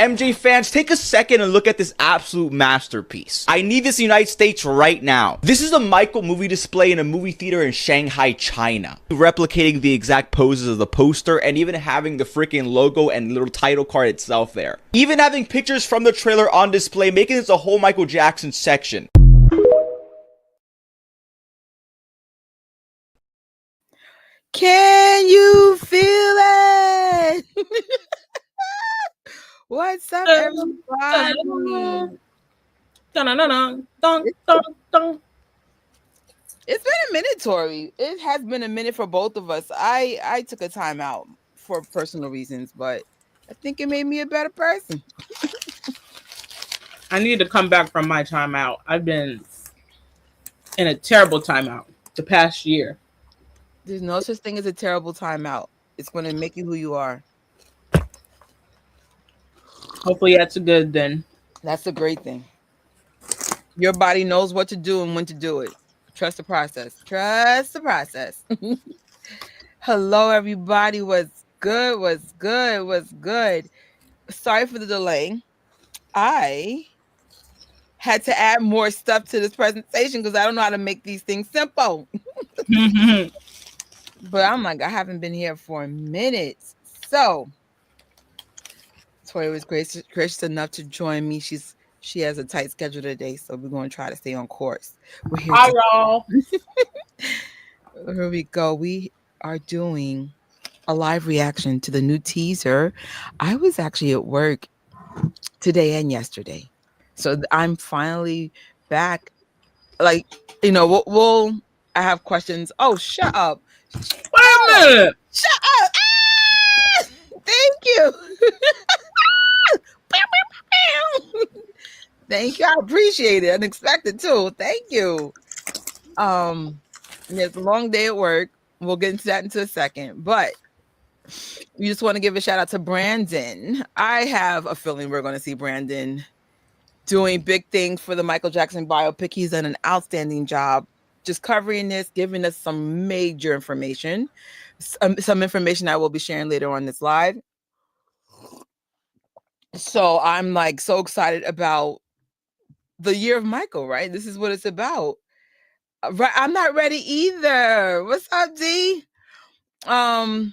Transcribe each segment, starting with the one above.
MJ fans, take a second and look at this absolute masterpiece. I need this in the United States right now. This is a Michael movie display in a movie theater in Shanghai, China. Replicating the exact poses of the poster and even having the freaking logo and little title card itself there. Even having pictures from the trailer on display, making this a whole Michael Jackson section. Can you feel it? What's up, everybody? It's been a minute, Tori. It has been a minute for both of us. I took a time out for personal reasons, but I think it made me a better person. I need to come back from my timeout. I've been in a terrible timeout the past year. There's no such thing as a terrible timeout. It's going to make you who you are. Hopefully that's a good then. That's a great thing. Your body knows what to do and when to do it. Trust the process. Trust the process. Hello, everybody. What's good? What's good? What's good? Sorry for the delay. I had to add more stuff to this presentation because I don't know how to make these things simple. But I'm like, I haven't been here for a minute. So Tori was gracious enough to join me. She has a tight schedule today, so we're going to try to stay on course. We're here. Hi, y'all. Here we go. We are doing a live reaction to the new teaser. I was actually at work today and yesterday, so I'm finally back. Like, you know, I have questions. Oh, shut up. Wait a minute. Shut up. Ah! Thank you. Thank you. I appreciate it. Unexpected too. Thank you. It's a long day at work. We'll get into that into a second. But we just want to give a shout out to Brandon. I have a feeling we're going to see Brandon doing big things for the Michael Jackson biopic. He's done an outstanding job just covering this, giving us some major information, some information I will be sharing later on this live. So I'm like so excited about the year of Michael, right? This is what it's about. Right. I'm not ready either. What's up, D? The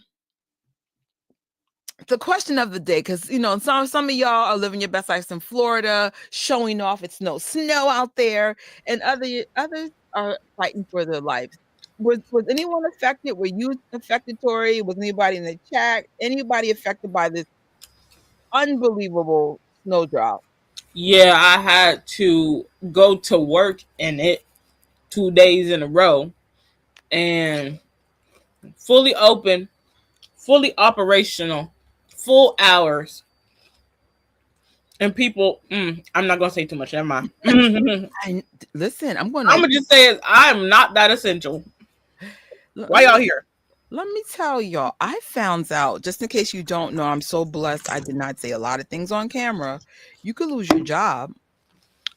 question of the day, because you know, some of y'all are living your best lives in Florida, showing off it's no snow out there, and others are fighting for their lives. Was anyone affected? Were you affected, Tori? Was anybody in the chat? Anybody affected by this unbelievable snow drop? Yeah, I had to go to work in it 2 days in a row, and fully open, fully operational, full hours. And people, I'm not gonna say too much. Never mind. Listen, I'm gonna just say I'm not that essential. Why y'all here? Let me tell y'all, I found out, just in case you don't know, I'm so blessed. I did not say a lot of things on camera. You could lose your job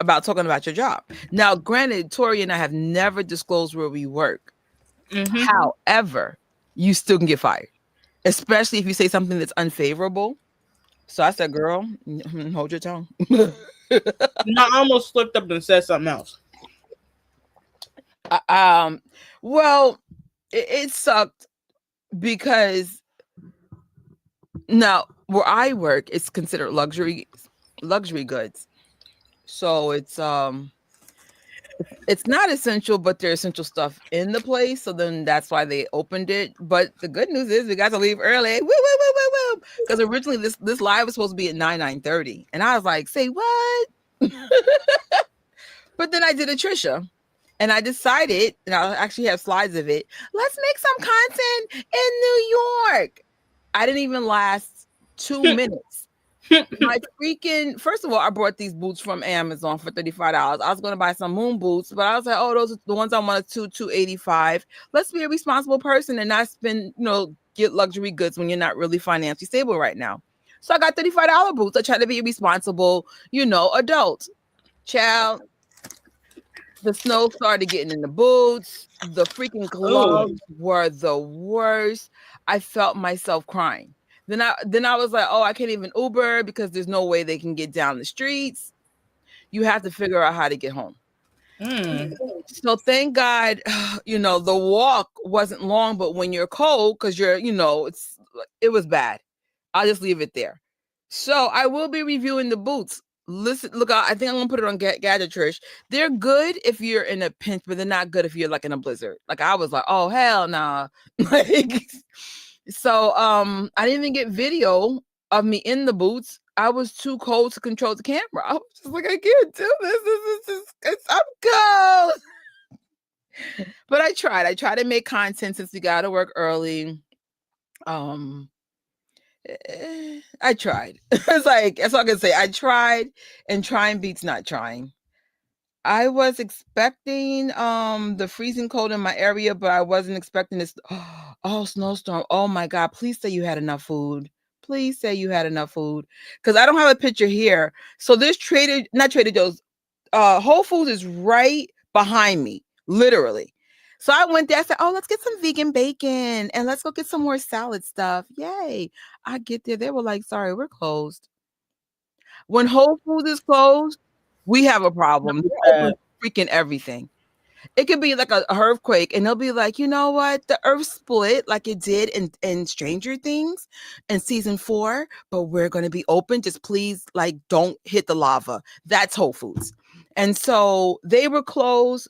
about talking about your job. Now, granted, Tori and I have never disclosed where we work. However, you still can get fired, especially if you say something that's unfavorable. So I said, girl, hold your tongue. No, I almost slipped up and said something else. Well, it sucked because now where I work, it's considered luxury goods. So it's not essential, but there's essential stuff in the place. So then that's why they opened it. But the good news is we got to leave early. Woo, woo, woo, woo, woo. Because originally this live was supposed to be at 9:30. And I was like, say what? But then I did a Trisha. And I decided, and I actually have slides of it, let's make some content in New York. I didn't even last 2 minutes. My freaking, first of all, I bought these boots from Amazon for $35. I was going to buy some moon boots, but I was like, oh, those are the ones I wanted $285. Let's be a responsible person and not spend, get luxury goods when you're not really financially stable right now. So I got $35 boots. I tried to be a responsible, adult. Child. The snow started getting in the boots. The freaking gloves were the worst. I felt myself crying. Then I was like, oh, I can't even Uber because there's no way they can get down the streets. You have to figure out how to get home. So thank God, the walk wasn't long, but when you're cold, because it was bad. I'll just leave it there. So I will be reviewing the boots. Listen, look, I think I'm gonna put it on Gadget, Trish. They're good if you're in a pinch, but they're not good if you're like in a blizzard. Like I was like, oh hell nah. So I didn't even get video of me in the boots. I was too cold to control the camera. I was just like, I can't do this. I'm cold. But I tried. I tried to make content since we got to work early. I tried. It's like, that's all I can say. I tried, and trying beats not trying. I was expecting the freezing cold in my area, but I wasn't expecting this. Oh, snowstorm. Oh my God. Please say you had enough food. Please say you had enough food. Because I don't have a picture here. So this not Trader Joe's, Whole Foods is right behind me, literally. So I went there. I said, oh, let's get some vegan bacon and let's go get some more salad stuff. Yay. I get there. They were like, sorry, we're closed. When Whole Foods is closed, we have a problem. They open freaking everything. It could be like a earthquake, and they'll be like, you know what? The earth split like it did in Stranger Things in season 4, but we're going to be open. Just please, like, don't hit the lava. That's Whole Foods. And so they were closed.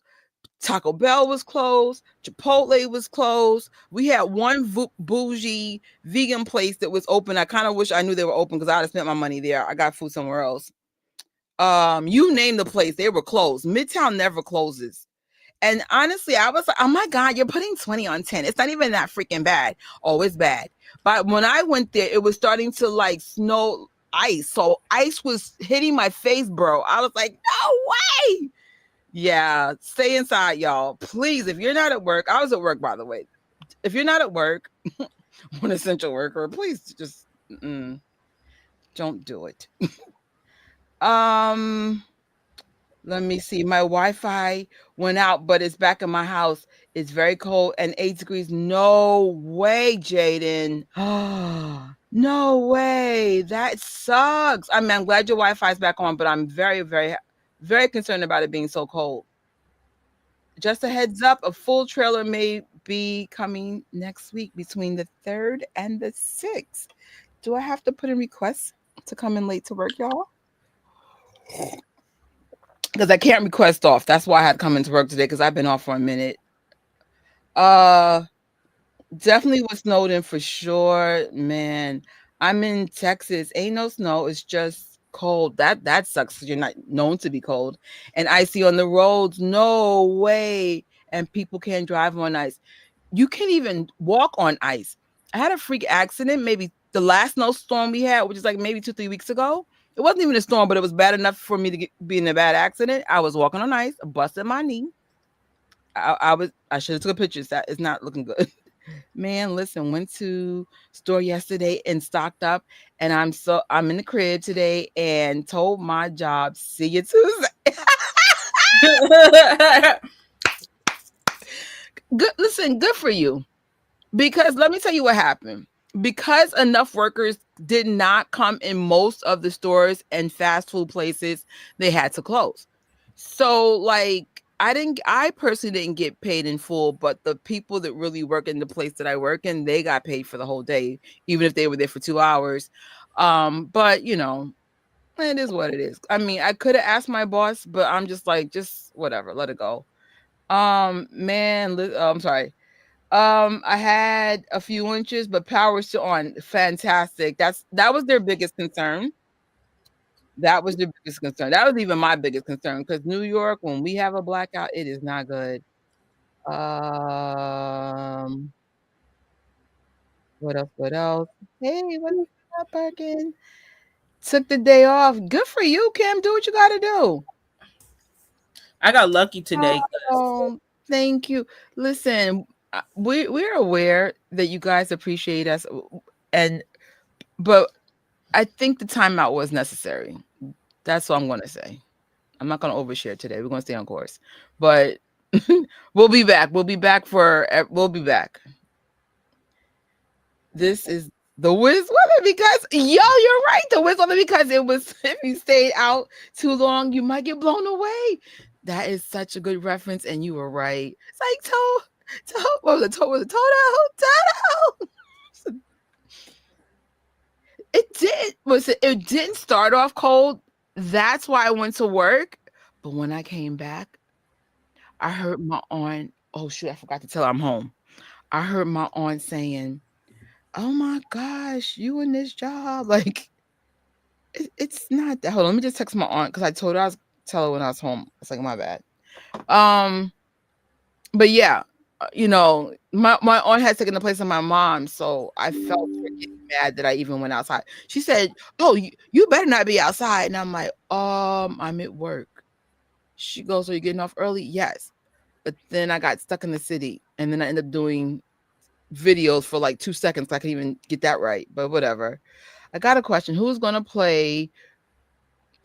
Taco Bell was closed. Chipotle was closed. We had one bougie vegan place that was open. I kind of wish I knew they were open because I would have spent my money there. I got food somewhere else. You name the place, they were closed. Midtown never closes. And honestly, I was like, oh my God, you're putting 20 on 10. It's not even that freaking bad. Oh, it's bad. But when I went there, it was starting to like snow ice. So ice was hitting my face, bro. I was like, no way. Yeah, stay inside, y'all. Please, if you're not at work, I was at work, by the way. If you're not at work, an essential worker, please just don't do it. Let me see. My Wi-Fi went out, but it's back in my house. It's very cold and 8 degrees. No way, Jaden. No way. That sucks. I mean, I'm glad your Wi-Fi is back on, but I'm very, very, very concerned about it being so cold. Just a heads up, a full trailer may be coming next week between the 3rd and the 6th. Do I have to put in requests to come in late to work, y'all? Because I can't request off. That's why I had to come into work today, because I've been off for a minute. Definitely was snowed in for sure, man. I'm in Texas. Ain't no snow. It's just cold. That sucks because you're not known to be cold. And icy on the roads. No way. And people can't drive on ice. You can't even walk on ice. I had a freak accident, maybe the last snowstorm we had, which is like maybe 2-3 weeks ago. It wasn't even a storm, but it was bad enough for me to be in a bad accident. I was walking on ice, busted my knee. I should have took a picture. That is not looking good. Man, listen, went to store yesterday and stocked up, and I'm in the crib today and told my job, see you Tuesday. Good for you. Because let me tell you what happened. Because enough workers did not come in most of the stores and fast food places, they had to close. So like I personally didn't get paid in full, but the people that really work in the place that I work in, they got paid for the whole day, even if they were there for 2 hours. But it is what it is. I mean, I could have asked my boss, but I'm just like, just whatever, let it go. Man, I'm sorry. I had a few inches, but power still on. Fantastic. That was their biggest concern. That was their biggest concern. That was even my biggest concern, because New York, when we have a blackout, it is not good. What else? What else? Hey, what is up, Birkin? Took the day off. Good for you, Kim. Do what you gotta do. I got lucky today. Oh, thank you. Listen, we're aware that you guys appreciate us, but I think the timeout was necessary. That's what I'm going to say. I'm not going to overshare today. We're going to stay on course, but we'll be back. We'll be back. This is The Wiz woman, because you're right. The Wiz woman, because it was if you stayed out too long, you might get blown away. That is such a good reference, and you were right. It's like what was it? Toto. It didn't start off cold. That's why I went to work. But when I came back, I heard my aunt. Oh shoot, I forgot to tell her I'm home. I heard my aunt saying, "Oh my gosh, you in this job?" Like it's not that. Hold on, let me just text my aunt because I told her I was tell her when I was home. It's like my bad. But yeah, my aunt had taken the place of my mom, so I felt her getting mad that I even went outside. She said, "Oh, you better not be outside," and I'm like, I'm at work." She goes, "So you're getting off early?" Yes, but then I got stuck in the city, and then I ended up doing videos for like 2 seconds. So I couldn't even get that right, but whatever. I got a question. Who's going to play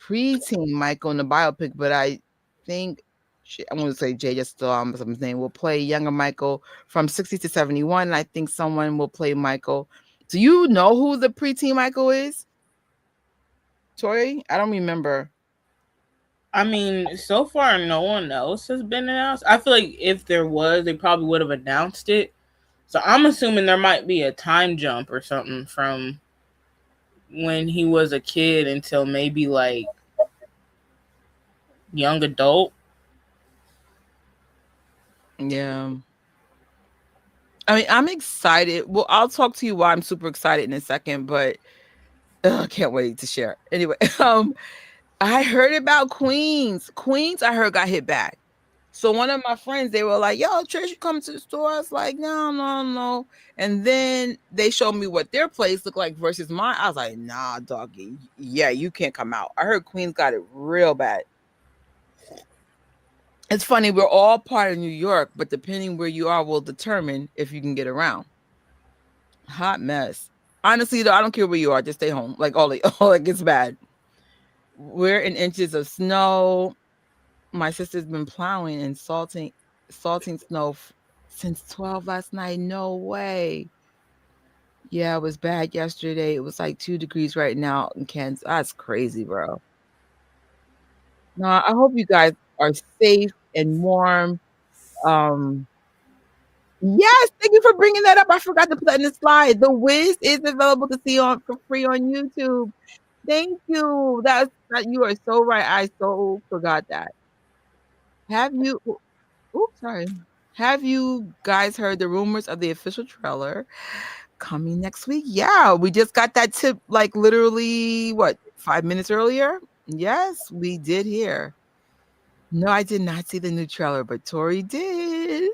preteen Michael in the biopic? But I think I'm going to say Jay just something will play younger Michael from 60 to 71. And I think someone will play Michael. Do you know who the preteen Michael is? Tori? I don't remember. I mean, so far no one else has been announced. I feel like if there was, they probably would have announced it. So I'm assuming there might be a time jump or something from when he was a kid until maybe like young adult. Yeah. I mean, I'm excited. Well, I'll talk to you why I'm super excited in a second, but I can't wait to share. Anyway, I heard about Queens. Queens, I heard got hit back. So one of my friends, they were like, "Yo, Trish, you come to the store?" I was like, no. And then they showed me what their place looked like versus mine. I was like, "Nah, doggy. Yeah, you can't come out." I heard Queens got it real bad. It's funny, we're all part of New York, but depending where you are will determine if you can get around. Hot mess. Honestly, though, I don't care where you are. Just stay home. Like, all it gets bad. We're in inches of snow. My sister's been plowing and salting snow since 12 last night. No way. Yeah, it was bad yesterday. It was like 2 degrees right now in Kansas. That's crazy, bro. No, I hope you guys are safe and warm. Yes, thank you for bringing that up. I forgot to put that in the slide. The Wiz is available to see for free on YouTube. Thank you. You are so right. I so forgot that. Have you? Oops, sorry. Have you guys heard the rumors of the official trailer coming next week? Yeah, we just got that tip like literally 5 minutes earlier? Yes, we did hear. No, I did not see the new trailer, but Tori did.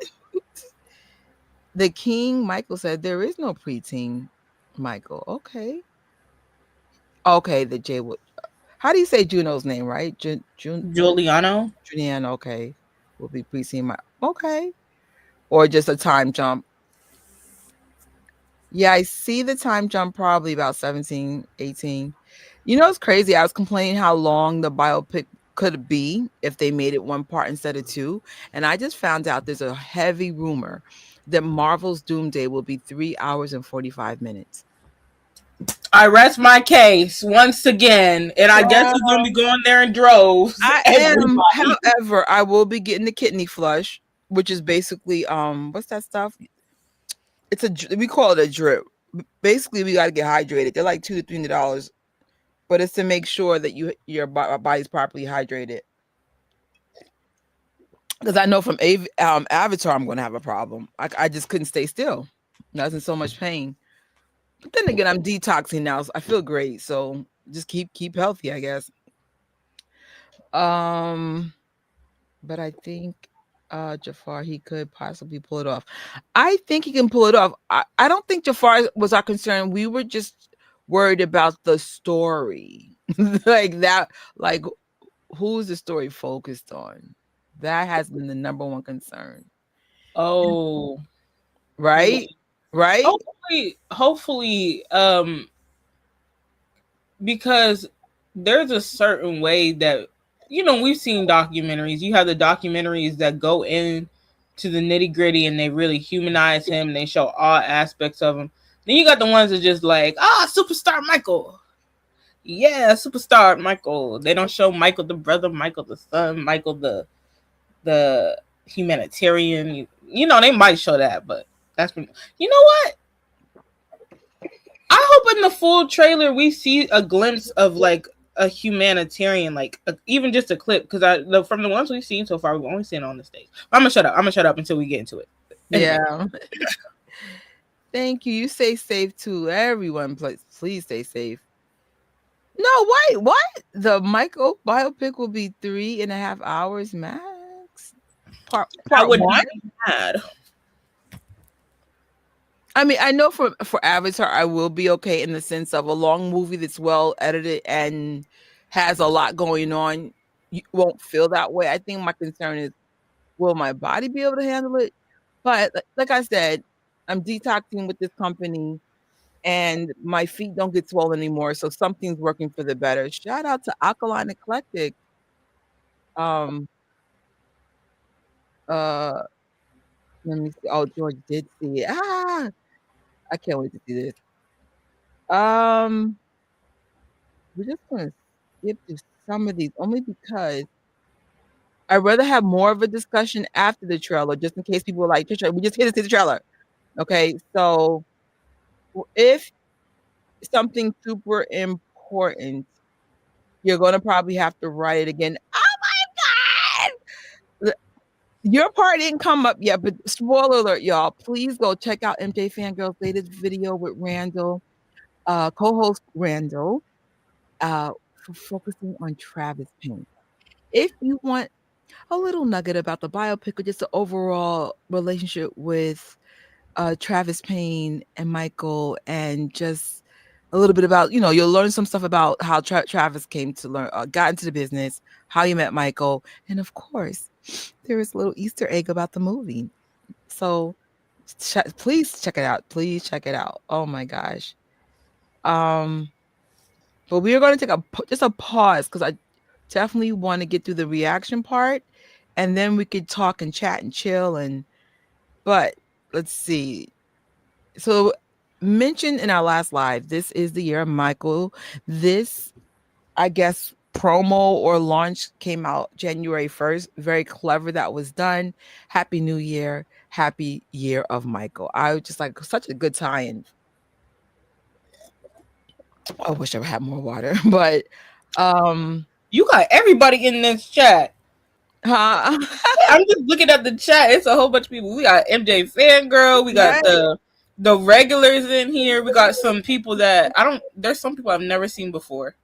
The King Michael said there is no preteen Michael. Okay. Okay, the J would. How do you say Juno's name, right? Giuliano. Julian, okay. Will be preteen Michael. Okay. Or just a time jump. Yeah, I see the time jump probably about 17, 18. You know, it's crazy. I was complaining how long the biopic could be if they made it one part instead of two. And I just found out there's a heavy rumor that Marvel's Doomsday will be 3 hours and 45 minutes. I rest my case once again. And I guess we're going to be going there in droves. I am. However, I will be getting the kidney flush, which is basically, what's that stuff? We call it a drip. Basically, we got to get hydrated. They're like $200 to $300, but it's to make sure that your body's properly hydrated. Because I know from Avatar, I'm going to have a problem. I just couldn't stay still. I was in so much pain. But then again, I'm detoxing now, so I feel great. So just keep healthy, I guess. But I think Jafar, he could possibly pull it off. I think he can pull it off. I don't think Jafar was our concern. We were just worried about the story. Like that, like who's the story focused on? That has been the number one concern. Oh. Right? Right? Hopefully, because there's a certain way that, we've seen documentaries. You have the documentaries that go in to the nitty gritty and they really humanize him. And they show all aspects of him. Then you got the ones that just like, superstar Michael. Yeah, superstar Michael. They don't show Michael the brother, Michael the son, Michael the humanitarian. You know, they might show that, but that's been. You know what? I hope in the full trailer we see a glimpse of like a humanitarian, like even just a clip, because from the ones we've seen so far, we've only seen it on the stage. I'm gonna shut up. I'm gonna shut up until we get into it. Anyway. Yeah. Thank you. You stay safe too. Everyone, please stay safe. No, wait, what? The Michael biopic will be 3.5 hours max. Part I would one. not be mad. I mean, I know for Avatar, I will be okay in the sense of a long movie that's well edited and has a lot going on. You won't feel that way. I think my concern is, will my body be able to handle it? But like I said, I'm detoxing with this company, and my feet don't get swollen anymore. So something's working for the better. Shout out to Alkaline Eclectic. Uh, Let me see. Oh, George did see it. I can't wait to see this. We're just gonna skip through some of these only because I'd rather have more of a discussion after the trailer, just in case people are like, "Trisha, we just here to see the trailer." Okay, so if something super important, you're gonna probably have to write it again. Oh my god! Your part didn't come up yet, but spoiler alert, y'all. Please go check out MJ Fangirl's latest video with Randall, co-host Randall, for focusing on Travis Payne. If you want a little nugget about the biopic or just the overall relationship with Travis Payne and Michael, and just a little bit about, you'll learn some stuff about how Travis came to got into the business, how he met Michael, and of course, there is a little Easter egg about the movie. So please check it out. Please check it out. Oh my gosh. But we are going to take just a pause because I definitely want to get through the reaction part, and then we could talk and chat and chill. But let's see. So mentioned in our last live, this is the year of Michael. This, I guess, promo or launch came out January 1st. Very clever that was done. Happy New Year. Happy Year of Michael. I was just like such a good tie-in. I wish I had more water, but You got everybody in this chat. huh? I'm just looking at the chat. It's a whole bunch of people. We got MJ Fangirl. We got the regulars in here. We got some people that there's some people I've never seen before.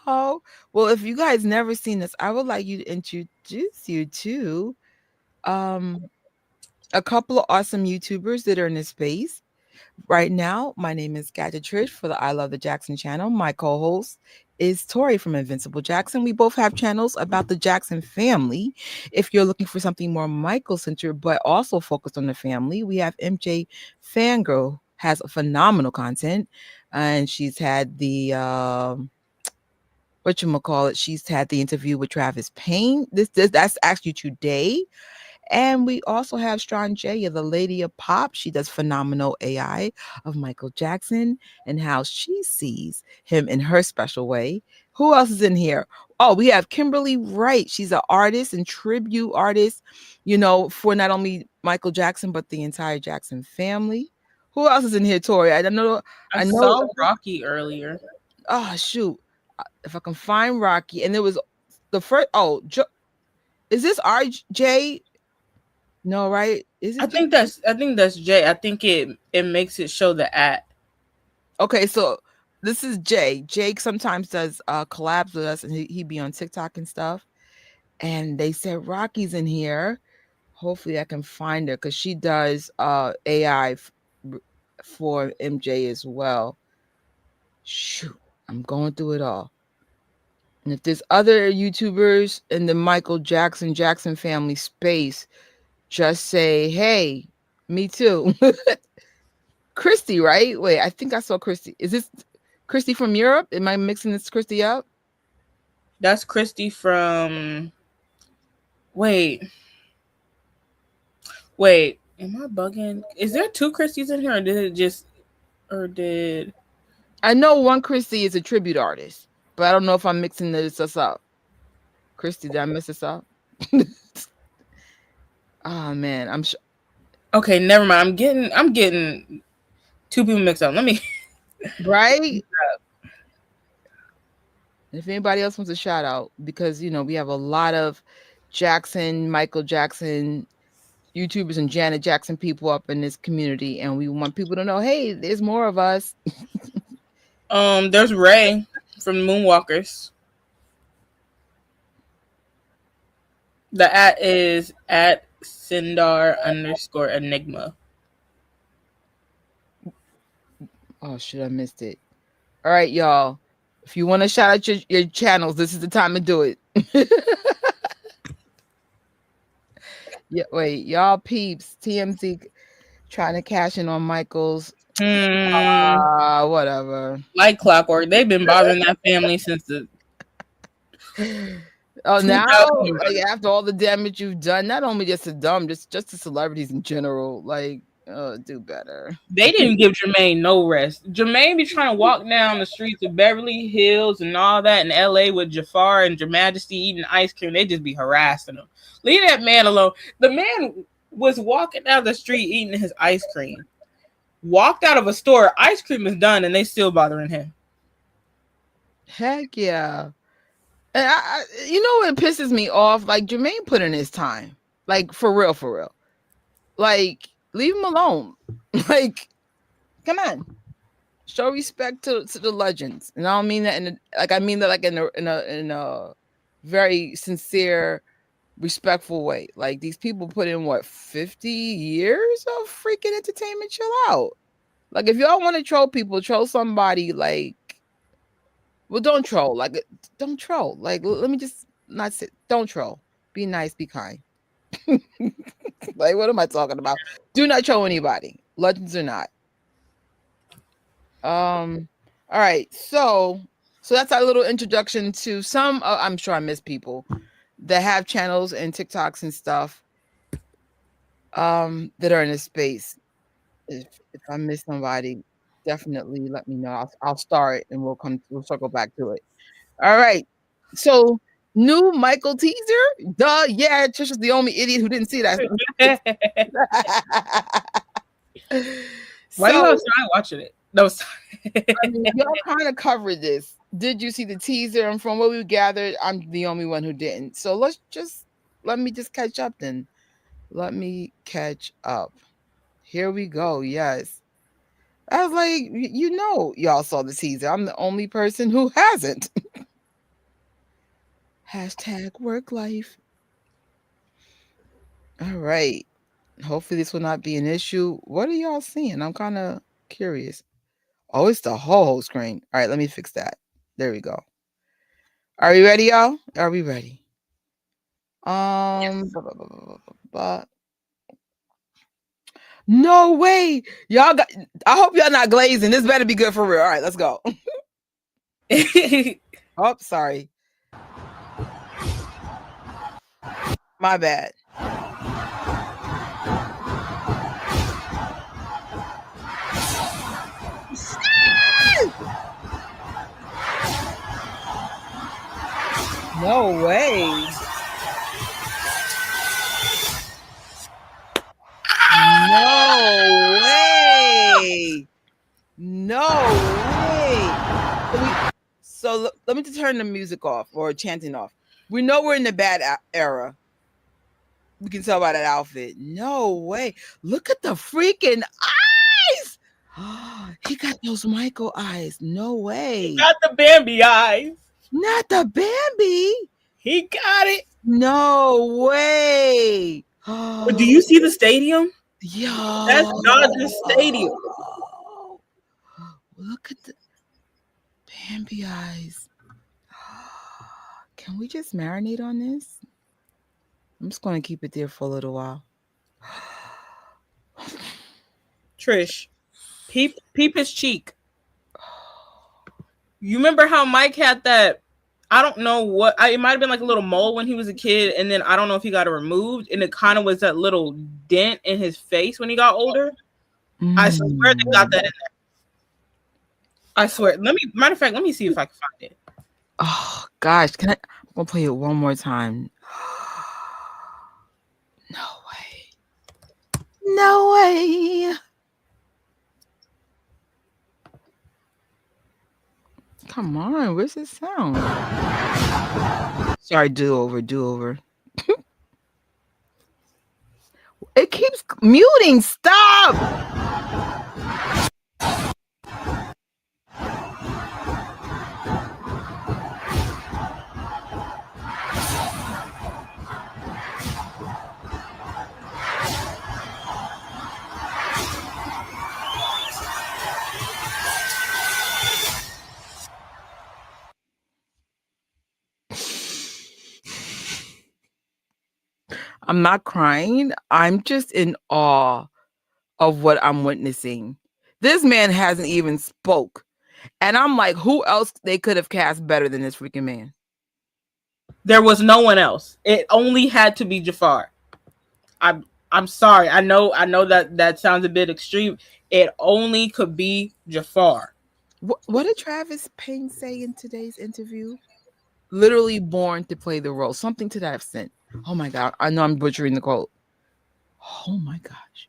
Oh, well, if you guys never seen this, I would like you to introduce you to a couple of awesome YouTubers that are in this space. Right now, my name is Gadget Trish for the I Love the Jackson channel. My co-host is Tori from Invincible Jackson. We both have channels about the Jackson family. If you're looking for something more Michael-centered, but also focused on the family, we have MJ Fangirl, has phenomenal content. And she's had the whatchamacallit, she's had the interview with Travis Payne. That's actually today. And we also have Strong J, the lady of pop. She does phenomenal AI of Michael Jackson and how she sees him in her special way. Who else is in here? Oh, we have Kimberly Wright. She's an artist and tribute artist, for not only Michael Jackson, but the entire Jackson family. Who else is in here, Tori? I know. I saw Rocky earlier. Oh, shoot. If I can find Rocky. And there was the first, is this RJ? No, right? Is it? I think that's Jay. I think it makes it show the at. Okay, so this is Jay. Jake sometimes does collabs with us, and he be on TikTok and stuff. And they said Rocky's in here. Hopefully, I can find her because she does AI for MJ as well. Shoot, I'm going through it all. And if there's other YouTubers in the Michael Jackson family space, just say, hey, me too. Christy, right? Wait, I think I saw Christy. Is this Christy from Europe? Am I mixing this Christy up? That's Christy from... Wait, am I bugging? Is there two Christies in here, or did it just... Or did I know one Christy is a tribute artist, but I don't know if I'm mixing this up. Christy, did I mess this up? Oh man, I'm sure. Okay, never mind. I'm getting two people mixed up. Let me Right. If anybody else wants a shout out, because we have a lot of Michael Jackson YouTubers and Janet Jackson people up in this community, and we want people to know, hey, there's more of us. There's Ray from Moonwalkers. The @ is at Sindar_Enigma. Oh shit, I missed it. All right, y'all. If you want to shout out your channels, this is the time to do it. Yeah, wait, y'all peeps, TMZ trying to cash in on Michael's. Whatever. Like clockwork, they've been bothering that family since the. Oh, now like after all the damage you've done, not only just just the celebrities in general, like do better. They didn't give Jermaine no rest. Jermaine be trying to walk down the streets of Beverly Hills and all that in LA with Jafar and Your Majesty eating ice cream. They just be harassing him. Leave that man alone. The man was walking down the street eating his ice cream. Walked out of a store, ice cream is done, and they still bothering him. Heck yeah. And you know what pisses me off? Like Jermaine put in his time. Like for real. Like leave him alone. Like, come on. Show respect to the legends. And I don't mean that I mean that like in a very sincere, respectful way. Like these people put in 50 years of freaking entertainment. Chill out. Like if y'all want to troll people, troll somebody like. Well, don't troll. Like, don't troll. Like, let me just not sit. Don't troll. Be nice. Be kind. Like, what am I talking about? Do not troll anybody. Legends or not. All right. So that's our little introduction to some. I'm sure I missed people that have channels and TikToks and stuff. That are in this space. If I miss somebody, definitely let me know. I'll start and we'll circle back to it. All right. So new Michael teaser. Duh. Yeah, Trish is the only idiot who didn't see that. Why you outside watching it? No, I mean, y'all kind of covered this. Did you see the teaser? And from what we gathered, I'm the only one who didn't. So let me just catch up then. Let me catch up. Here we go. Yes. I was like, y'all saw the teaser. I'm the only person who hasn't. Hashtag work life. All right. Hopefully this will not be an issue. What are y'all seeing? I'm kind of curious. Oh, it's the whole screen. All right, let me fix that. There we go. Are we ready, y'all? Are we ready? Yes. No way. I hope y'all not glazing. This better be good for real. All right, let's go. Oh, sorry. My bad. No way. No way. No way. So let me just turn the music off or chanting off. We know we're in the bad era. We can tell by that outfit. No way. Look at the freaking eyes. He got those Michael eyes. No way. He got the Bambi eyes. Not the Bambi. He got it. No way. But do you see the stadium? Yo. That's Dodger Stadium. Look at the Bambi eyes. Can we just marinate on this? I'm just going to keep it there for a little while. Trish, peep his cheek. You remember how Mike had that? I don't know what. It might have been like a little mole when he was a kid, and then I don't know if he got it removed, and it kind of was that little dent in his face when he got older. I swear they got that in there. I swear. Matter of fact, let me see if I can find it. Oh gosh, I'm gonna play it one more time. No way. No way. Come on, where's the sound? Sorry, do over. It keeps muting. Stop. I'm not crying. I'm just in awe of what I'm witnessing. This man hasn't even spoke. And I'm like, who else they could have cast better than this freaking man? There was no one else. It only had to be Jafar. I'm sorry. I know that sounds a bit extreme. It only could be Jafar. What did Travis Payne say in today's interview? Literally born to play the role. Something to that extent. Oh my God. I know I'm butchering the quote. Oh my gosh.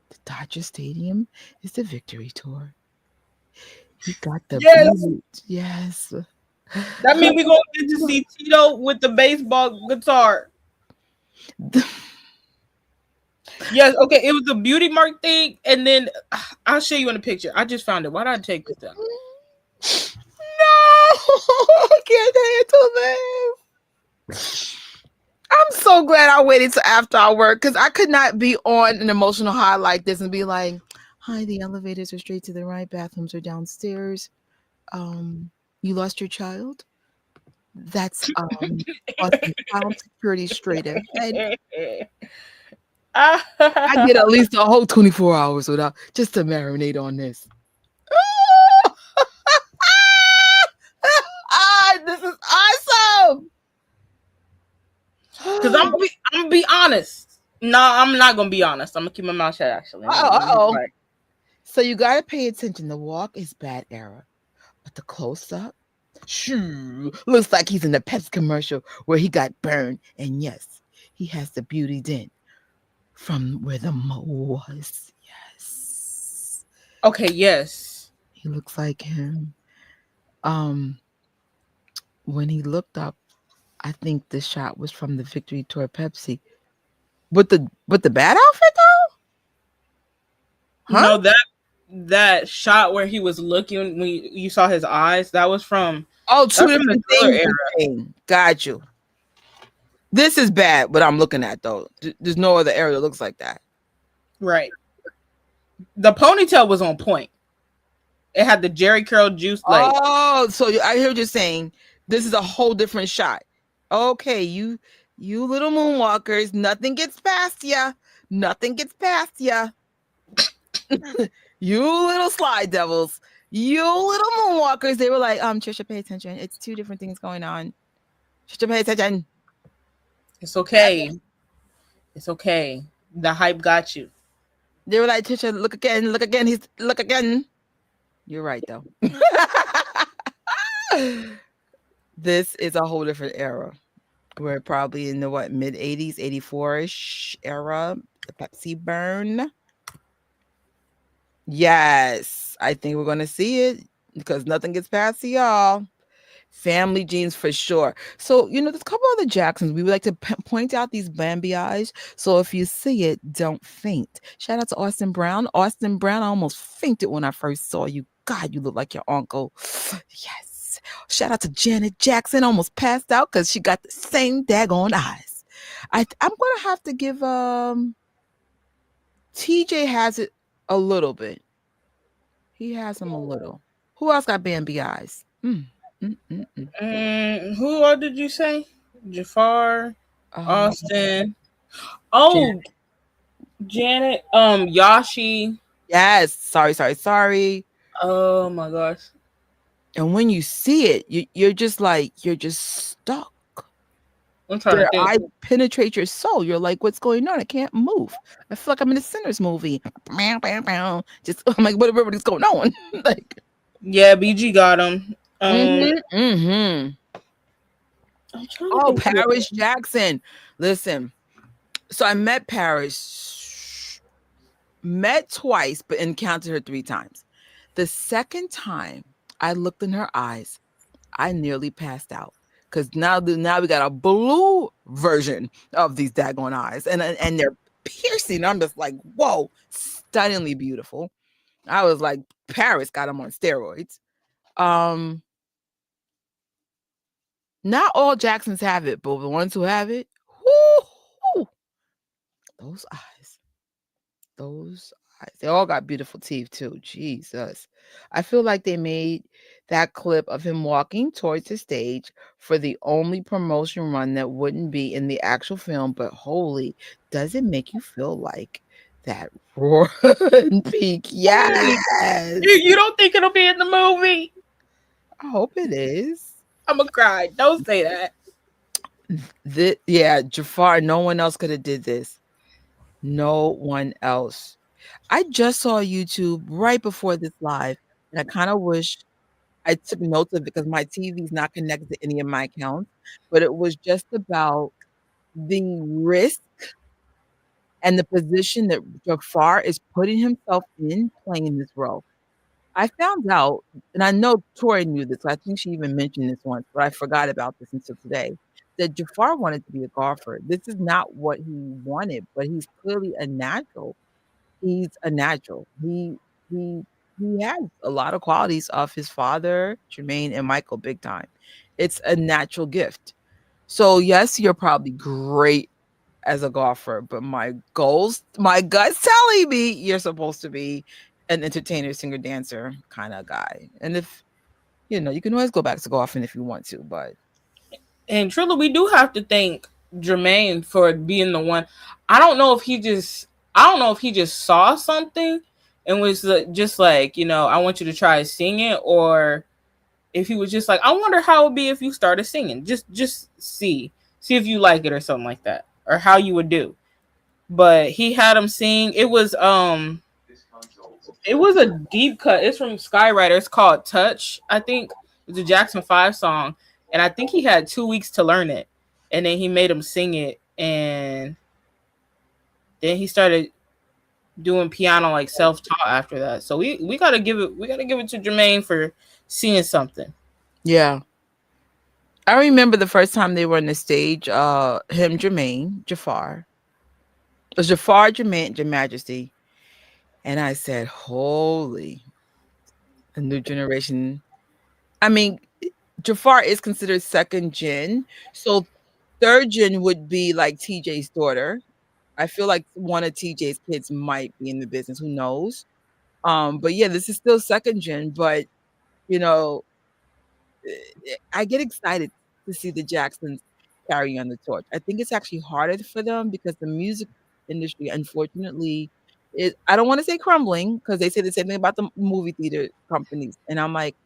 The Dodger Stadium is the victory tour. He got the boot. Yes. That means we're going to get to see Tito with the baseball guitar. Yes, okay. It was a beauty mark thing, and then I'll show you in the picture. I just found it. Why did I take this down? No, I can't handle this. I'm so glad I waited till after I work because I could not be on an emotional high like this and be like, "Hi, the elevators are straight to the right, bathrooms are downstairs. You lost your child? That's child security straight ahead." I get at least a whole 24 hours without just to marinate on this. This is awesome. Because I'm gonna be honest. No, I'm not gonna be honest. I'm gonna keep my mouth shut. Actually. Oh. So you gotta pay attention. The walk is bad era, but the close up, looks like he's in the Pepsi commercial where he got burned. And yes, he has the beauty dent from where the mo was. Yes. Okay. Yes. He looks like him. When he looked up, I think the shot was from the Victory Tour Pepsi. With the bad outfit though? Huh? No, that shot where he was looking when you saw his eyes, that was from two different things. Got you. This is bad, what I'm looking at though. There's no other era that looks like that. Right. The ponytail was on point. It had the Jerry curl juice. Oh, so I hear you saying this is a whole different shot. Okay, you little moonwalkers, nothing gets past ya. Nothing gets past ya. You little slide devils. You little moonwalkers. They were like, Trisha, pay attention. It's two different things going on. Trisha, pay attention. It's okay. It's okay. The hype got you. They were like, Trisha, look again. Look again. You're right, though. This is a whole different era. We're probably in the mid 80s, 84-ish era. The Pepsi burn. Yes, I think we're gonna see it because nothing gets past y'all. Family jeans for sure. So there's a couple other Jacksons. We would like to point out these Bambi eyes. So if you see it, don't faint. Shout out to Austin Brown. Austin Brown, I almost fainted when I first saw you. God, you look like your uncle. Yes. Shout out to Janet Jackson. Almost passed out because she got the same daggone eyes. I'm gonna have to give TJ has it a little bit. He has them a little. Who else got Bambi eyes? Who all did you say? Jafar, Austin. Oh, Janet. Yashi. Yes. Sorry. Oh my gosh. And when you see it, you're just stuck. I'm trying to think. I penetrate your soul. You're like, what's going on? I can't move. I feel like I'm in a Sinners movie. Just I'm like, what everybody's going on? Like, Yeah, BG got him. Mm-hmm. I'm trying to Oh, think who Paris else. Jackson. Listen, so I met Paris, met twice, but encountered her 3 times. The second time I looked in her eyes, I nearly passed out. Because now we got a blue version of these daggone eyes. And they're piercing. I'm just like, whoa, stunningly beautiful. I was like, Paris got them on steroids. Not all Jacksons have it, but the ones who have it, whoo, those eyes, those eyes. They all got beautiful teeth too. Jesus. I feel like they made that clip of him walking towards the stage for the only promotion run that wouldn't be in the actual film, but holy, does it make you feel like that roar and peak? Wait, Yes. you don't think it'll be in the movie? I hope it is. I'm gonna cry. Don't say that. Yeah, Jafar, no one else could have did this. No one else. I just saw YouTube right before this live, and I kind of wish I took notes of it because my TV is not connected to any of my accounts, but it was just about the risk and the position that Jafar is putting himself in playing this role. I found out, and I know Tori knew this. I think she even mentioned this once, but I forgot about this until today. That Jafar wanted to be a golfer. This is not what he wanted, but he's clearly a natural. He's a natural. He he has a lot of qualities of his father, Jermaine and Michael, big time. It's a natural gift. So yes, you're probably great as a golfer, but my gut's telling me you're supposed to be an entertainer, singer, dancer kind of guy. And if you can always go back to golfing if you want to, but And truly, we do have to thank Jermaine for being the one. I don't know if he just. I don't know if he just saw something and was just like, I want you to try singing, or if he was just like, I wonder how it would be if you started singing. Just see if you like it or something like that, or how you would do. But he had him sing. It was a deep cut. It's from Skywriter. It's called Touch, I think. It's a Jackson 5 song. And I think he had 2 weeks to learn it. And then he made him sing it. And then he started doing piano like self-taught after that. So we gotta give it to Jermaine for seeing something. yeah. I remember the first time they were on the stage, him, Jermaine, Jafar. It was Jafar, Jermaine, Your Majesty. And I said, holy, a new generation. I mean, Jafar is considered second gen. So third gen would be like TJ's daughter. I feel like one of TJ's kids might be in the business. Who knows? But yeah, this is still second gen, but you know, I get excited to see the Jacksons carry on the torch. I think it's actually harder for them because the music industry, unfortunately, I don't want to say crumbling because they say the same thing about the movie theater companies. And I'm like,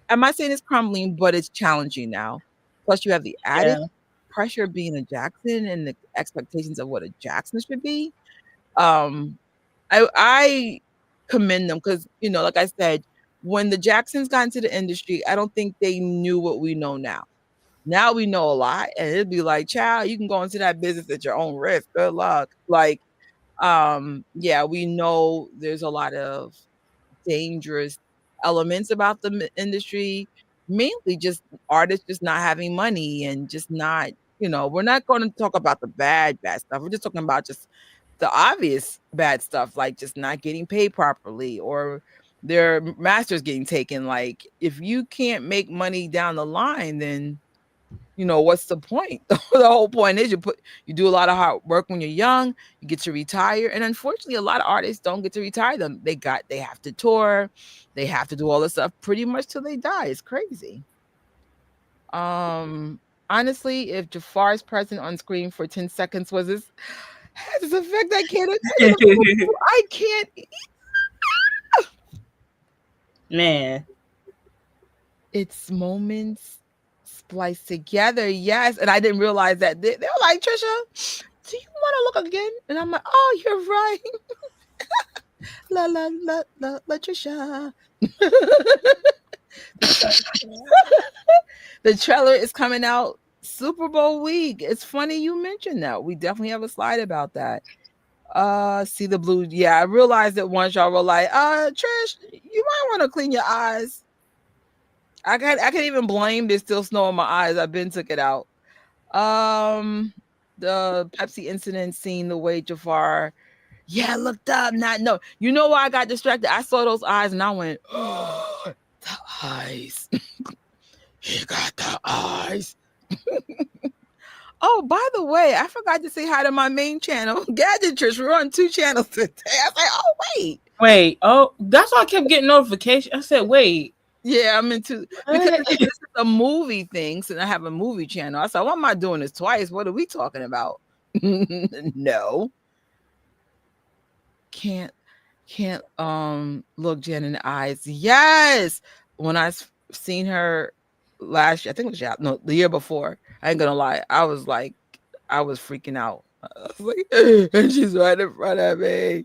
I'm not saying it's crumbling, but it's challenging now. Plus, you have the added Yeah. pressure of being a Jackson and the expectations of what a Jackson should be. Um, I commend them because like I said, when the Jacksons got into the industry, I don't think they knew what we know now. Now we know a lot, and it'd be like, child, you can go into that business at your own risk. Good luck. Like, yeah, we know there's a lot of dangerous elements about the industry, mainly just artists just not having money and just not, we're not going to talk about the bad stuff. We're just talking about just the obvious bad stuff, like just not getting paid properly or their masters getting taken. Like, if you can't make money down the line, then what's the point? The whole point is you do a lot of hard work when you're young, you get to retire. And unfortunately, a lot of artists don't get to retire them. They have to tour, they have to do all this stuff pretty much till they die. It's crazy. Honestly, if Jafar's present on screen for 10 seconds has this effect, I can't. Man. It's moments spliced together. Yes. And I didn't realize that. They were like, Trisha, do you want to look again? And I'm like, oh, you're right. La, la, la, la, la, Trisha. The trailer is coming out Super Bowl week. It's funny you mentioned that. We definitely have a slide about that. See the blue. Yeah, I realized that once y'all were like, Trish, you might want to clean your eyes. I can't even blame there's still snow in my eyes. I've been took it out. The Pepsi incident scene, the way Jafar, yeah, looked up, not no. You know why I got distracted? I saw those eyes and I went, oh, the eyes. He got the eyes. Oh, by the way, I forgot to say hi to my main channel, Gadget Trish. We're on 2 channels today. I was like, oh wait. Oh, that's why I kept getting notification. I said, wait. Yeah, I'm into because this is a movie thing, so I have a movie channel. I said, why am I doing this twice? What are we talking about? No. Can't look Jen in the eyes. Yes. When I seen her last year, I think it was the year before. I ain't gonna lie. I was freaking out. I was like, and she's right in front of me.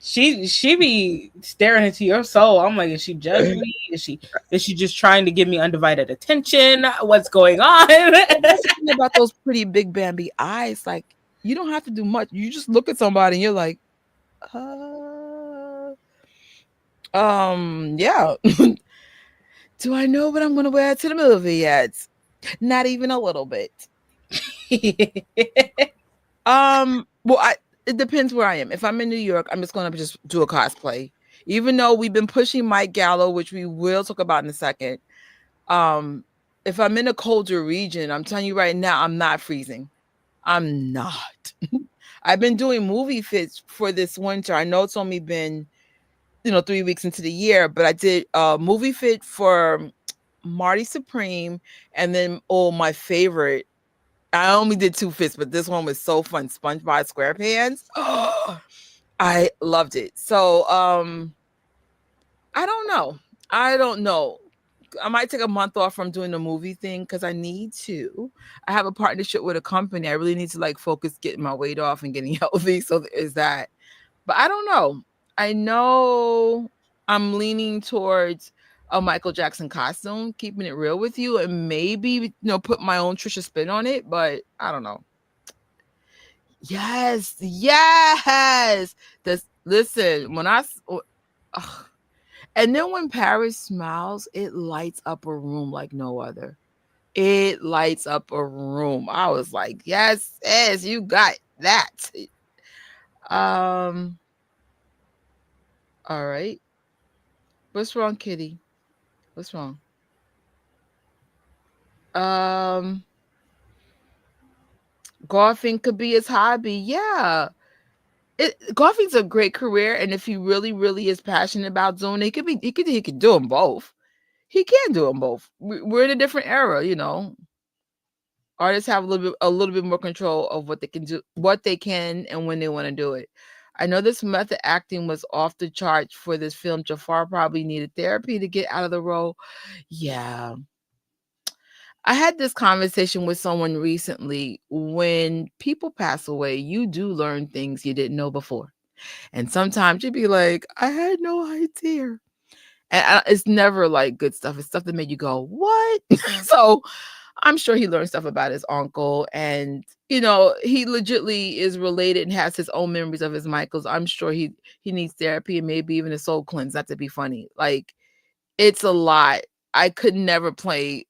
She be staring into your soul. I'm like, is she judging me? Is she just trying to give me undivided attention? What's going on? That's the thing about those pretty big Bambi eyes. Like, you don't have to do much. You just look at somebody and you're like, yeah. Do I know what I'm gonna wear to the movie yet? Not even a little bit. Well, it depends where I am. If I'm in New York, I'm just gonna just do a cosplay. Even though we've been pushing Mike Gallo, which we will talk about in a second. If I'm in a colder region, I'm telling you right now, I'm not freezing. I'm not. I've been doing movie fits for this winter. I know it's only been, 3 weeks into the year, but I did a movie fit for Marty Supreme, and then my favorite. I only did 2 fits, but this one was so fun. SpongeBob SquarePants. Oh, I loved it. So I don't know. I might take a month off from doing the movie thing because I need to. I have a partnership with a company. I really need to focus getting my weight off and getting healthy. So there's that. But I don't know. I know I'm leaning towards a Michael Jackson costume, keeping it real with you, and maybe put my own Trisha spin on it. But I don't know. Yes. Listen, when and then when Paris smiles, it lights up a room like no other. It lights up a room. I was like, yes, you got that. All right. What's wrong, Kitty? What's wrong? Golfing could be his hobby. Yeah. Golfing's a great career, and if he really, really is passionate about doing it, he could do them both. He can do them both. We're in a different era, Artists have a little bit more control of what they can do, what they can, and when they want to do it. I know this method acting was off the charts for this film. Jafar probably needed therapy to get out of the role. Yeah. I had this conversation with someone recently. When people pass away, you do learn things you didn't know before. And sometimes you'd be like, I had no idea. And it's never good stuff. It's stuff that made you go, what? So I'm sure he learned stuff about his uncle. And, he legitly is related and has his own memories of his Michaels. I'm sure he needs therapy and maybe even a soul cleanse, not to be funny. It's a lot. I could never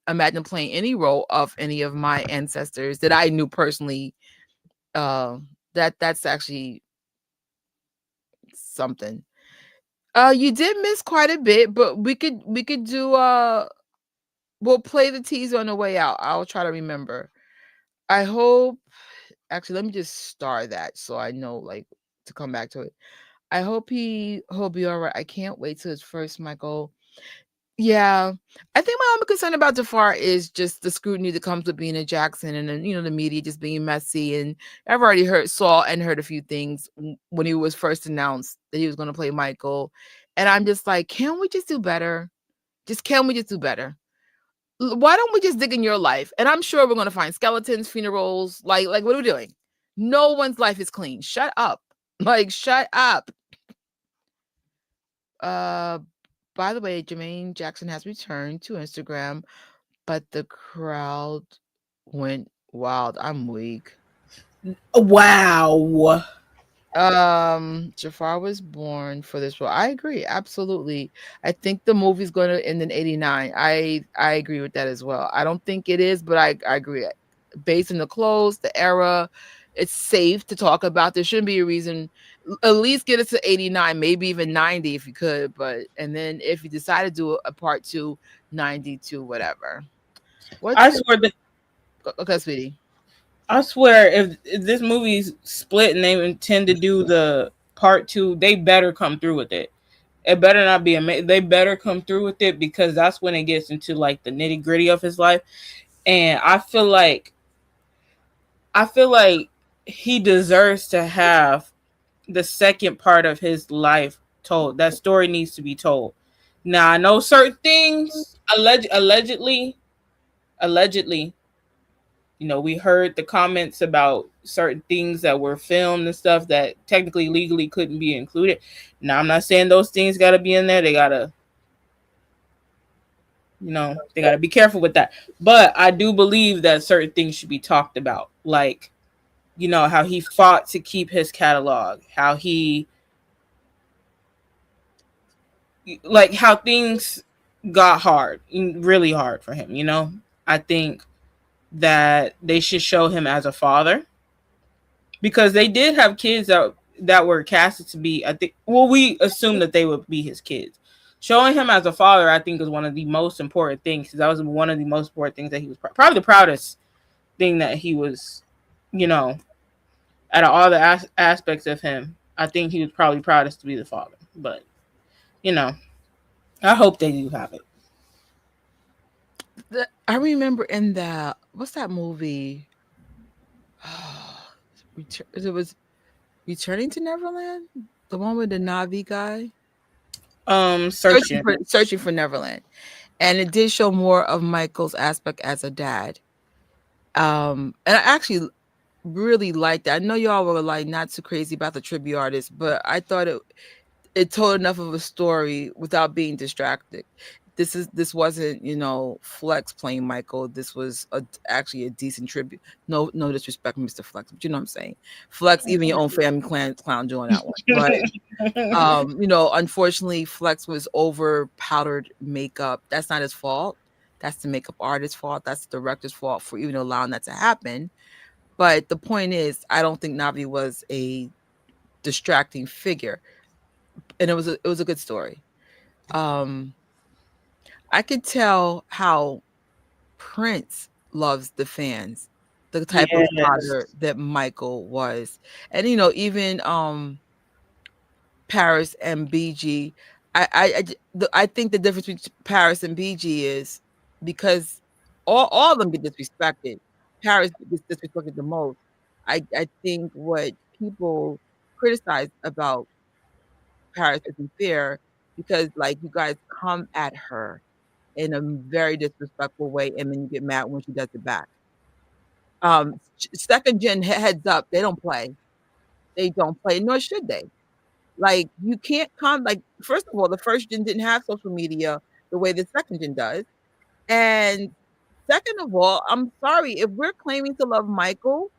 imagine playing any role of any of my ancestors that I knew personally. That's actually something. You did miss quite a bit, but we could do we'll play the teaser on the way out. I'll try to remember. I hope actually let me just star that so I know to come back to it. I hope he'll be all right. I can't wait till his first Michael. Yeah. I think my only concern about Jafar is just the scrutiny that comes with being a Jackson, and then, the media just being messy. And I've already heard a few things when he was first announced that he was going to play Michael. And I'm just like, can we just do better? Can we just do better? Why don't we just dig in your life? And I'm sure we're going to find skeletons, funerals. Like what are we doing? No one's life is clean. Shut up. Shut up. By the way, Jermaine Jackson has returned to Instagram, but the crowd went wild. I'm weak. Wow. Jafar was born for this role. I agree, absolutely. I think the movie's going to end in 89. I agree with that as well. I don't think it is, but I agree. Based on the clothes, the era, it's safe to talk about. There shouldn't be a reason. At least get it to 89, maybe even 90 if you could. But and then if you decide to do a part two, 92, whatever. I What's swear that okay, sweetie? I swear if this movie's split and they intend to do the part two, they better come through with it. It better not be they better come through with it, because that's when it gets into like the nitty gritty of his life. And I feel like he deserves to have the second part of his life told. That story needs to be told. Now I know certain things allegedly, you know, we heard the comments about certain things that were filmed and stuff that technically legally couldn't be included. Now I'm not saying those things got to be in there. They got to, you know, they got to be careful with that. But I do believe that certain things should be talked about, like, you know, how he fought to keep his catalog, how he, like, how things got hard, really hard for him, you know. I think that they should show him as a father, because they did have kids that were casted to be, I think, well, we assume that they would be his kids. Showing him as a father, I think, is one of the most important things, because that was one of the most important things that he was probably the proudest thing that he was, you know, out of all the aspects of him. I think he was probably proudest to be the father. But, you know, I hope they do have it. I remember in that, what's that movie? It was Returning to Neverland, the one with the Navi guy. Searching. Searching for Neverland, and it did show more of Michael's aspect as a dad. And I actually really liked that. I know y'all were like not too crazy about the tribute artist, but I thought it told enough of a story without being distracted. This wasn't, you know, Flex playing Michael. This was actually a decent tribute. No disrespect, Mr. Flex, but you know what I'm saying. Flex, even your own family clown doing that one. But you know, unfortunately, Flex was over powdered makeup. That's not his fault. That's the makeup artist's fault. That's the director's fault for even allowing that to happen. But the point is, I don't think Navi was a distracting figure, and it was a good story. Um, I could tell how Prince loves the fans, the type of father Yes. that Michael was. And you know, even Paris and BG, I think the difference between Paris and BG is because all of them get disrespected. Paris gets disrespected the most. I think what people criticize about Paris isn't fair because like you guys come at her in a very disrespectful way, and then you get mad when she does it back. Second gen heads up, they don't play. They don't play, nor should they. Like you can't come like first of all, the first gen didn't have social media the way the second gen does, and second of all, I'm sorry if we're claiming to love Michael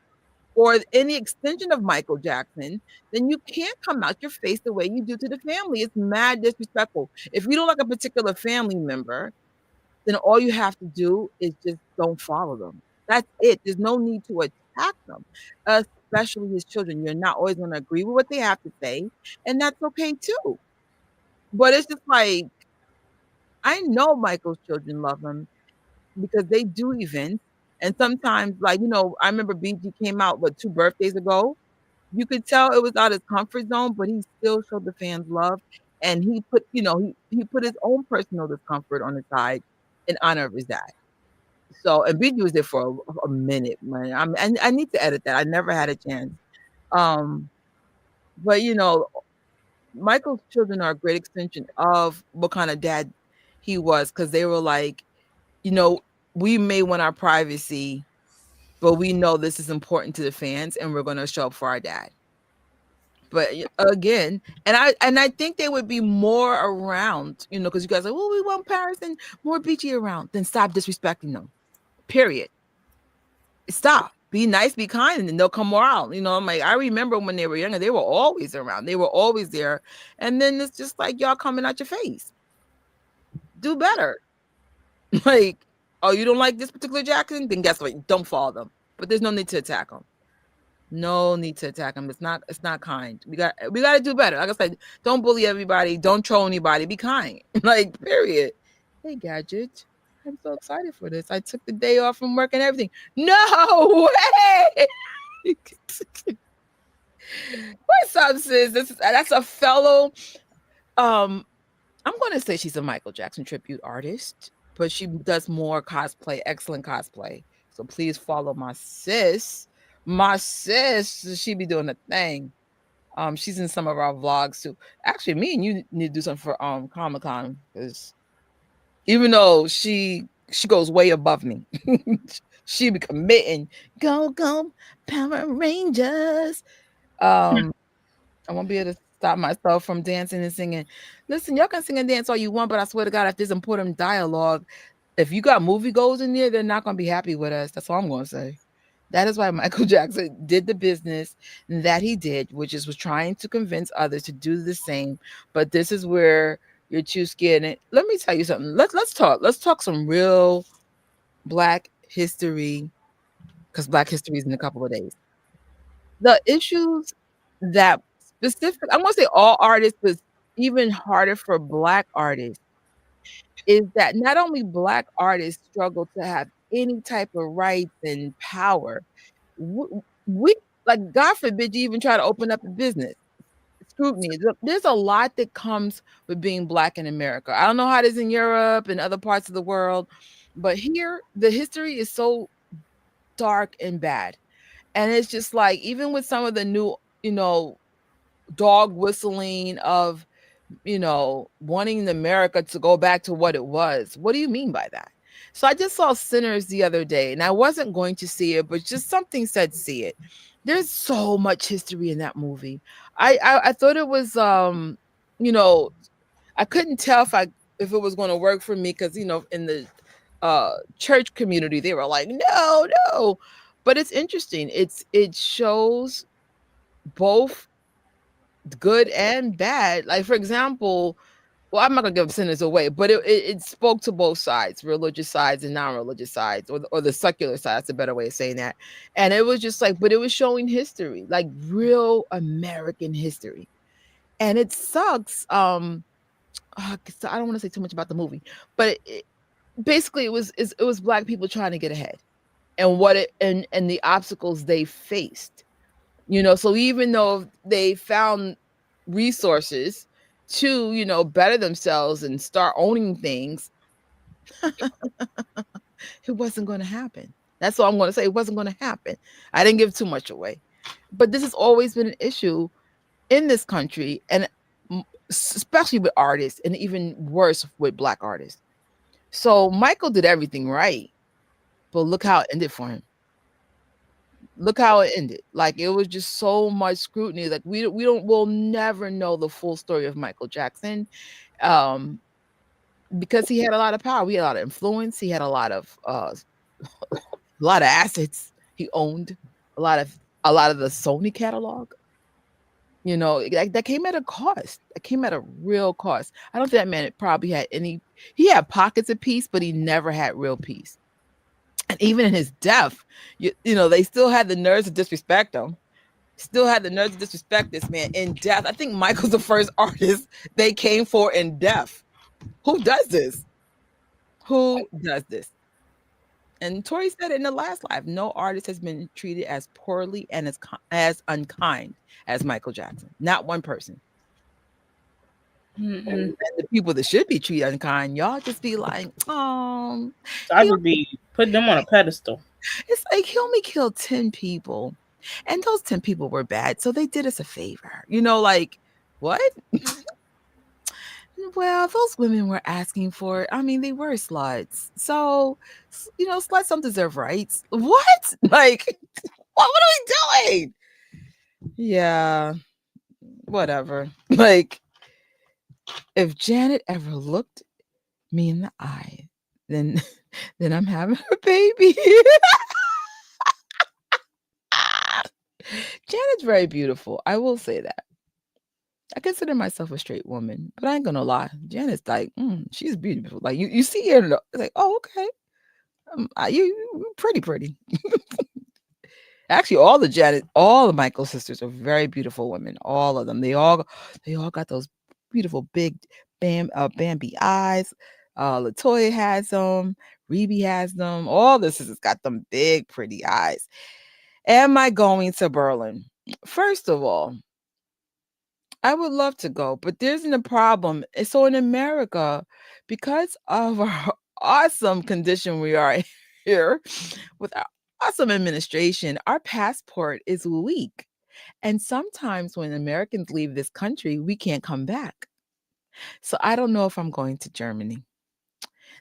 or any extension of Michael Jackson, then you can't come out your face the way you do to the family. It's mad disrespectful. If you don't like a particular family member, then all you have to do is just don't follow them. That's it. There's no need to attack them, especially his children. You're not always going to agree with what they have to say, and that's okay too. But it's just like, I know Michael's children love him because they do events. And sometimes, like, you know, I remember BG came out, what, 2 birthdays ago? You could tell it was out of his comfort zone, but he still showed the fans love. And he put, you know, he put his own personal discomfort on the side in honor of his dad. So, and BG was there for a minute, man. I need to edit that. I never had a chance. Um, but you know, Michael's children are a great extension of what kind of dad he was, because they were like, you know, we may want our privacy, but we know this is important to the fans, and we're going to show up for our dad. But again, and I think they would be more around, because you guys are like, well, we want Paris and more Beachy around. Then stop disrespecting them. Period. Stop. Be nice, be kind, and then they'll come more out. I'm like, I remember when they were younger, they were always around. They were always there. And then it's just like y'all coming out your face. Do better. Like, oh, you don't like this particular Jackson? Then guess what? Don't follow them. But there's no need to attack them. No need to attack them. It's not kind. We got to do better. Like I said, don't bully everybody. Don't troll anybody. Be kind. Like, period. Hey, Gadget. I'm so excited for this. I took the day off from work and everything. No way. What's up, sis? That's a fellow. I'm going to say she's a Michael Jackson tribute artist, but she does more cosplay, excellent cosplay. So please follow my sis. My sis, she be doing a thing. She's in some of our vlogs too. Actually, me and you need to do something for Comic-Con, because even though she goes way above me, she be committing. Go Power Rangers. I won't be able to stop myself from dancing and singing. Listen, y'all can sing and dance all you want, but I swear to God, if there's important dialogue, if you got movie goers in there, they're not gonna be happy with us. That's all I'm gonna say. That is why Michael Jackson did the business that he did, which was trying to convince others to do the same. But this is where you're too scared. And let me tell you something. Let's talk some real Black history, because Black history is in a couple of days. The issues that I want to say all artists, but even harder for Black artists, is that not only Black artists struggle to have any type of rights and power, we like, God forbid you even try to open up a business. Scrutiny. There's a lot that comes with being Black in America. I don't know how it is in Europe and other parts of the world, but here the history is so dark and bad. And it's just like, even with some of the new, dog whistling of, wanting America to go back to what it was. What do you mean by that? So I just saw Sinners the other day, and I wasn't going to see it, but just something said see it. There's so much history in that movie. I thought it was, I couldn't tell if it was going to work for me, because in the church community they were like, no. But it's interesting. It shows both good and bad. Like, for example, well, I'm not gonna give Sinners away, but it spoke to both sides, religious sides and non-religious sides, or the secular side. That's a better way of saying that. And it was just like, but it was showing history, like real American history. And it sucks. I don't want to say too much about the movie, but basically it was Black people trying to get ahead, and and the obstacles they faced. So even though they found resources to, better themselves and start owning things, it wasn't going to happen. That's all I'm going to say. It wasn't going to happen. I didn't give too much away. But this has always been an issue in this country, and especially with artists, and even worse with Black artists. So Michael did everything right, but look how it ended for him. Look how it ended. Like, it was just so much scrutiny. Like, we'll never know the full story of Michael Jackson, because he had a lot of power. He had a lot of influence. He had a lot of assets. He owned a lot of the Sony catalog. That came at a cost. That came at a real cost. I don't think that man probably had he had pockets of peace, but he never had real peace. And even in his death, they still had the nerves to disrespect him. Still had the nerves to disrespect this man in death. I think Michael's the first artist they came for in death. Who does this? Who does this? And Tori said it in the last live. No artist has been treated as poorly and as unkind as Michael Jackson. Not one person. Mm-hmm. And the people that should be treated unkind, y'all just be like, oh. I would be putting them on a pedestal. It's like, he only killed 10 people. And those 10 people were bad. So they did us a favor. Like, what? Well, those women were asking for it. I mean, they were sluts. So, sluts don't deserve rights. What? Like, what are we doing? Yeah. whatever. Like, if Janet ever looked me in the eye, then I'm having a baby. Janet's very beautiful. I will say that. I consider myself a straight woman, but I ain't gonna lie. Janet's like, she's beautiful. Like you see her, it's like, oh, okay. You pretty. Actually, all the Michael sisters are very beautiful women. All of them. They all got those beautiful big Bambi eyes. Latoya has them. Rebe has them. All the sisters got them big, pretty eyes. Am I going to Berlin? First of all, I would love to go, but there's a problem. So in America, because of our awesome condition we are here with our awesome administration, our passport is weak. And sometimes when Americans leave this country, we can't come back. So I don't know if I'm going to Germany.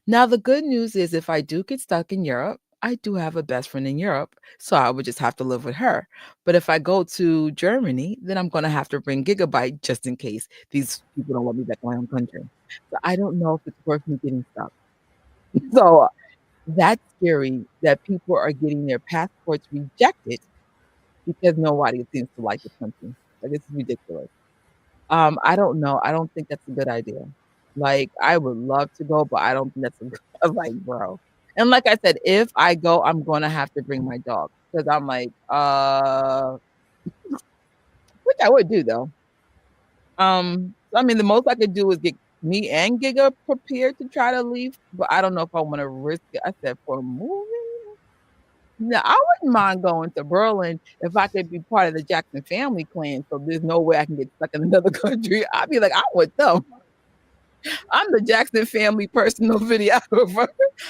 Now, the good news is if I do get stuck in Europe, I do have a best friend in Europe, so I would just have to live with her. But if I go to Germany, then I'm going to have to bring Gigabyte just in case these people don't want me back in my own country. So I don't know if it's worth me getting stuck. So that's scary that people are getting their passports rejected because nobody seems to like the country. Like, it's ridiculous. I don't know. I don't think that's a good idea. Like, I would love to go, but I don't think that's a good like, bro. And like I said, if I go, I'm gonna have to bring my dog because I'm like, which I would do though. I mean, the most I could do is get me and Giga prepared to try to leave, but I don't know if I want to risk it. I said for a movie. No, I wouldn't mind going to Berlin if I could be part of the Jackson family clan. So there's no way I can get stuck in another country. I'd be like, I would them. I'm the Jackson family personal videographer.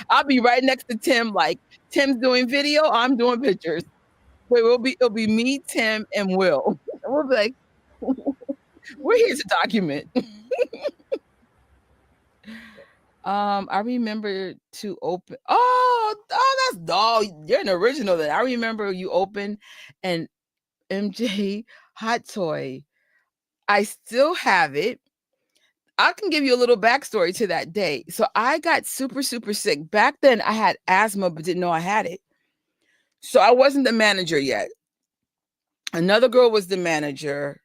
I'll be right next to Tim. Like, Tim's doing video, I'm doing pictures. Wait, it'll be me, Tim, and Will. We'll be like, we're here to document. I remember to open. That's you're an original. Then I remember you opened an MJ hot toy. I still have it. I can give you a little backstory to that day. So I got super, super sick. Back then I had asthma, but didn't know I had it. So I wasn't the manager yet. Another girl was the manager,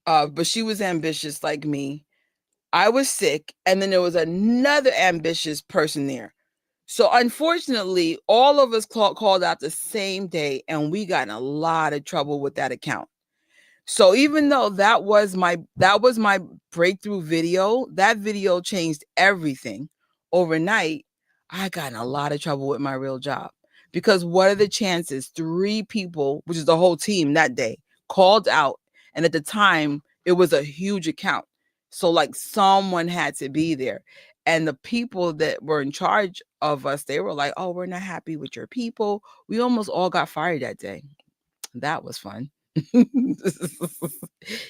but she was ambitious like me. I was sick, and then there was another ambitious person there. So unfortunately, all of us called out the same day, and we got in a lot of trouble with that account. So even though that was my breakthrough video, that video changed everything overnight. I got in a lot of trouble with my real job because what are the chances 3 people, which is the whole team that day, called out, and at the time it was a huge account. So like someone had to be there. And the people that were in charge of us, they were like, "Oh, we're not happy with your people." We almost all got fired that day. That was fun.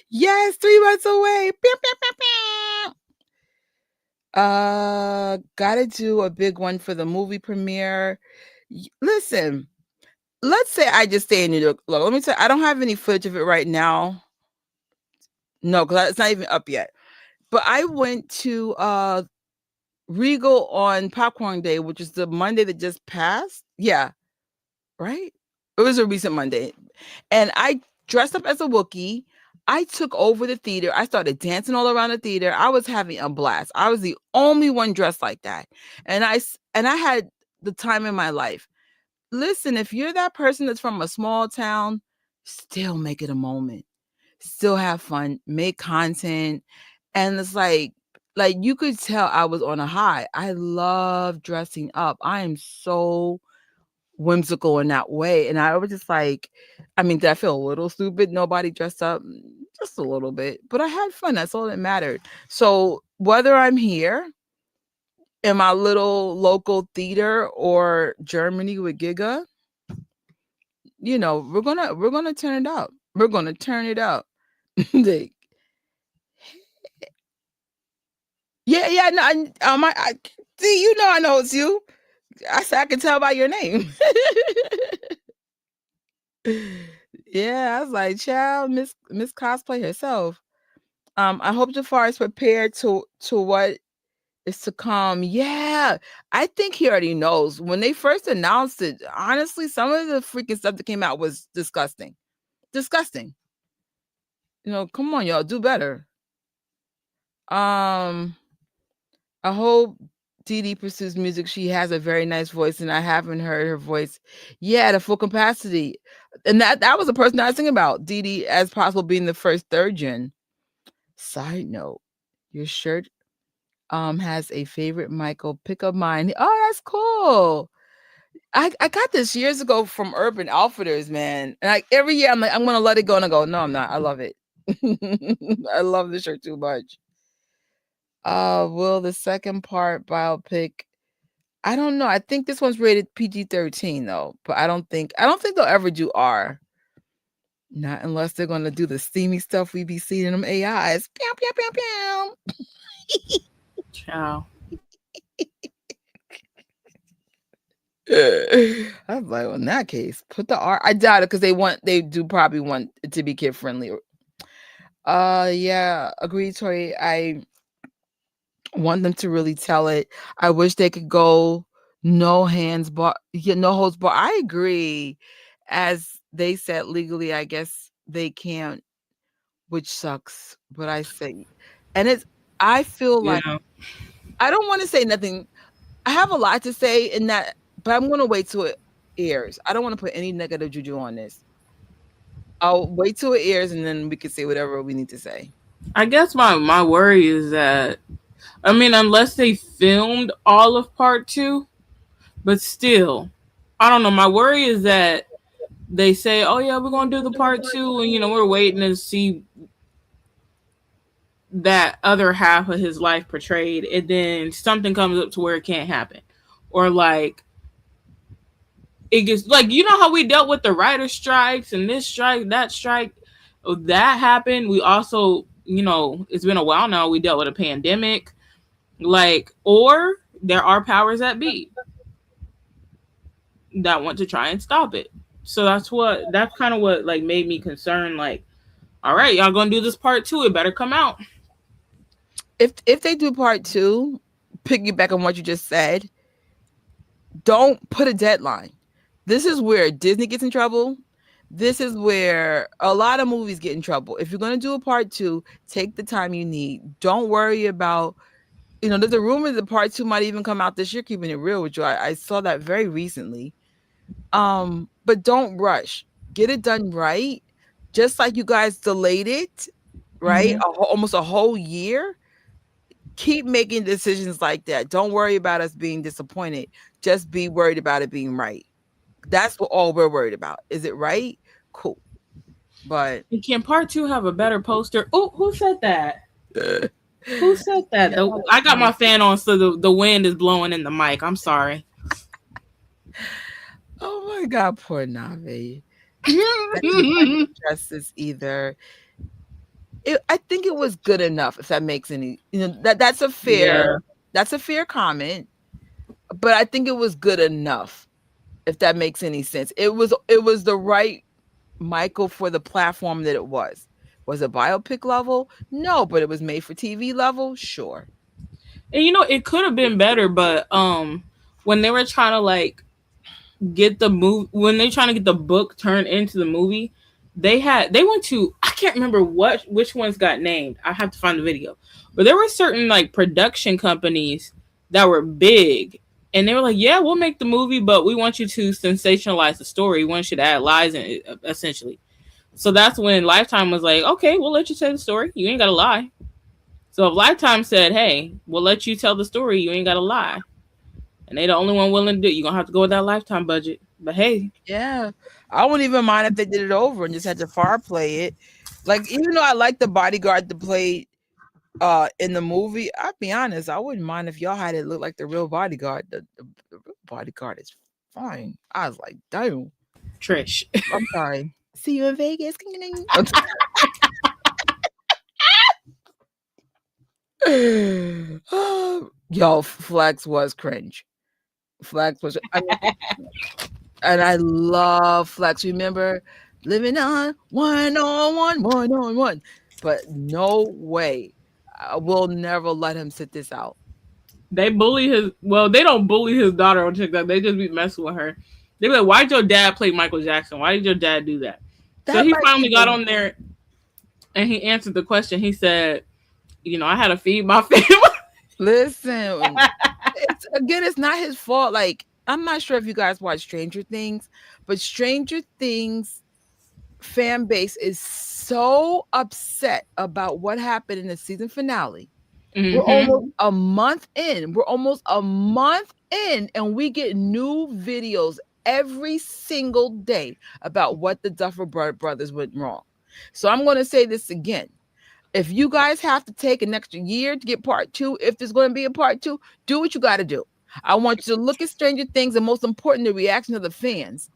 Yes, 3 months away. Gotta do a big one for the movie premiere. Listen, let's say I just stay in New York. Look, let me tell you, I don't have any footage of it right now. No, because it's not even up yet. But I went to Regal on Popcorn Day, which is the Monday that just passed. Yeah, right? It was a recent Monday. And I dressed up as a Wookiee. I took over the theater. I started dancing all around the theater. I was having a blast. I was the only one dressed like that. And I had the time in my life. Listen, if you're that person that's from a small town, still make it a moment. Still have fun, make content. And it's like you could tell I was on a high. I love dressing up. I am so whimsical in that way. And I was just like, I mean, did I feel a little stupid? Nobody dressed up? Just a little bit. But I had fun. That's all that mattered. So whether I'm here in my little local theater or Germany with Giga, you know, we're gonna turn it up. We're gonna turn it up. Like, yeah. No, I see. You know, I know it's you. I can tell by your name. Yeah, I was like, child, Miss Cosplay herself. I hope Jafar is prepared to what is to come. Yeah, I think he already knows. When they first announced it, honestly, some of the freaking stuff that came out was disgusting. Disgusting. Come on, y'all, do better. I hope Dee pursues music. She has a very nice voice, and I haven't heard her voice yet at full capacity. And that was the person I was thinking about, Dee as possible being the first third gen. Side note, your shirt has a favorite Michael pick of mine. Oh, that's cool. I got this years ago from Urban Outfitters, man. And every year I'm like, I'm gonna let it go, and I go, no, I'm not. I love it. I love this shirt too much. Will the second part biopic? I don't know. I think this one's rated PG-13 though, but I don't think they'll ever do R. Not unless they're gonna do the steamy stuff we be seeing in them AIs. Pew, pew, pew, pew. Ciao. I was like, well, in that case, put the R. I doubt it because they do probably want it to be kid friendly. Yeah, agreed, Tori. I want them to really tell it. I wish they could go no hands bar, no holds bar. I agree. As they said legally, I guess they can't, which sucks. But I say, and I feel like I don't want to say nothing. I have a lot to say in that, but I'm going to wait till it airs. I don't want to put any negative juju on this. I'll wait till it airs, and then we can say whatever we need to say. I guess my worry is that, I mean, unless they filmed all of part 2, but still, I don't know. My worry is that they say, oh yeah, we're going to do the part 2, and we're waiting to see that other half of his life portrayed, and then something comes up to where it can't happen. Or like, it gets like, how we dealt with the writer strikes and this strike, that strike, that happened. We also, it's been a while now, we dealt with a pandemic, or there are powers that be that want to try and stop it. So that's kind of what like made me concerned. Like, all right, y'all gonna do this part 2, it better come out. If they do part 2, piggyback on what you just said, don't put a deadline. This is where Disney gets in trouble. This is where a lot of movies get in trouble. If you're going to do a part 2, take the time you need. Don't worry about, there's a rumor that part 2 might even come out this year, keeping it real with you. I saw that very recently. But don't rush. Get it done right. Just like you guys delayed it, right? Mm-hmm. Almost a whole year. Keep making decisions like that. Don't worry about us being disappointed. Just be worried about it being right. That's what all we're worried about. Is it right? Cool. But can part 2 have a better poster? Oh, who said that? Who said that? I got my fan on, so the wind is blowing in the mic. I'm sorry. Oh my God, poor Nave. Justice either. I think it was good enough. If that makes any, that's a fair comment. But I think it was good enough. If that makes any sense, it was the right Michael for the platform that it was. Was it biopic level? No, but it was made for TV level. Sure. And it could have been better, but when they were trying to get the movie, when they trying to get the book turned into the movie, they went to, I can't remember which ones got named. I have to find the video, but there were certain production companies that were big, and they were like, yeah, we'll make the movie, but we want you to sensationalize the story. We want you to add lies in it, essentially. So that's when Lifetime was like, okay, we'll let you tell the story. You ain't got to lie. So if Lifetime said, hey, we'll let you tell the story, you ain't got to lie, and they the only one willing to do it, you're going to have to go with that Lifetime budget. But hey. Yeah. I wouldn't even mind if they did it over and just had Jafar play it. Even though I like the bodyguard to play in the movie, I'll be honest, I wouldn't mind if y'all had it look like the real bodyguard. The real bodyguard is fine. I was like, damn. Trish. I'm sorry. See you in Vegas. Yo, Flex was cringe. Flex was, and I love Flex. Remember living on one. But no way. I will never let him sit this out. They bully his. Well, they don't bully his daughter on TikTok. They just be messing with her. They be like, "Why did your dad play Michael Jackson? Why did your dad do that?" So That he might finally be got on there and he answered the question. He said, "I had to feed my family." listen. It's not his fault. Like, I'm not sure if you guys watch Stranger Things, but Stranger Things fan base is so upset about what happened in the season finale. We're almost a month in. And we get new videos every single day about what the Duffer brothers went wrong. So I'm going to say this again. If you guys have to take an extra year to get part 2, if there's going to be a part 2, do what you got to do. I want you to look at Stranger Things, and most important, the reaction of the fans.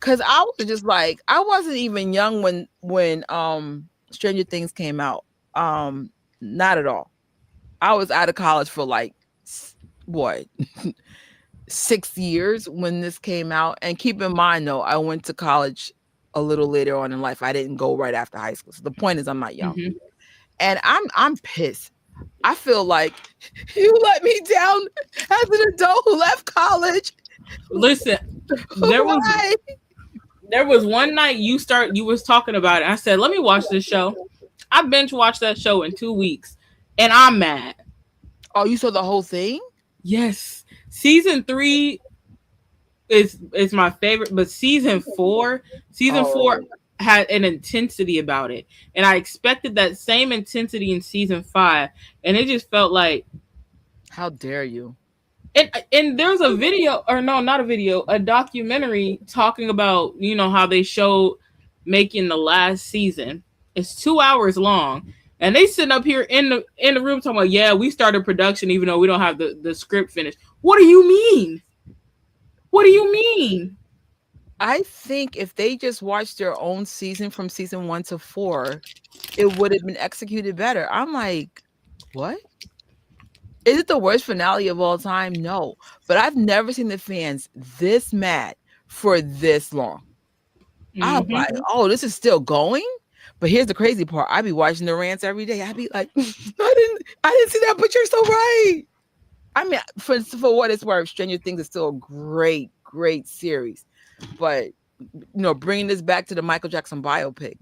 Because I was just like, I wasn't even young when Stranger Things came out. Not at all. I was out of college for like what 6 years when this came out. And keep in mind, though, I went to college a little later on in life. I didn't go right after high school. So the point is, I'm not young, and I'm pissed. I feel like you let me down as an adult who left college. Listen, there was one night you was talking about it. I said, "Let me watch this show." I binge watched that show in 2 weeks, and I'm mad. Oh, you saw the whole thing? Yes, season 3 is my favorite, but season 4 had an intensity about it, and I expected that same intensity in season 5, and it just felt like, how dare you? And there's a video, or no, not a video, a documentary talking about how they showed making the last season. It's 2 hours long, and they sitting up here in the room talking about, yeah, we started production even though we don't have the script finished. What do you mean? What do you mean? I think if they just watched their own season from season 1 to 4, it would have been executed better. I'm like, what? Is it the worst finale of all time? No. But I've never seen the fans this mad for this long. I was like, oh, this is still going? But here's the crazy part. I be watching the rants every day. I'd be like, I didn't see that, but you're so right. I mean, for what it's worth, Stranger Things is still a great, great series. But, bringing this back to the Michael Jackson biopic,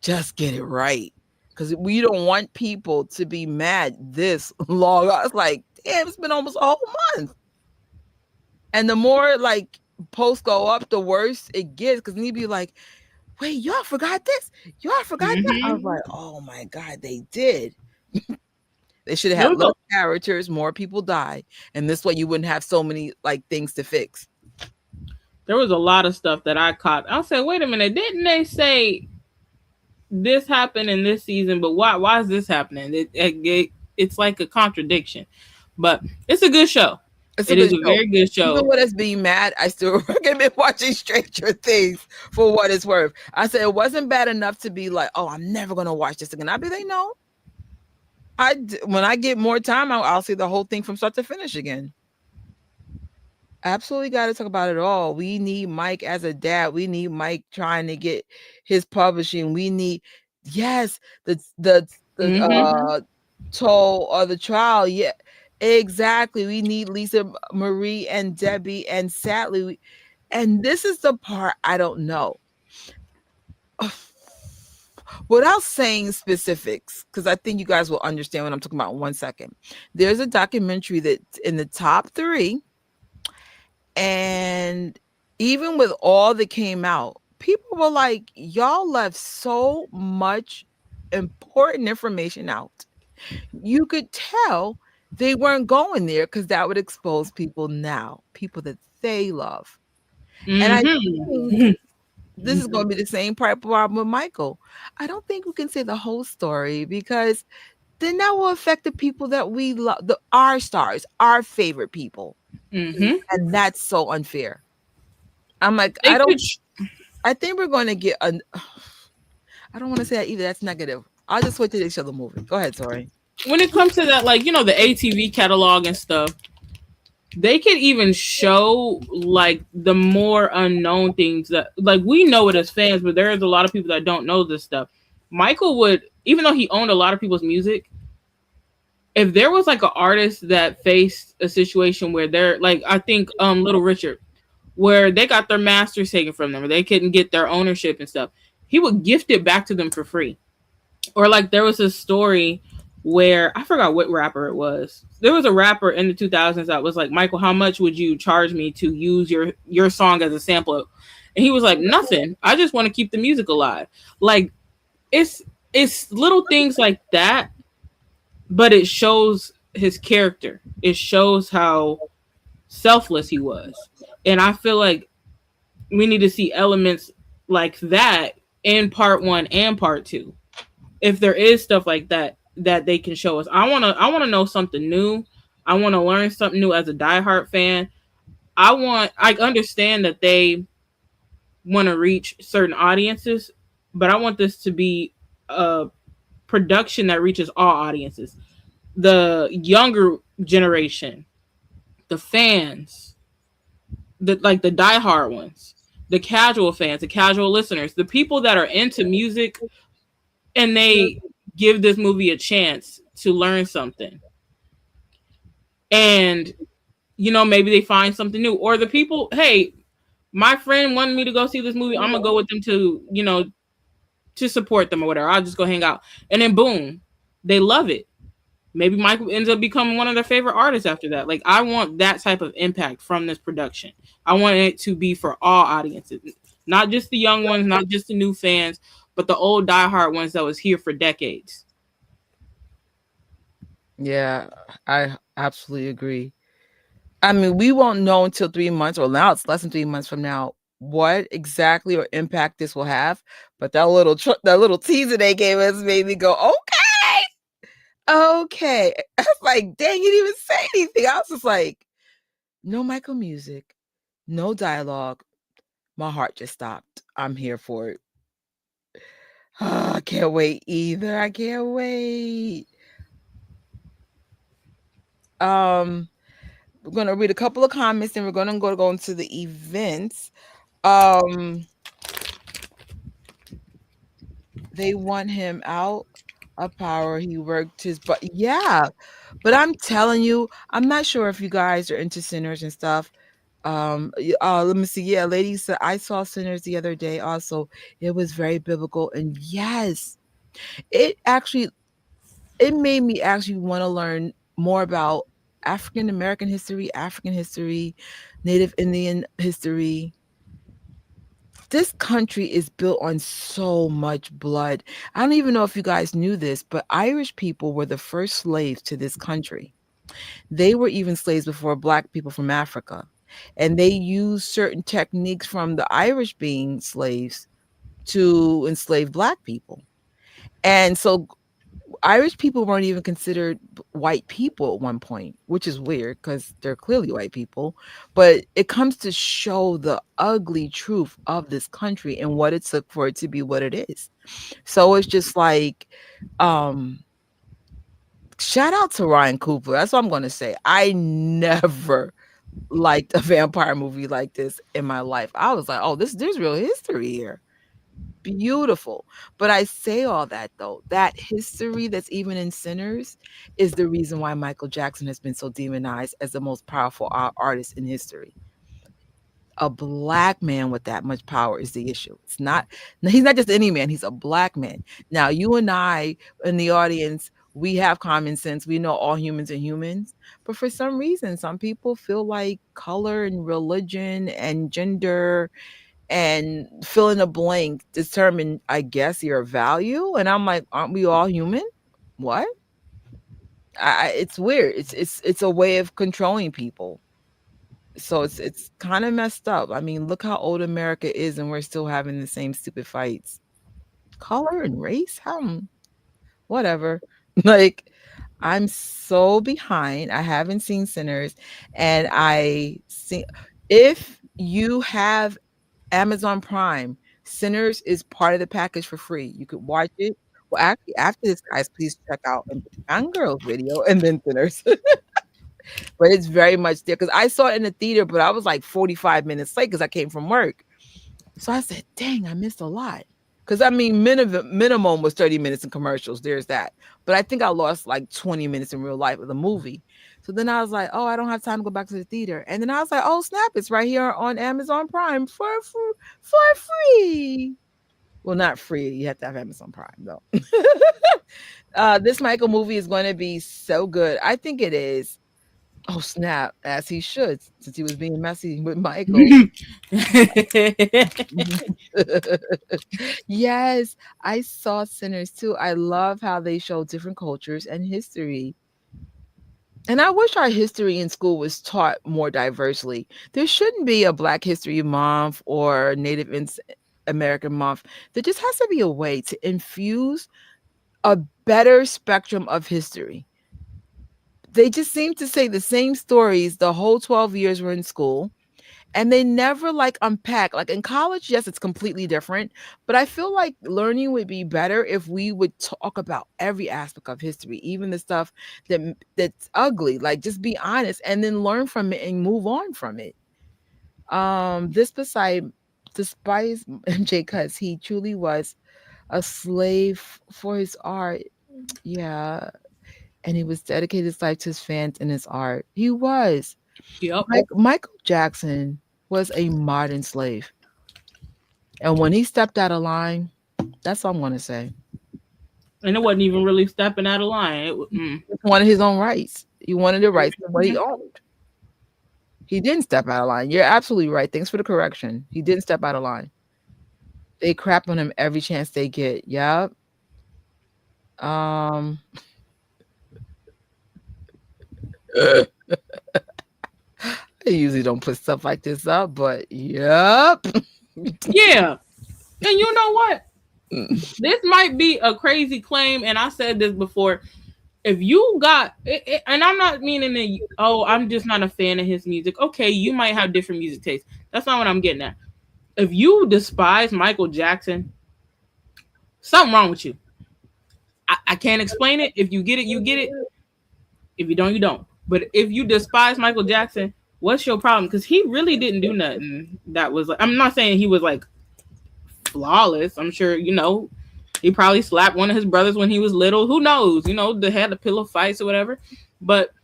just get it right. Because we don't want people to be mad this long. I was like, damn, it's been almost a whole month. And the more, like, posts go up, the worse it gets. Because you'd be like, wait, y'all forgot this? Y'all forgot that? I was like, oh, my God, they did. They should have had less characters, more people die. And this way you wouldn't have so many, like, things to fix. There was a lot of stuff that I caught. I said, wait a minute, didn't they say this happened in this season, but why is this happening? It's like a contradiction. But it's a good show. It is a very good show. Even with us being mad, I still recommend watching Stranger Things for what it's worth. I said it wasn't bad enough to be like, oh, I'm never going to watch this again. I'd be like, no. When I get more time, I'll see the whole thing from start to finish again. Absolutely got to talk about it all. We need Mike as a dad. We need Mike trying to get his publishing. We need, yes, the toll or the trial. Yeah, exactly. We need Lisa Marie and Debbie, and sadly, and this is the part I don't know. Without saying specifics, because I think you guys will understand what I'm talking about in 1 second. There's a documentary that's in the top 3. And even with all that came out, people were like, y'all left so much important information out. You could tell they weren't going there because that would expose people that they love. And I think this is going to be the same problem with Michael. I don't think we can say the whole story because then that will affect the people that we love, our stars, our favorite people. And that's so unfair. I'm like, I think we're going to get I don't want to say that either. That's negative. I'll just wait till they show the movie. Go ahead, Tori. When it comes to that, like, the ATV catalog and stuff, they could even show like the more unknown things that like we know it as fans, but there's a lot of people that don't know this stuff. Michael would, even though he owned a lot of people's music, if there was like an artist that faced a situation where they're like, I think Little Richard, where they got their masters taken from them or they couldn't get their ownership and stuff, he would gift it back to them for free. Or like there was a story where I forgot what rapper it was. There was a rapper in the 2000s that was like, Michael, how much would you charge me to use your song as a sample? And he was like, nothing. I just want to keep the music alive. Like it's little things like that, but it shows his character. It shows how selfless he was. And I feel like we need to see elements like that in part 1 and part 2. If there is stuff like that that they can show us. I want to know something new. I want to learn something new as a diehard fan. I understand that they want to reach certain audiences, but I want this to be a production that reaches all audiences. The younger generation, the fans, the diehard ones, the casual fans, the casual listeners, the people that are into music and they give this movie a chance to learn something. And maybe they find something new. Or the people, hey, my friend wanted me to go see this movie. I'm gonna go with them to support them or whatever. I'll just go hang out. And then boom, they love it. Maybe Michael ends up becoming one of their favorite artists after that. Like I want that type of impact from this production. I want it to be for all audiences, not just the young ones, not just the new fans, but the old diehard ones that was here for decades. Yeah, I absolutely agree. I mean, we won't know until 3 months, or now it's less than 3 months from now, what exactly or impact this will have. But that little teaser they gave us made me go, okay. I was like, dang, you didn't even say anything. I was just like, no Michael music, no dialogue. My heart just stopped. I'm here for it. I can't wait either. I can't wait. We're gonna read a couple of comments and we're gonna go into the events. They want him out of power. He worked his butt. Yeah, but I'm telling you, I'm not sure if you guys are into Sinners and stuff. Let me see. Yeah, lady said I saw Sinners the other day. Also, it was very biblical, and yes, it made me actually want to learn more about African American history, Native Indian history. This country is built on so much blood. I don't even know if you guys knew this, but Irish people were the first slaves to this country. They were even slaves before Black people from Africa. And they used certain techniques from the Irish being slaves to enslave Black people. And so Irish people weren't even considered white people at one point, which is weird because they're clearly white people. But it comes to show the ugly truth of this country and what it took for it to be what it is. So it's just like, shout out to Ryan Coogler. That's what I'm going to say. I never liked a vampire movie like this in my life. I was like, oh, there's real history here. Beautiful. But I say all that though, that history that's even in Sinners is the reason why Michael Jackson has been so demonized as the most powerful artist in history. A Black man with that much power is the issue. He's not just any man, he's a Black man. Now, you and I in the audience, we have common sense. We know all humans are humans. But for some reason, some people feel like color and religion and gender and fill in a blank determine, I guess, your value. And I'm like, aren't we all human? What? It's weird. It's a way of controlling people. So it's kind of messed up. I mean, look how old America is, and we're still having the same stupid fights. Color and race? Whatever. Like, I'm so behind. I haven't seen Sinners, and I see if you have Amazon Prime, Sinners is part of the package for free. You could watch it. Well, actually, after this, guys, please check out Young Girls video and then Sinners. but it's very much there because I saw it in the theater, but I was like 45 minutes late because I came from work. So I said, dang, I missed a lot. Because I mean, minimum was 30 minutes in commercials. There's that. But I think I lost like 20 minutes in real life of the movie. So then I was like, oh, I don't have time to go back to the theater. And then I was like, oh, snap, it's right here on Amazon Prime for free. Well, not free. You have to have Amazon Prime, though. This Michael movie is going to be so good. I think it is. Oh, snap, as he should, since he was being messy with Michael. Yes, I saw Sinners too. I love how they show different cultures and history. And I wish our history in school was taught more diversely. There shouldn't be a Black History Month or Native American Month. There just has to be a way to infuse a better spectrum of history. They just seem to say the same stories the whole 12 years we're in school, and they never like unpack. Like in college, yes, it's completely different, but I feel like learning would be better if we would talk about every aspect of history, even the stuff that's ugly. Like just be honest and then learn from it and move on from it. This despise MJ because he truly was a slave for his art. Yeah. And he was dedicated his life to his fans and his art. He was. Yep. Michael Jackson was a modern slave. And when he stepped out of line, that's all I'm going to say. And it wasn't even really stepping out of line. He wanted his own rights. He wanted the rights of what he owned. He didn't step out of line. You're absolutely right. Thanks for the correction. He didn't step out of line. They crap on him every chance they get. Yep. I usually don't put stuff like this up, but yep. Yeah. And you know what? This might be a crazy claim, and I said this before. If you got, and I'm not meaning that, I'm just not a fan of his music. Okay, you might have different music tastes. That's not what I'm getting at. If you despise Michael Jackson, something wrong with you. I can't explain it. If you get it, you get it. If you don't, you don't. But if you despise Michael Jackson, what's your problem? Because he really didn't do nothing that was like, I'm not saying he was like flawless. I'm sure, he probably slapped one of his brothers when he was little. Who knows? They had the pillow fights or whatever. But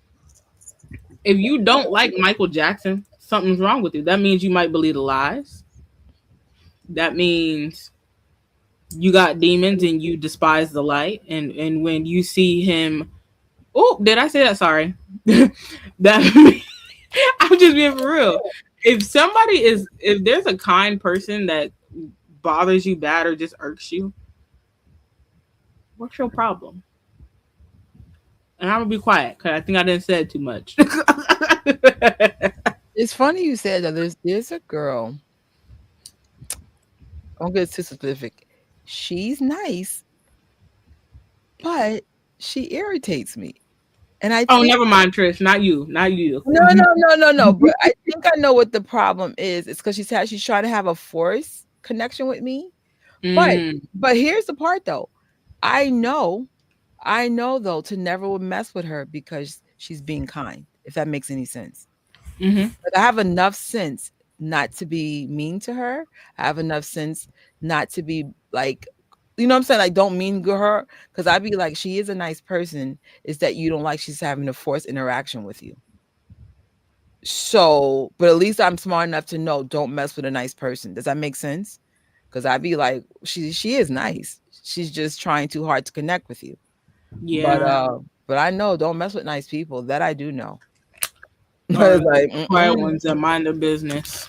if you don't like Michael Jackson, something's wrong with you. That means you might believe the lies. That means you got demons and you despise the light. And when you see him, oh, did I say that? Sorry. That I'm just being for real. If there's a kind person that bothers you bad or just irks you, what's your problem? And I'm gonna be quiet because I think I didn't say too much. It's funny you said that. There's a girl. I don't get too specific. She's nice, but she irritates me. And never mind, Trish. Not you. No. But I think I know what the problem is. It's because she's trying to have a forced connection with me. But here's the part though. I know though to never mess with her because she's being kind. If that makes any sense. Mm-hmm. But I have enough sense not to be mean to her. I have enough sense not to be like, you know what I'm saying? Like, don't mean to her. Because I'd be like, she is a nice person. It's that you don't like she's having a forced interaction with you. So, but at least I'm smart enough to know don't mess with a nice person. Does that make sense? Because I'd be like, she is nice. She's just trying too hard to connect with you. Yeah. But I know don't mess with nice people. That I do know. Like, quiet ones that mind their business.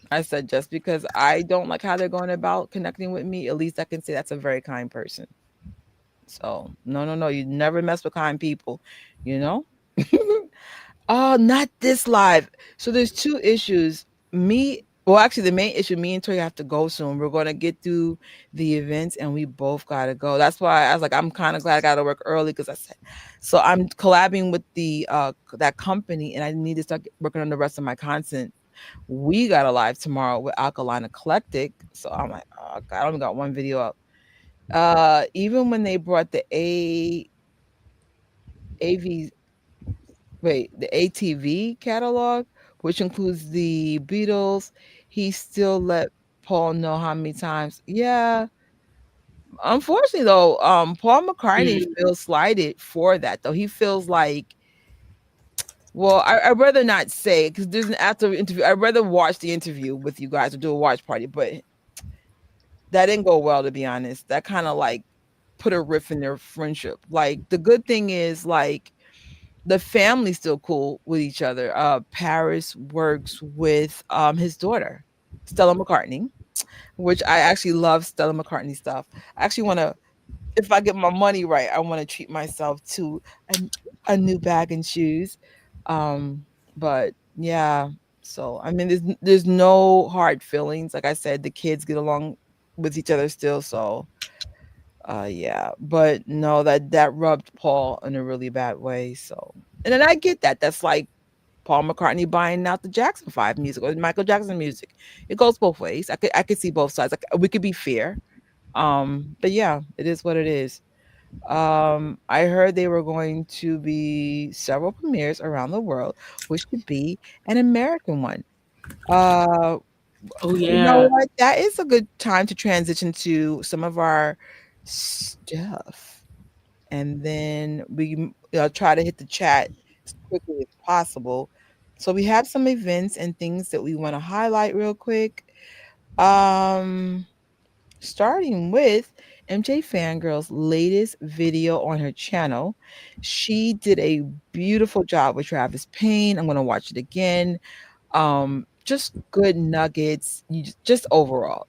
I said, just because I don't like how they're going about connecting with me, at least I can say that's a very kind person. So no, you never mess with kind people, Oh, not this live. So there's two issues. Actually, the main issue, me and Tori have to go soon. We're going to get through the events and we both got to go. That's why I was like, I'm kind of glad I got to work early because I said, so I'm collabing with that company and I need to start working on the rest of my content. We got a live tomorrow with Alkaline Eclectic. So I'm like, oh God, I only got one video up. Even when they brought the AV Wait, the ATV catalog, which includes the Beatles, he still let Paul know how many times. Yeah, unfortunately though, Paul McCartney Mm. feels slighted for that though. He feels like, well, I'd rather not say because there's an after interview. I'd rather watch the interview with you guys or do a watch party, but that didn't go well to be honest. That kind of like put a rift in their friendship. Like the good thing is like the family's still cool with each other. Paris works with his daughter, Stella McCartney, which I actually love Stella McCartney stuff. I actually want to, if I get my money right, I want to treat myself to a, a new bag and shoes. Um, but yeah, so I mean, there's no hard feelings. Like I said, the kids get along with each other still. So yeah, but no, that rubbed Paul in a really bad way. So, and then I get that. That's like Paul McCartney buying out the Jackson 5 music or Michael Jackson music. It goes both ways. I could see both sides. Like we could be fair. But yeah, it is what it is. I heard they were going to be several premieres around the world, which could be an American one. Uh, Oh you know yeah. what? That is a good time to transition to some of our stuff, and then we try to hit the chat as quickly as possible. So we have some events and things that we want to highlight real quick. Um, Starting with MJ Fangirl's latest video on her channel. She did a beautiful job with Travis Payne. I'm going to watch it again. Just good nuggets, just overall,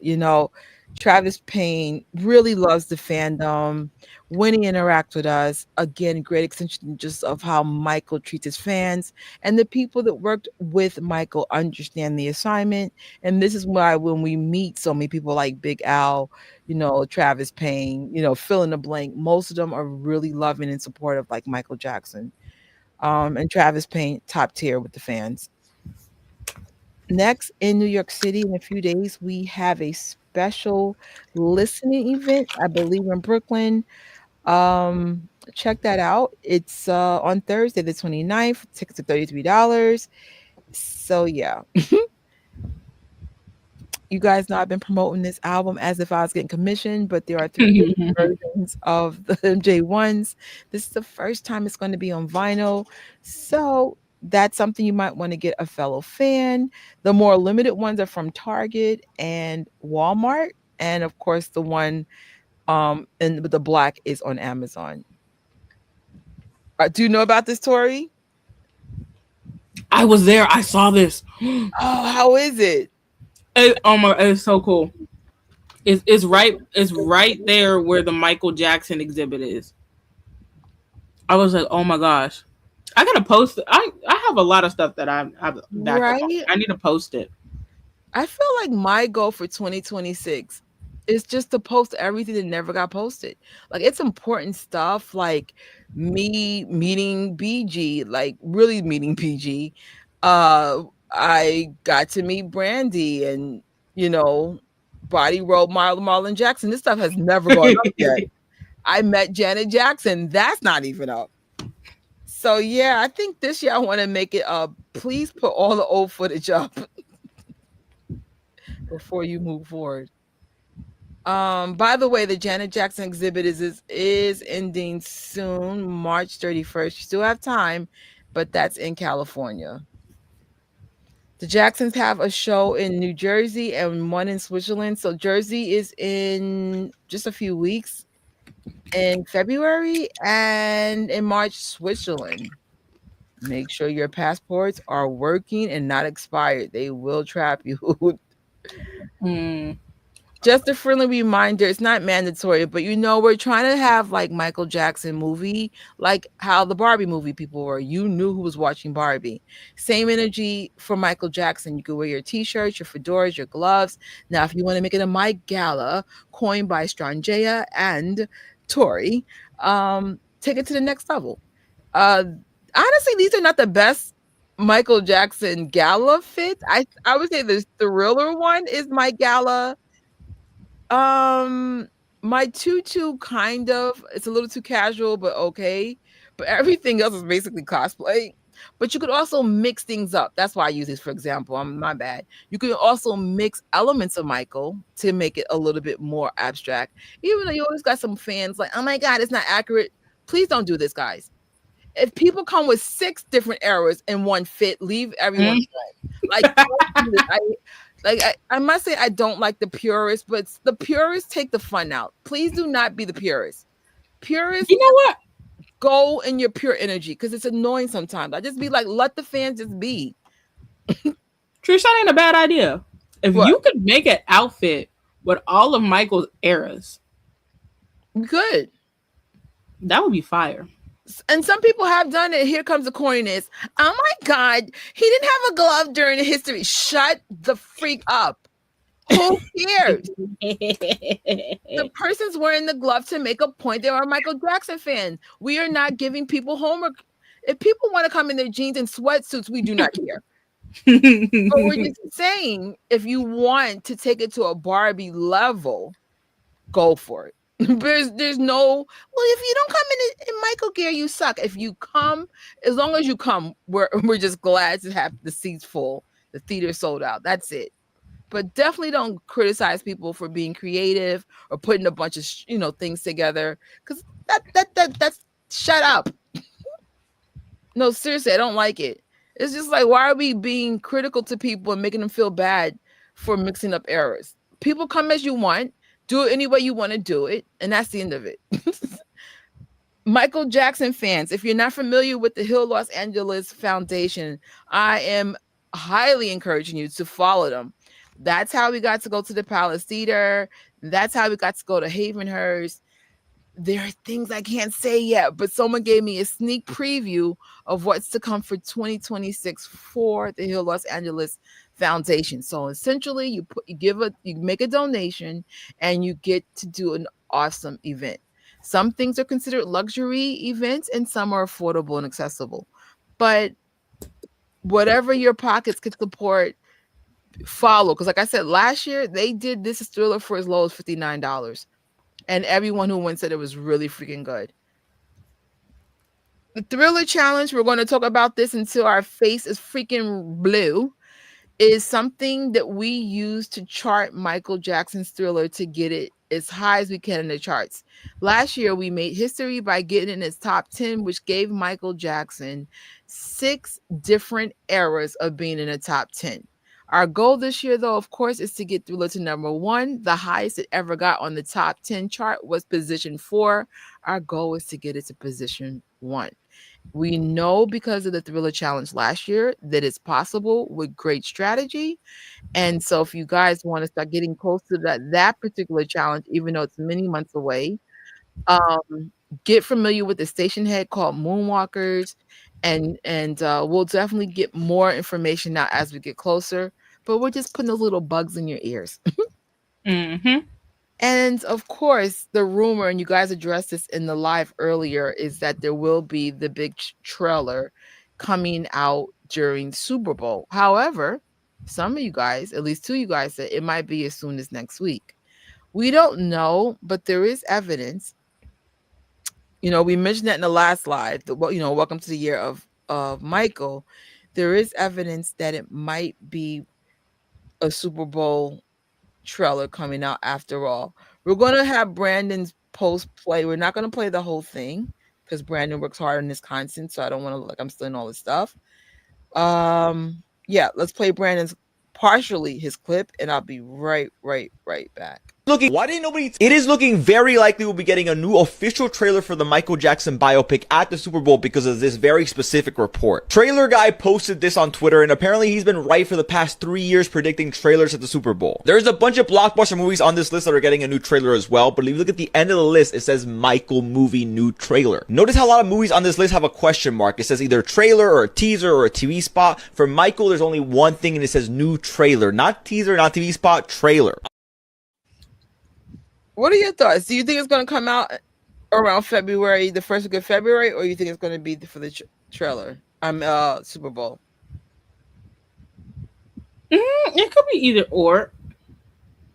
Travis Payne really loves the fandom when he interacts with us. Again, great extension just of how Michael treats his fans, and the people that worked with Michael understand the assignment. And this is why when we meet so many people like Big Al, Travis Payne, fill in the blank, most of them are really loving and supportive like Michael Jackson. And Travis Payne top tier with the fans. Next, in New York City, in a few days, we have a special listening event, I believe in Brooklyn. Check that out. It's on Thursday, the 29th. Tickets are $33. So yeah, you guys know I've been promoting this album as if I was getting commissioned, but there are three different versions of the MJ ones. This is the first time it's going to be on vinyl. So that's something you might want to get a fellow fan. The more limited ones are from Target and Walmart. And of course, the one and the black is on Amazon. Do you know about this, Tori? I was there. I saw this. Oh, how is it? Oh my! It's so cool. It's right. It's right there where the Michael Jackson exhibit is. I was like, oh my gosh. I gotta post it. I have a lot of stuff that I have back up. Right? I need to post it. I feel like my goal for 2026 is just to post everything that never got posted. Like it's important stuff like me meeting BG, like really meeting PG. I got to meet Brandy and you know, Body Roll Marlon Jackson. This stuff has never gone up yet. I met Janet Jackson. That's not even up. So yeah, I think this year I want to make it please put all the old footage up before you move forward. By the way, the Janet Jackson exhibit is ending soon, March 31st. You still have time, but that's in California. The Jacksons have a show in New Jersey and one in Switzerland. So Jersey is in just a few weeks in February, and in March, Switzerland. Make sure your passports are working and not expired. They will trap you. Mm. Just a friendly reminder, it's not mandatory, but we're trying to have like Michael Jackson movie, like how the Barbie movie people were. You knew who was watching Barbie. Same energy for Michael Jackson. You could wear your t-shirts, your fedoras, your gloves. Now, if you want to make it a Mike Gala, coined by Strangea and Tori, take it to the next level. Uh Honestly, these are not the best Michael Jackson gala fits. I would say the thriller one is my gala. um, my tutu kind of, it's a little too casual, but okay. But everything else is basically cosplay. But you could also mix things up. That's why I use this, for example. My bad. You could also mix elements of Michael to make it a little bit more abstract. Even though you always got some fans like, oh my God, it's not accurate. Please don't do this, guys. If people come with 6 different errors in one fit, leave everyone alone. I must say I don't like the purists, but the purists take the fun out. Please do not be the purist. Purists, You know what? go in your pure energy because it's annoying sometimes. I just be like, let the fans just be. Trish, that ain't a bad idea. If What? you could make an outfit with all of Michael's eras, Good. that would be fire. And some people have done it. Here comes the corniness. Oh my God, he didn't have a glove during the history. Shut the freak up. Who cares? The person's wearing the glove to make a point. They are a Michael Jackson fan. We are not giving people homework. If people want to come in their jeans and sweatsuits, we do not care. But we're just saying, if you want to take it to a Barbie level, go for it. There's no, well, if you don't come in Michael gear, you suck. If you come, as long as you come, we're just glad to have the seats full. The theater sold out. That's it. But definitely don't criticize people for being creative or putting a bunch of things together, because that's shut up. No, seriously, I don't like it. It's just like, why are we being critical to people and making them feel bad for mixing up errors? People come as you want. Do it any way you want to do it, and that's the end of it. Michael Jackson fans, if you're not familiar with the Hill Los Angeles Foundation, I am highly encouraging you to follow them. That's how we got to go to the Palace Theater. That's how we got to go to Havenhurst. There are things I can't say yet, but someone gave me a sneak preview of what's to come for 2026 for the Hill Los Angeles Foundation. So essentially, you make a donation, and you get to do an awesome event. Some things are considered luxury events, and some are affordable and accessible. But whatever your pockets could support, follow. Because like I said, last year they did This Is Thriller for as low as $59. And everyone who went said it was really freaking good. The Thriller Challenge, we're going to talk about this until our face is freaking blue, is something that we use to chart Michael Jackson's Thriller to get it as high as we can in the charts. Last year, we made history by getting in its top 10, which gave Michael Jackson 6 different eras of being in the top 10. Our goal this year, though, of course, is to get Thriller to number 1. The highest it ever got on the top 10 chart was position 4. Our goal is to get it to position 1. We know because of the Thriller Challenge last year that it's possible with great strategy. And so if you guys want to start getting close to that particular challenge, even though it's many months away, get familiar with the station head called Moonwalkers. And we'll definitely get more information out as we get closer. But we're just putting those little bugs in your ears. Mm-hmm. And of course, the rumor, and you guys addressed this in the live earlier, is that there will be the big trailer coming out during Super Bowl. However, some of you guys, at least 2 of you guys, said it might be as soon as next week. We don't know, but there is evidence. We mentioned that in the last live, welcome to the year of Michael. There is evidence that it might be a Super Bowl trailer coming out after all. We're going to have Brandon's post play. We're not going to play the whole thing because Brandon works hard on his content, so I don't want to look like I'm stealing all this stuff. Yeah, let's play Brandon's partially his clip, and I'll be right back. Why didn't nobody? It is looking very likely we'll be getting a new official trailer for the Michael Jackson biopic at the Super Bowl because of this very specific report. Trailer Guy posted this on Twitter, and apparently he's been right for the past 3 years predicting trailers at the Super Bowl. There's a bunch of blockbuster movies on this list that are getting a new trailer as well, but if you look at the end of the list, it says Michael movie new trailer. Notice how a lot of movies on this list have a question mark. It says either trailer or a teaser or a TV spot. For Michael, there's only one thing, and it says new trailer. Not teaser, not TV spot, trailer. What are your thoughts? Do you think it's going to come out around February, the first week of February, or you think it's going to be for the trailer? Super Bowl. It could be either or,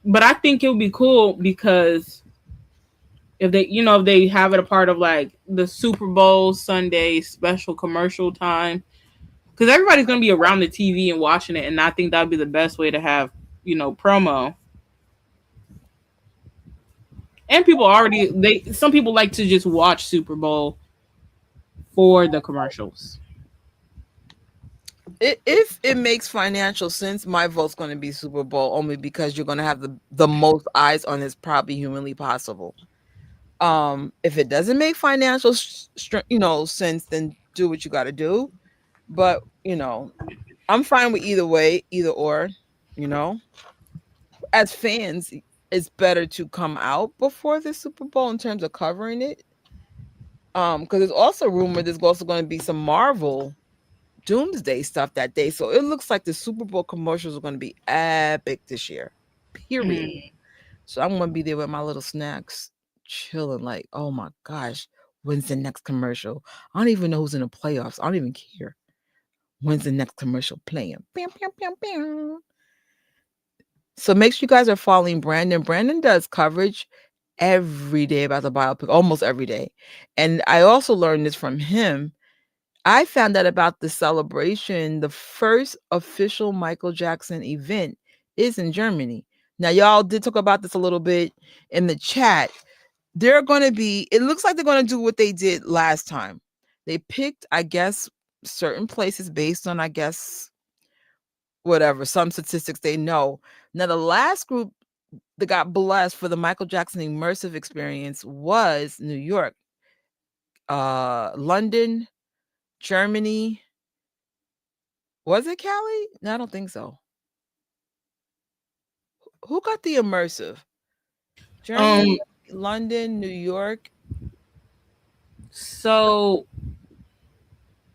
but I think it would be cool because if they have it a part of like the Super Bowl Sunday special commercial time, because everybody's gonna be around the TV and watching it, and I think that'd be the best way to have promo. And people already some people like to just watch Super Bowl for the commercials. If it makes financial sense, my vote's going to be Super Bowl, only because you're going to have the most eyes on this probably humanly possible. If it doesn't make financial sense, then do what you got to do. But I'm fine with either way, either or. As fans, it's better to come out before the Super Bowl in terms of covering it. Because there's also rumored there's also going to be some Marvel Doomsday stuff that day. So it looks like the Super Bowl commercials are going to be epic this year. Period. So I'm going to be there with my little snacks, chilling like, oh my gosh, when's the next commercial? I don't even know who's in the playoffs. I don't even care. When's the next commercial playing? Bam, bam, bam, bam. So make sure you guys are following Brandon. Brandon does coverage every day about the biopic, almost every day. And I also learned this from him. I found out about the celebration. The first official Michael Jackson event is in Germany. Now, y'all did talk about this a little bit in the chat. It looks like they're going to do what they did last time. They picked, I guess, certain places based on, I guess, whatever, some statistics they know. Now, the last group that got blessed for the Michael Jackson immersive experience was New York, London, Germany. Was it Cali? No, I don't think so. Who got the immersive? Germany, London, New York. So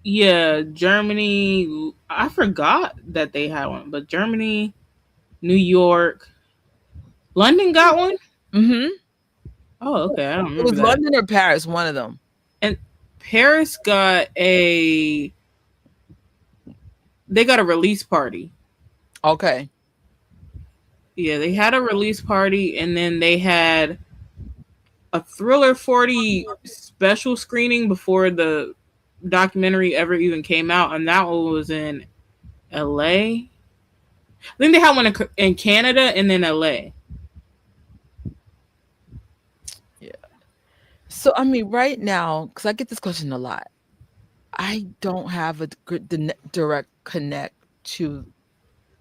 yeah, Germany. I forgot that they had one, but Germany, New York, London got one. Mm-hmm. Oh, okay. I don't remember. It was that. London or Paris, one of them. And Paris got they got a release party. Okay. Yeah, they had a release party, and then they had a Thriller 40 special screening before the documentary ever even came out, and that one was in LA. I think they had one in Canada and then LA. Yeah. So, I mean, right now, because I get this question a lot, I don't have a direct connect to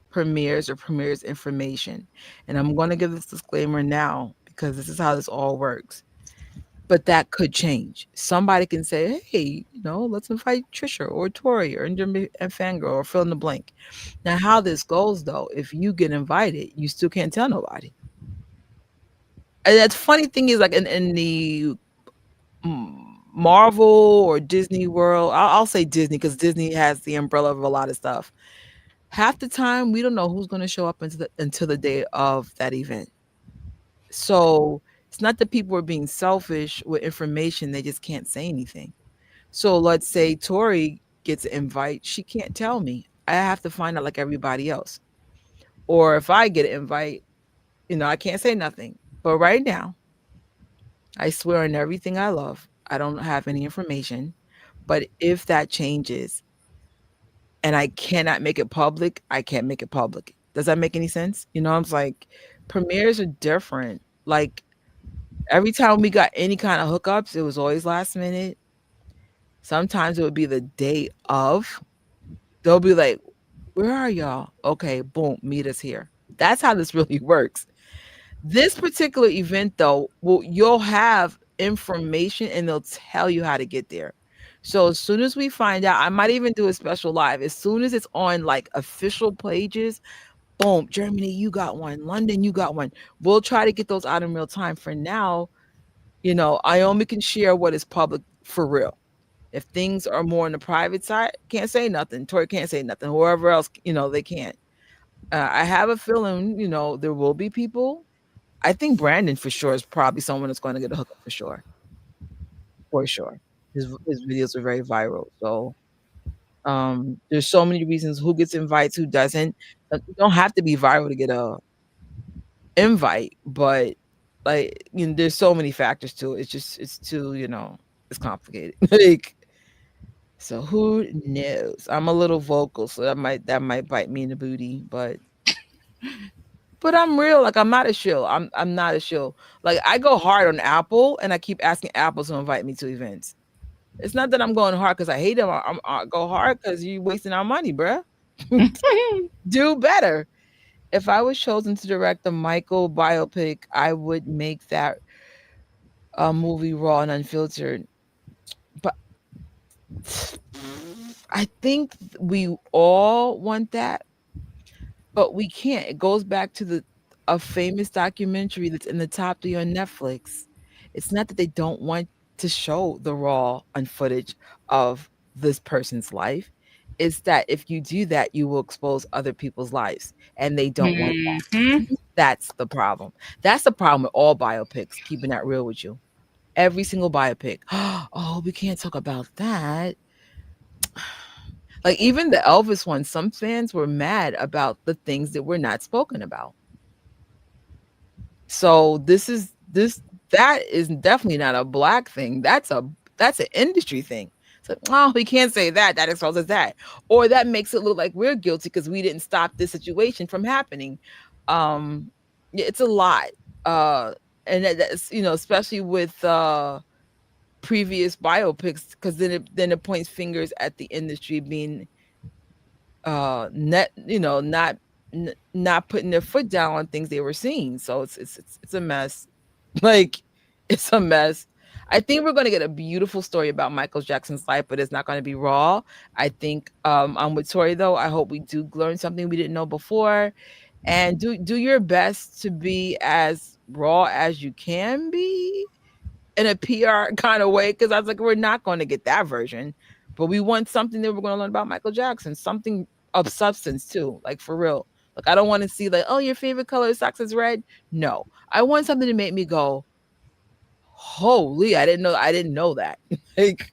premieres or premieres information. And I'm going to give this disclaimer now because this is how this all works. But that could change. Somebody can say, hey, let's invite Trisha or Tori or Jimmy and Fangirl or fill in the blank. Now, how this goes, though, if you get invited, you still can't tell nobody. And that's funny thing is, like in the Marvel or Disney world, I'll say Disney because Disney has the umbrella of a lot of stuff. Half the time, we don't know who's going to show up until the day of that event. So it's not that people are being selfish with information. They just can't say anything. So let's say Tori gets an invite. She can't tell me. I have to find out like everybody else. Or if I get an invite, I can't say nothing. But right now, I swear on everything I love, I don't have any information. But if that changes and I cannot make it public, I can't make it public. Does that make any sense? I'm like, premieres are different. Like, every time we got any kind of hookups, it was always last minute. Sometimes it would be the day of. They'll be like, where are y'all? Okay, boom, meet us here. That's how this really works. This particular event, though, you'll have information and they'll tell you how to get there. So as soon as we find out, I might even do a special live. As soon as it's on like official pages, boom, Germany, you got one. London, you got one. We'll try to get those out in real time. For now, I only can share what is public for real. If things are more on the private side, can't say nothing. Tori can't say nothing. Whoever else, they can't. I have a feeling, there will be people. I think Brandon for sure is probably someone that's going to get a hookup for sure. For sure. His videos are very viral. So there's so many reasons who gets invites, who doesn't. You don't have to be viral to get a invite, but like there's so many factors to it. It's too, it's complicated. Like So who knows? I'm a little vocal, so that might bite me in the booty, but I'm real. Like I'm not a shill. I'm not a shill. Like I go hard on Apple, and I keep asking Apple to invite me to events. It's not that I'm going hard because I hate them. I go hard because you wasting our money, bruh. Do better. If I was chosen to direct the Michael biopic, I would make that movie raw and unfiltered. But I think we all want that, but we can't. It goes back to the a famous documentary that's in the top 3 on Netflix. It's not that they don't want to show the raw footage of this person's life. It's that if you do that, you will expose other people's lives, and they don't want Hmm. that. That's the problem. That's the problem with all biopics, keeping that real with you. Every single biopic. Oh, we can't talk about that. Like even the Elvis one, some fans were mad about the things that were not spoken about. So that is definitely not a black thing. That's an industry thing. So oh, we can't say that. That exposes that, or that makes it look like we're guilty because we didn't stop this situation from happening. Um, yeah, it's a lot. Uh, and that's especially with previous biopics, because then it points fingers at the industry being net not putting their foot down on things they were seeing. So it's a mess. Like it's a mess. I think we're going to get a beautiful story about Michael Jackson's life, but it's not going to be raw. I think I'm with Tori though. I hope we do learn something we didn't know before, and do your best to be as raw as you can be in a PR kind of way, because I was like, we're not going to get that version, but we want something that we're going to learn about Michael Jackson, something of substance too, like for real. Like I don't want to see like, oh, your favorite color of socks is red. No, I want something to make me go, holy, I didn't know that. Like,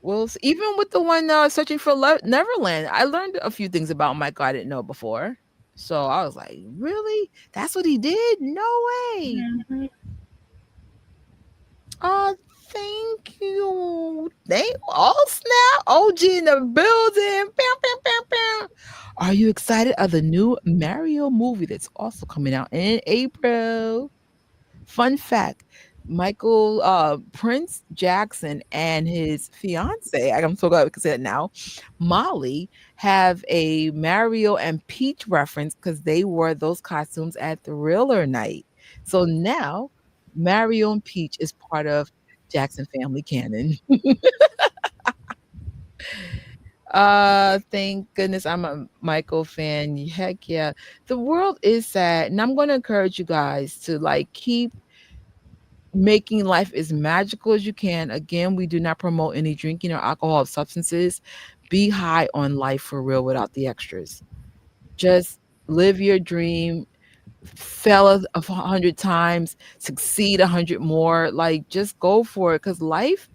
well, even with the one searching for Neverland, I learned a few things about Michael I didn't know before. So I was like, really? That's what he did? No way. Hmm. Oh, thank you. Thank all snap. OG in the building. Bam, bam, bam, bam. Are you excited of the new Mario movie that's also coming out in April? Fun fact. Michael Prince Jackson and his fiance, I'm so glad we can say it now, Molly, have a Mario and Peach reference because they wore those costumes at Thriller Night. So now Mario and Peach is part of Jackson family canon. Thank goodness I'm a Michael fan. Heck yeah. The world is sad, and I'm going to encourage you guys to like keep making life as magical as you can. Again, we do not promote any drinking or alcohol substances. Be high on life for real without the extras. Just live your dream, fail 100 times, succeed 100 more. Like, just go for it, because life,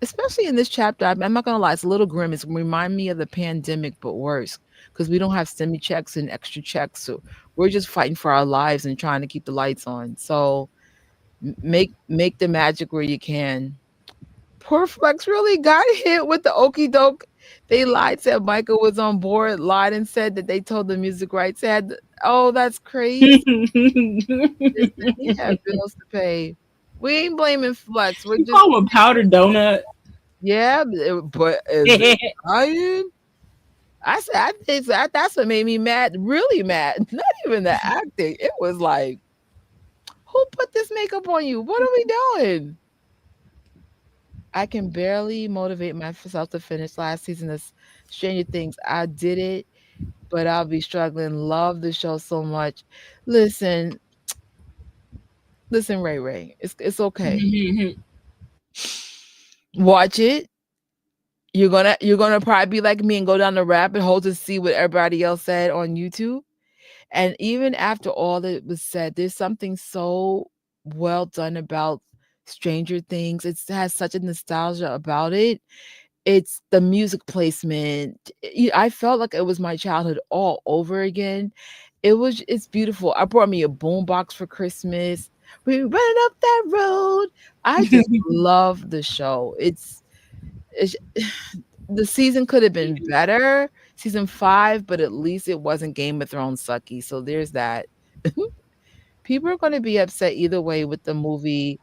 especially in this chapter, I'm not gonna lie, it's a little grim. It's remind me of the pandemic, but worse, because we don't have semi checks and extra checks. So we're just fighting for our lives and trying to keep the lights on. So make the magic where you can. Poor Flex really got hit with the okey doke. They lied, said Michael was on board, lied and said that they told the music rights had. Oh, that's crazy. Listen, he had bills to pay. We ain't blaming Flex. We're You just, call him a powdered donut. yeah, but is it lying? I said, I think that's what made me mad, really mad. Not even the acting. It was like, who put this makeup on you? What are we doing? I can barely motivate myself to finish last season of Stranger Things. I did it, but I'll be struggling. Love the show so much. Listen, listen, Ray Ray. It's okay. Watch it. You're gonna probably be like me and go down the rabbit hole to see what everybody else said on YouTube. And even after all that was said, there's something so well done about Stranger Things. It has such a nostalgia about it. It's the music placement. I felt like it was my childhood all over again. It's beautiful. I brought me a boombox for Christmas. We running up that road. I just love the show. it's, the season could have been better, season 5, but at least it wasn't Game of Thrones sucky. So there's that. People are going to be upset either way with the movie.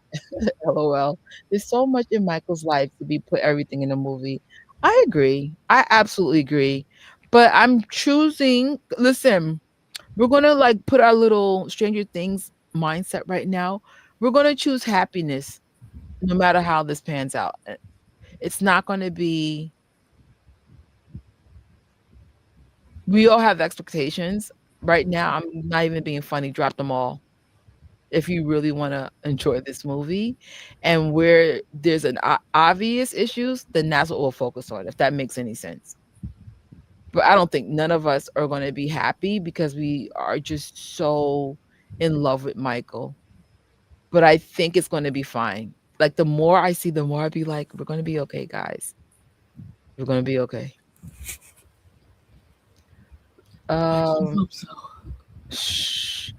LOL. There's so much in Michael's life to be put everything in a movie. I agree. I absolutely agree. But I'm choosing, listen, we're going to like put our little Stranger Things mindset right now. We're going to choose happiness no matter how this pans out. It's not going to be, we all have expectations. Right now, I'm not even being funny. Drop them all if you really want to enjoy this movie. And where there's an obvious issues, then that's what we'll focus on, if that makes any sense. But I don't think none of us are going to be happy because we are just so in love with Michael. But I think it's going to be fine. Like the more I see, the more I'll be like, we're going to be okay, guys. We're going to be okay. I just Um, hope so. shh.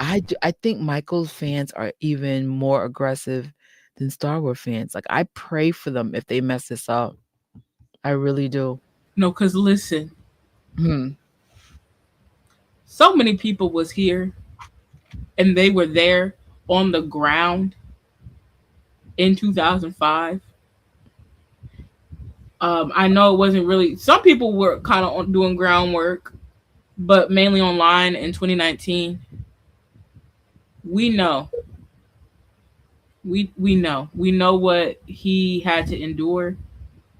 I think Michael's fans are even more aggressive than Star Wars fans. Like I pray for them if they mess this up. I really do. No, because listen, Hmm. so many people was here and they were there on the ground in 2005. I know it wasn't really. Some people were kind of doing groundwork, but mainly online in 2019. We know. We know what he had to endure.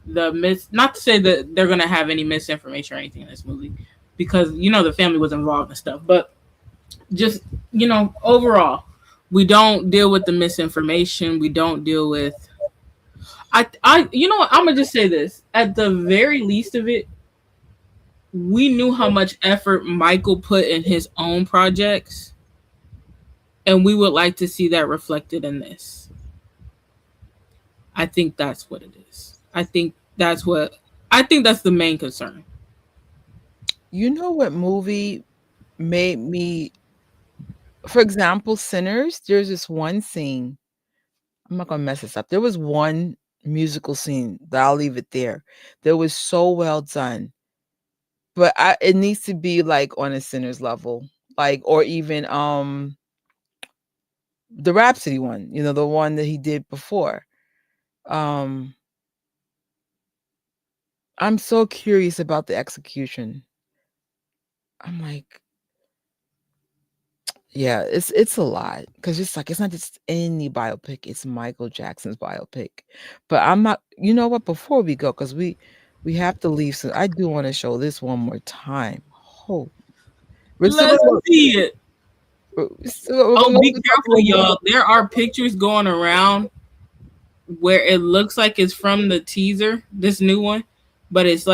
Not to say that they're gonna have any misinformation or anything in this movie, because the family was involved and stuff, but just overall, we don't deal with the misinformation. We don't deal with. You know what? I'm gonna just say this. At the very least of it, we knew how much effort Michael put in his own projects, and we would like to see that reflected in this. I think that's what it is. I think that's the main concern. You know what movie made me, for example, Sinners, there's this one scene. I'm not gonna mess this up. There was one musical scene that I'll leave it there. That was so well done. But it needs to be like on a Sinners level. Like, or even the Rhapsody one, the one that he did before. Um I'm so curious about the execution. I'm like, yeah, it's a lot because it's like it's not just any biopic, it's Michael Jackson's biopic. But I'm not, you know what? Before we go, because we have to leave, so I do want to show this one more time. Oh, we're still Let's gonna see it. we're Oh, gonna be talk a careful, little more. y'all. There are pictures going around where it looks like it's from the teaser, this new one, but it's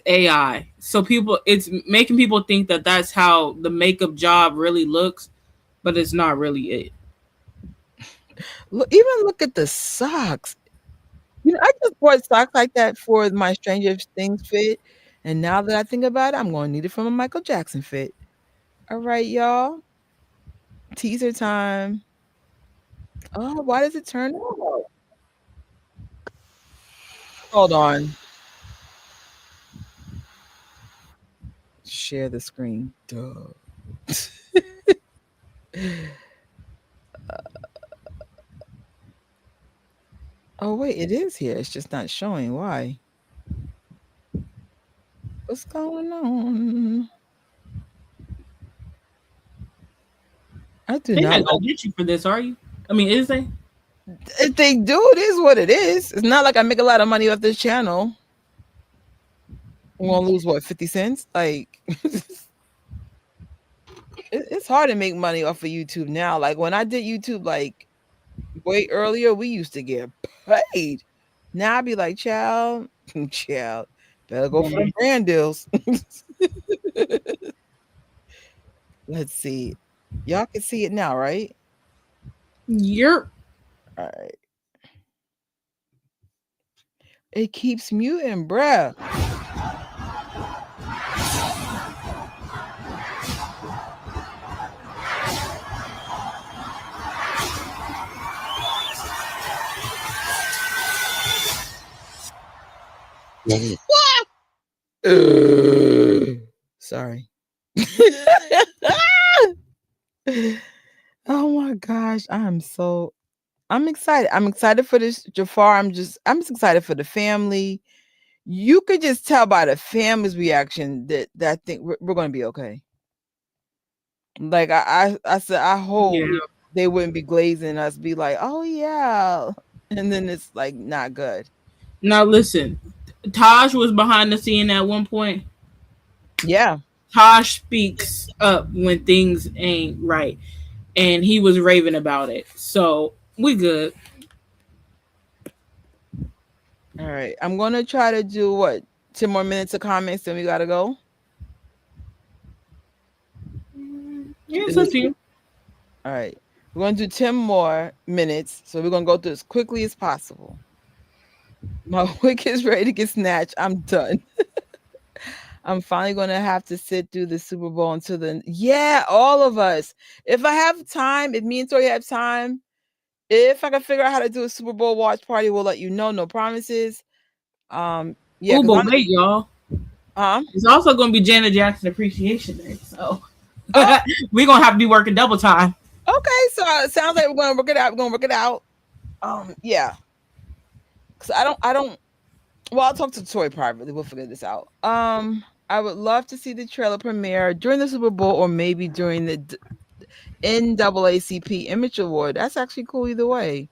AI. So it's making people think that that's how the makeup job really looks, but it's not really it. Look at the socks. I just bought socks like that for my Stranger Things fit, and now that I think about it, I'm gonna need it from a Michael Jackson fit. All right, y'all. Teaser time. Oh, why does it turn off? Hold on. Share the screen. Duh. Oh, wait, it is here. It's just not showing. Why? What's going on? I do They're not not gonna like. get you for this, are you? I mean, is they? If they do, it is what it is. It's not like I make a lot of money off this channel. I'm gonna lose what, 50 cents? Like it's hard to make money off of YouTube now. Like when I did YouTube like way earlier, we used to get paid. Now I'd be like, child, child, better go for the brand deals. Let's see. Y'all can see it now, right? You're All right. It keeps muting, bruh. Sorry. Oh my gosh, I'm excited. I'm excited for this Jafar. I'm just excited for the family. You could just tell by the family's reaction that I think we're going to be okay. Like I said, I hope they wouldn't be glazing us, be like, oh yeah, and then it's like not good. Now listen, Taj was behind the scene at one point. Yeah. Taj speaks up when things ain't right, and he was raving about it. So we good. All right. I'm going to try to do what? 10 more minutes of comments, then we got to go. Yeah, it's up to you. All right. We're going to do 10 more minutes. So we're going to go through as quickly as possible. My wig is ready to get snatched. I'm done. I'm finally going to have to sit through the Super Bowl until then. Yeah, all of us. If I have time, if me and Tori have time, if I can figure out how to do a Super Bowl watch party, we'll let you know. No promises. Yeah. Oh, but wait, y'all. It's also going to be Janet Jackson Appreciation Day. So we're going to have to be working double time. Okay. So it sounds like we're going to work it out. We're going to work it out. Yeah. Because I don't. Well, I'll talk to Tori privately. We'll figure this out. I would love to see the trailer premiere during the Super Bowl or maybe during the NAACP Image Award. That's actually cool either way.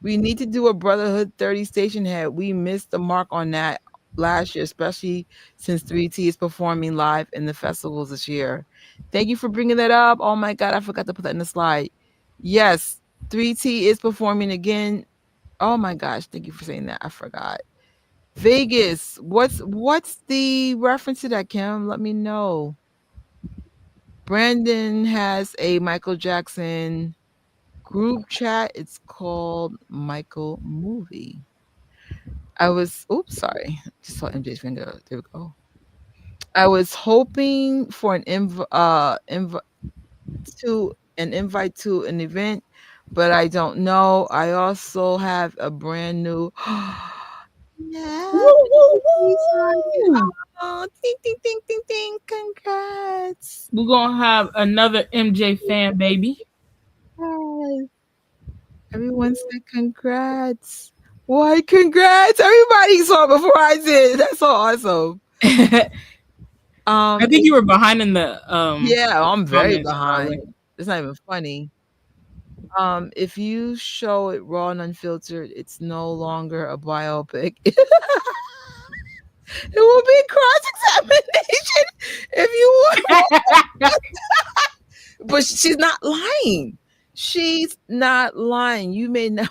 We need to do a Brotherhood 30 station head. We missed the mark on that last year, especially since 3T is performing live in the festivals this year. Thank you for bringing that up. Oh my God, I forgot to put that in the slide. Yes, 3T is performing again. Oh my gosh, thank you for saying that. I forgot. Vegas, what's the reference to that, Kim? Let me know. Brandon has a Michael Jackson group chat. It's called Michael Movie. Sorry. Just saw MJ's finger. There we go. I was hoping for an invite to an event, but I don't know. I also have a brand new yeah. Oh, ding, ding, ding, ding, ding. Congrats. We're going to have another MJ fan, baby. Yes. Everyone said congrats. Why congrats? Everybody saw it before I did. That's so awesome. I think you were behind in the yeah, I'm very behind. Probably. It's not even funny. If you show it raw and unfiltered, it's no longer a biopic. It will be cross-examination if you want. But she's not lying. She's not lying. You may not,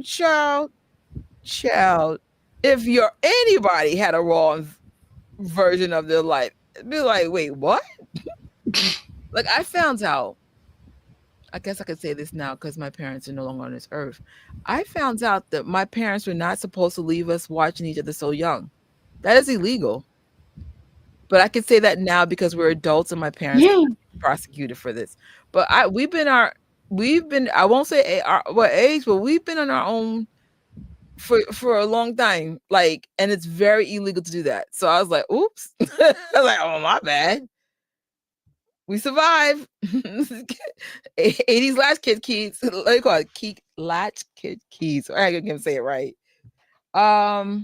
child. If anybody had a raw version of their life, it'd be like, wait, what? Like I found out. I guess I could say this now because my parents are no longer on this earth. I found out that my parents were not supposed to leave us watching each other so young. That is illegal. But I can say that now because we're adults and my parents are prosecuted for this. But we've been I won't say what age, but we've been on our own for a long time. Like, and it's very illegal to do that. So I was like, oops. I was like, oh, my bad. We survive. 80s latchkid keys. Let me call it latchkid keys. I can say it right. I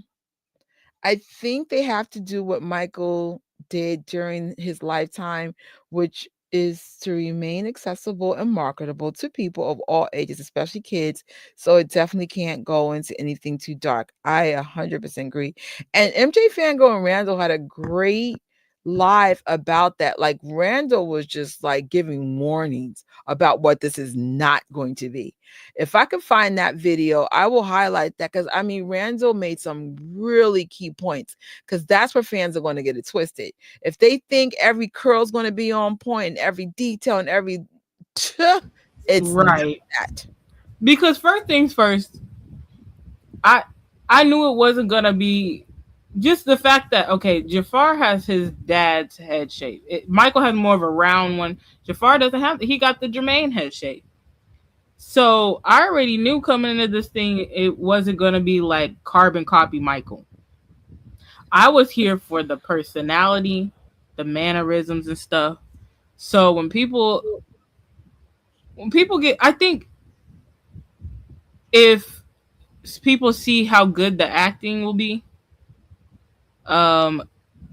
think they have to do what Michael did during his lifetime, which is to remain accessible and marketable to people of all ages, especially kids. So it definitely can't go into anything too dark. I 100% agree. And MJ Fango and Randall had a great live about that. Like Randall was just like giving warnings about what this is not going to be. If I can find that video, I will highlight that because I mean Randall made some really key points because that's where fans are going to get it twisted. If they think every curl is going to be on point and every detail and every it's right not that. Because first things first, I knew it wasn't gonna be just the fact that, okay, Jafar has his dad's head shape. Michael has more of a round one. Jafar doesn't have, he got the Jermaine head shape. So I already knew coming into this thing, it wasn't going to be like carbon copy Michael. I was here for the personality, the mannerisms and stuff. So when people get, I think if people see how good the acting will be, um,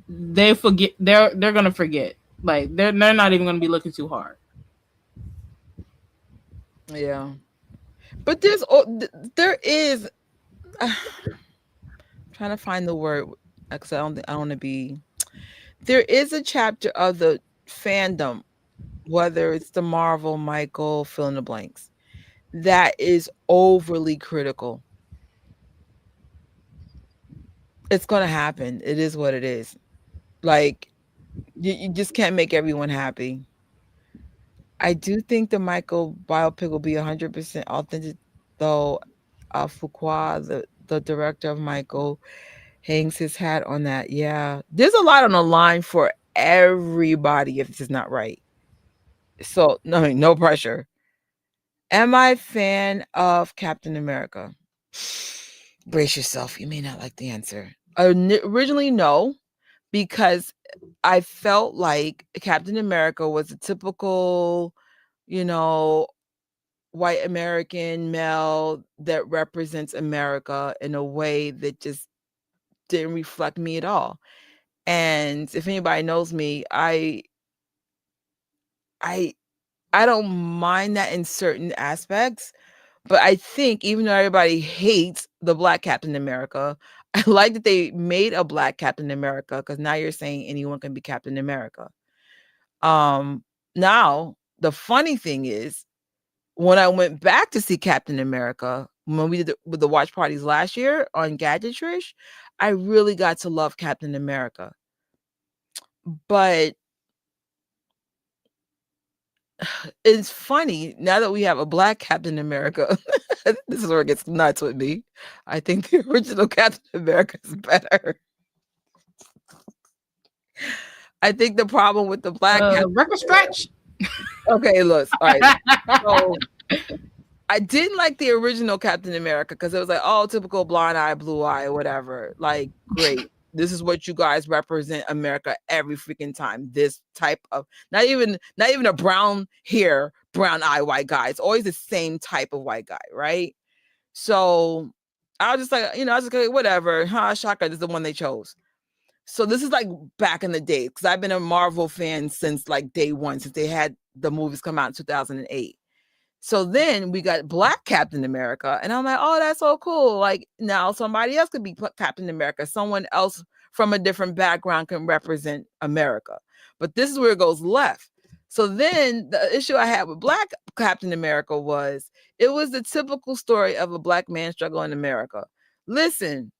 they forget. They're gonna forget. Like they're not even gonna be looking too hard. Yeah. But there is trying to find the word because I don't want to be. There is a chapter of the fandom, whether it's the Marvel, Michael, fill in the blanks, that is overly critical. It's gonna happen. It is what it is. Like you just can't make everyone happy. I do think the Michael biopic will be 100% authentic, though. Fuqua, the director of Michael, hangs his hat on that. Yeah, there's a lot on the line for everybody if this is not right. So no pressure. Am I a fan of Captain America? Brace yourself. You may not like the answer. Originally, no, because I felt like Captain America was a typical, you know, white American male that represents America in a way that just didn't reflect me at all. And if anybody knows me, I I don't mind that in certain aspects, but I think even though everybody hates the black Captain America, I like that they made a black Captain America because now you're saying anyone can be Captain America. Um, Now the funny thing is when I went back to see Captain America, when we did with the watch parties last year on Gadget, Trish, I really got to love Captain America. But it's funny now that we have a black Captain America. This is where it gets nuts with me. I think the original Captain America is better. I think the problem with the black Record scratch. Okay, look, all right. So I didn't like the original Captain America because it was like, oh, typical blonde eye, blue eye, whatever. Like, great. This is what you guys represent America every freaking time. This type of not even a brown hair, brown eye white guy. It's always the same type of white guy, right? So I was just like, I was just like, whatever. Shaka, this is the one they chose. So this is like back in the day because I've been a Marvel fan since like day one, since they had the movies come out in 2008. So then we got Black Captain America, and I'm like, oh, that's so cool. Like now somebody else could be Captain America. Someone else from a different background can represent America. But this is where it goes left. So then the issue I had with Black Captain America was it was the typical story of a black man struggling in America. Listen,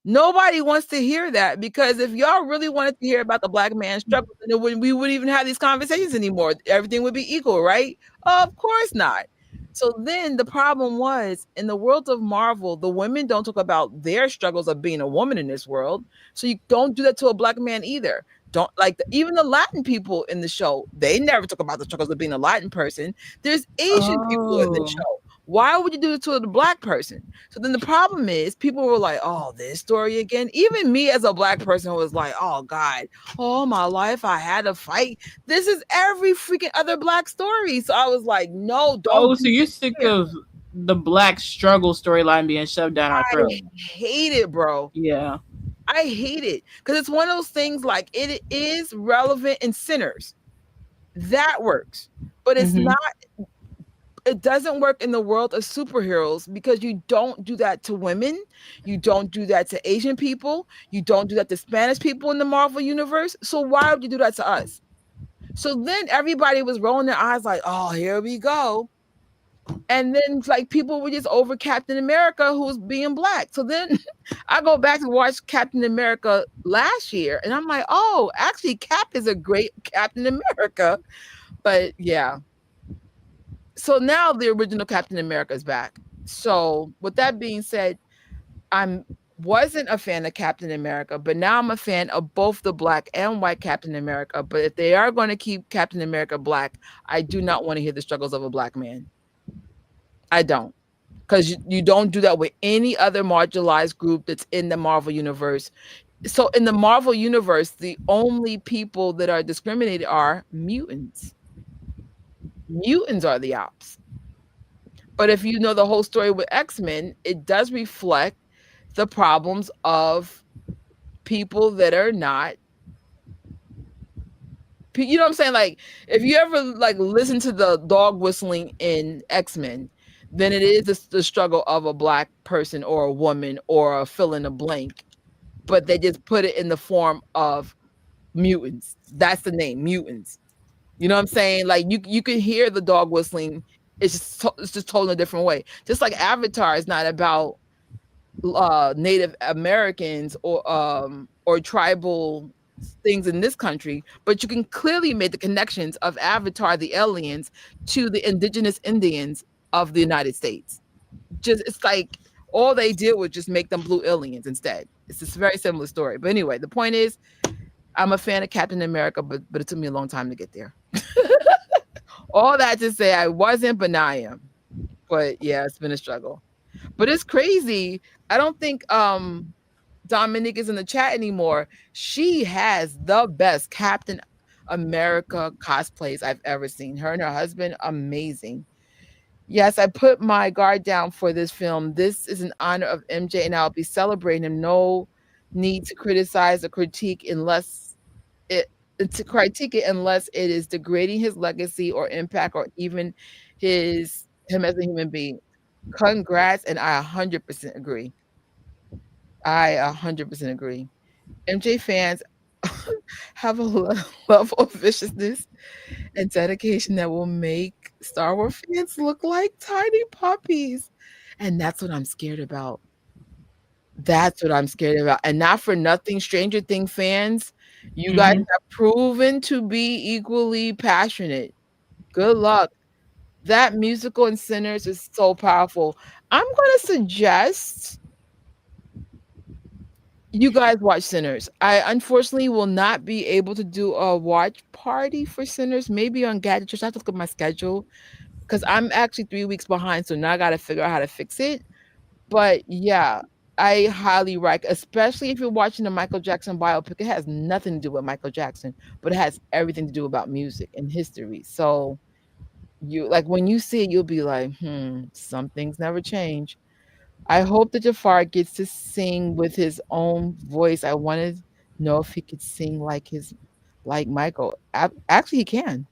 nobody wants to hear that because if y'all really wanted to hear about the black man's struggle, then we wouldn't even have these conversations anymore. Everything would be equal, right? Of course not. So then the problem was in the world of Marvel, the women don't talk about their struggles of being a woman in this world. So you don't do that to a black man either. Don't like even the Latin people in the show, they never talk about the struggles of being a Latin person. There's Asian people in the show. Why would you do it to the black person? So then the problem is people were like, oh, this story again. Even me as a black person was like, oh God, all my life I had to fight. This is every freaking other black story. So I was like, no, don't. Oh, so you're sick of the black struggle storyline being shoved down our throat. I hate it, bro. Yeah. I hate it. Because it's one of those things like it is relevant in Sinners. That works. But it's not. It doesn't work in the world of superheroes because you don't do that to women. You don't do that to Asian people. You don't do that to Spanish people in the Marvel universe. So why would you do that to us? So then everybody was rolling their eyes like, oh, here we go. And then like people were just over Captain America who was being black. So then I go back and watch Captain America last year and I'm like, oh, actually Cap is a great Captain America. But yeah. So now the original Captain America is back. So with that being said, wasn't a fan of Captain America, but now I'm a fan of both the black and white Captain America. But if they are going to keep Captain America black, I do not want to hear the struggles of a black man. I don't. Because you don't do that with any other marginalized group that's in the Marvel universe. So in the Marvel universe, the only people that are discriminated are mutants. Mutants are the ops. But if you know the whole story with X-Men, it does reflect the problems of people that are not, you know what I'm saying? Like, if you ever like listen to the dog whistling in X-Men, then it is the struggle of a black person or a woman or a fill in the blank, but they just put it in the form of mutants. That's the name, mutants. You know what I'm saying? Like you can hear the dog whistling. It's just told in a different way. Just like Avatar is not about Native Americans or tribal things in this country, but you can clearly make the connections of Avatar, the aliens, to the indigenous Indians of the United States. Just it's like all they did was just make them blue aliens instead. It's just a very similar story. But anyway, the point is, I'm a fan of Captain America, but it took me a long time to get there. All that to say, I wasn't, but now I am. But yeah, it's been a struggle. But it's crazy. I don't think Dominique is in the chat anymore. She has the best Captain America cosplays I've ever seen. Her and her husband, amazing. Yes, I put my guard down for this film. This is an honor of MJ, and I'll be celebrating him. No need to criticize or critique it unless it is degrading his legacy or impact or even him as a human being. Congrats, and I 100% agree. I 100% agree. MJ fans have a level of viciousness and dedication that will make Star Wars fans look like tiny puppies. And that's what I'm scared about. That's what I'm scared about. And not for nothing, Stranger Things fans, you guys Mm-hmm. have proven to be equally passionate. Good luck. That musical in Sinners is so powerful. I'm gonna suggest you guys watch Sinners. I unfortunately will not be able to do a watch party for Sinners, maybe on Gadget. Just have to look at my schedule because I'm actually 3 weeks behind, so now I gotta figure out how to fix it. But yeah, I highly recommend, especially if you're watching the Michael Jackson biopic. It has nothing to do with Michael Jackson, but it has everything to do about music and history. So you like when you see it, you'll be like, some things never change. I hope that Jafar gets to sing with his own voice. I wanted to know if he could sing like Michael. Actually, he can.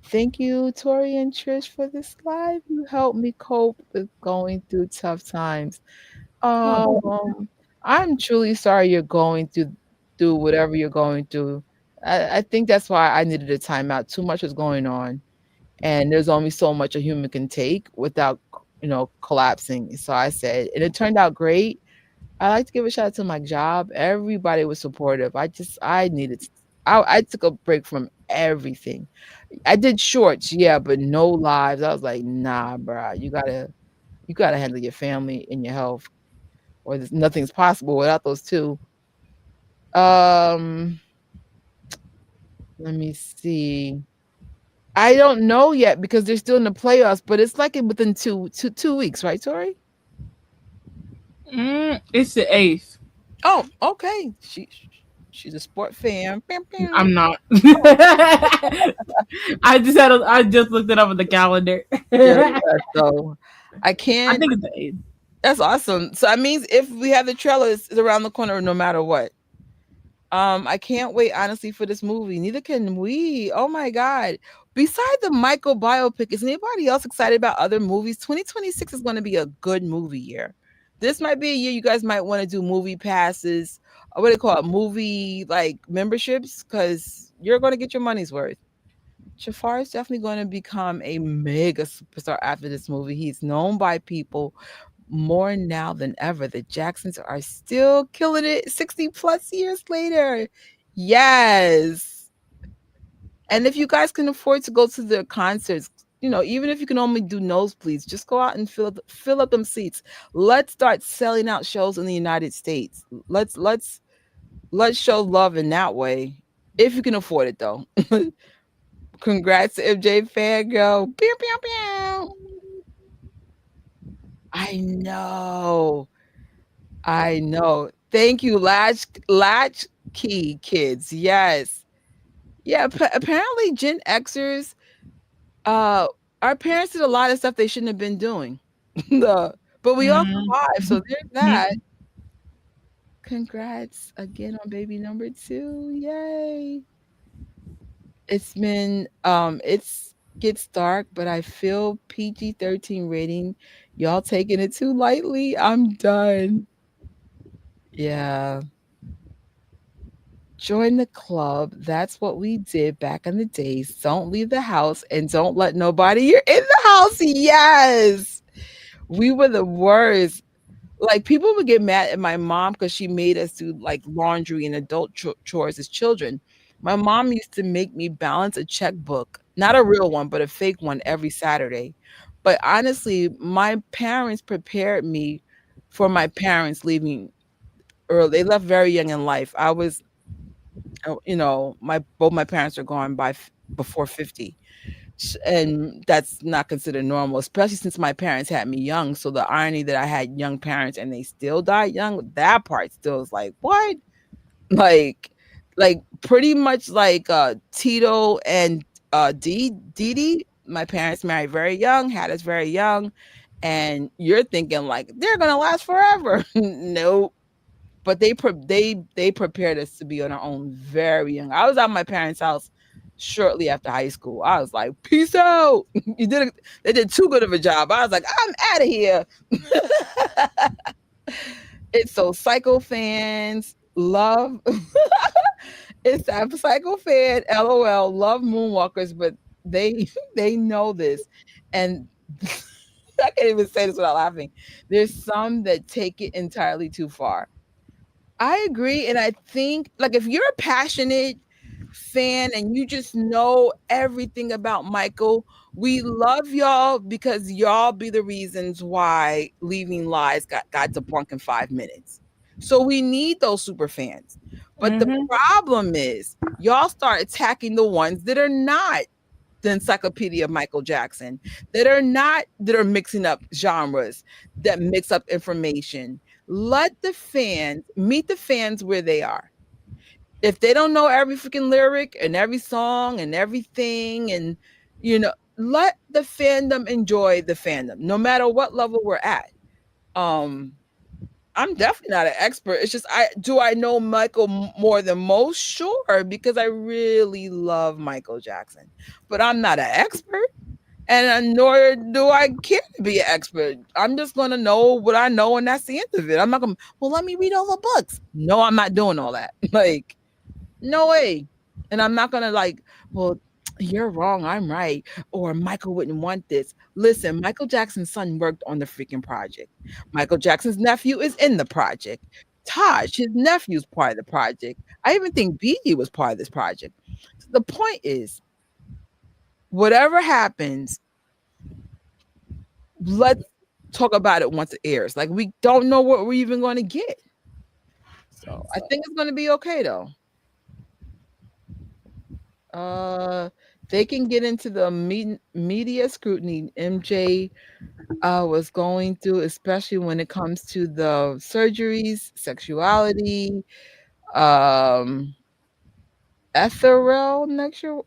Thank you, Tori and Trish, for this live. You helped me cope with going through tough times. Oh, I'm truly sorry you're going through whatever you're going through. I think that's why I needed a timeout. Too much was going on, and there's only so much a human can take without, collapsing. So I said, and it turned out great. I like to give a shout out to my job. Everybody was supportive. I needed, I took a break from everything. I did shorts, yeah, but no lives. I was like, nah, bro, you gotta handle your family and your health, or nothing's possible without those two. Um, let me see. I don't know yet because they're still in the playoffs, but it's like within 2 weeks, right, Tori? it's the eighth. Oh, okay. She's a sport fan. Pew, pew. I'm not. I just looked it up on the calendar. Yeah, I so I can't. think it's the eighth. That's awesome. So that means if we have the trailer, it's around the corner no matter what. I can't wait honestly for this movie. Neither can we. Oh my god. Besides the Michael biopic, is anybody else excited about other movies? 2026 is going to be a good movie year. This might be a year you guys might want to do movie passes. What do they call it? Movie like memberships, because you're going to get your money's worth. Shafar is definitely going to become a mega superstar after this movie. He's known by people more now than ever. The Jacksons are still killing it 60 plus years later. Yes. And if you guys can afford to go to the concerts, even if you can only do nosebleeds, just go out and fill up them seats. Let's start selling out shows in the United States. Let's show love in that way. If you can afford it though. Congrats to MJ Fangirl. Pew, pew, pew. I know. I know. Thank you, latch key kids. Yes. Yeah, apparently Gen Xers, uh, our parents did a lot of stuff they shouldn't have been doing. But we all Mm. survived, so there's that. Congrats again on baby number 2. Yay. It's been it's gets dark, but I feel PG-13 rating. Y'all taking it too lightly. I'm done. Yeah. Join the club. That's what we did back in the days. Don't leave the house and don't let nobody. You're in the house. Yes. We were the worst. Like people would get mad at my mom because she made us do like laundry and adult chores as children. My mom used to make me balance a checkbook, not a real one, but a fake one every Saturday. But honestly, my parents prepared me for my parents leaving early. They left very young in life. I was, my both my parents are gone before 50. And that's not considered normal, especially since my parents had me young. So the irony that I had young parents and they still died young, that part still is like, what? Like, like pretty much like Tito and Dee Dee. My parents married very young, had us very young, and you're thinking like they're gonna last forever. Nope. But they prepared us to be on our own very young. I was at my parents' house shortly after high school. I was like, peace out. They did too good of a job. I was like, I'm out of here. It's so psycho fans love it's a psycho fan, LOL, love moonwalkers, but they they know this. And I can't even say this without laughing. There's some that take it entirely too far. I agree, and I think, like, if you're a passionate fan and you just know everything about Michael, we love y'all because y'all be the reasons why Leaving Lies got debunked in 5 minutes. So we need those super fans. But the problem is, y'all start attacking the ones that are not the Encyclopedia of Michael Jackson, that are mixing up genres, that mix up information. Let the fans meet the fans where they are. If they don't know every freaking lyric and every song and everything, and let the fandom enjoy the fandom, no matter what level we're at. Um, I'm definitely not an expert. It's just I know Michael more than most? Sure, because I really love Michael Jackson, but I'm not an expert, and nor do I care to be an expert. I'm just gonna know what I know, and that's the end of it. I'm not gonna. Well, let me read all the books. No, I'm not doing all that. Like, no way. And I'm not gonna like, well, you're wrong, I'm right, or Michael wouldn't want this. Listen, Michael Jackson's son worked on the freaking project. Michael Jackson's nephew is in the project. Taj, his nephew's part of the project. I even think BD was part of this project. So the point is, whatever happens, let's talk about it once it airs. Like, we don't know what we're even going to get. So I think it's going to be okay though. They can get into the media scrutiny MJ was going through, especially when it comes to the surgeries, sexuality, um, ethereal nature.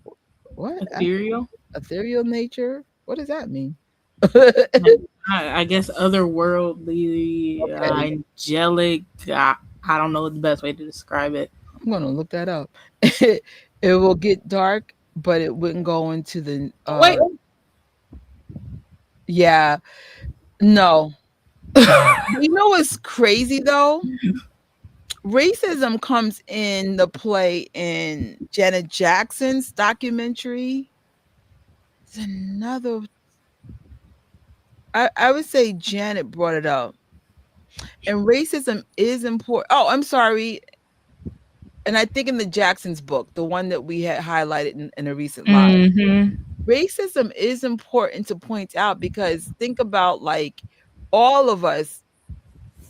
What? Ethereal. Ethereal nature? What does that mean? I guess otherworldly, Okay, angelic. I don't know the best way to describe it. I'm gonna look that up. It will get dark, but it wouldn't go into the Wait, yeah. No. You know what's crazy though? Racism comes in the play in Janet Jackson's documentary. It's another. I would say Janet brought it up, and racism is important. Oh, I'm sorry. And I think in the Jackson's book, the one that we had highlighted in a recent live, racism is important to point out because think about like all of us,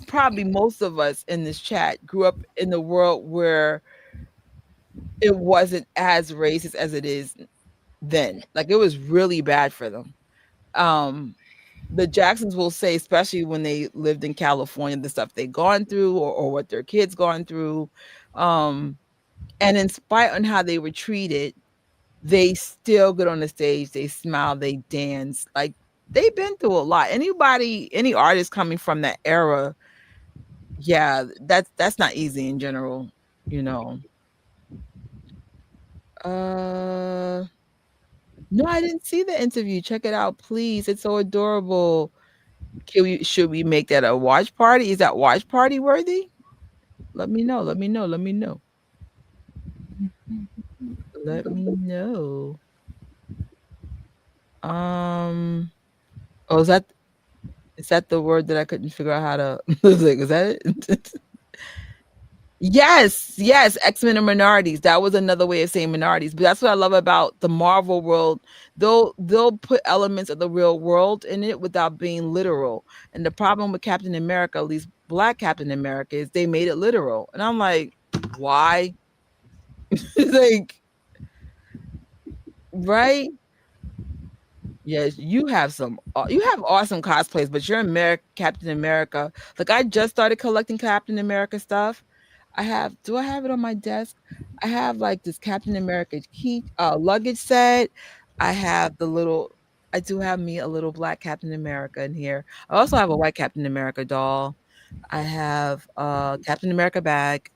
probably most of us in this chat grew up in the world where it wasn't as racist as it is then. Like it was really bad for them. Um, the Jacksons will say, especially when they lived in California, the stuff they gone through or what their kids gone through. Um, and in spite on how they were treated, they still get on the stage, they smile, they dance. Like they've been through a lot. Any artist coming from that era, yeah, that's not easy in general, you know. Uh no, I didn't see the interview. Check it out, please. It's so adorable. Should we make that a watch party? Is that watch party worthy? Let me know. Let me know. Let me know. Let me know. Oh, is that the word that I couldn't figure out how to like, is that it? Yes, yes, X-Men and minorities. That was another way of saying minorities. But that's what I love about the Marvel world. They'll put elements of the real world in it without being literal. And the problem with Captain America, at least Black Captain America, is they made it literal. And I'm like, why? Like, right? Yes, you have you have awesome cosplays, but you're Captain America. Like I just started collecting Captain America stuff. Do I have it on my desk? I have like this Captain America key luggage set. I have I do have me a little black Captain America in here. I also have a white Captain America doll. I have a Captain America bag.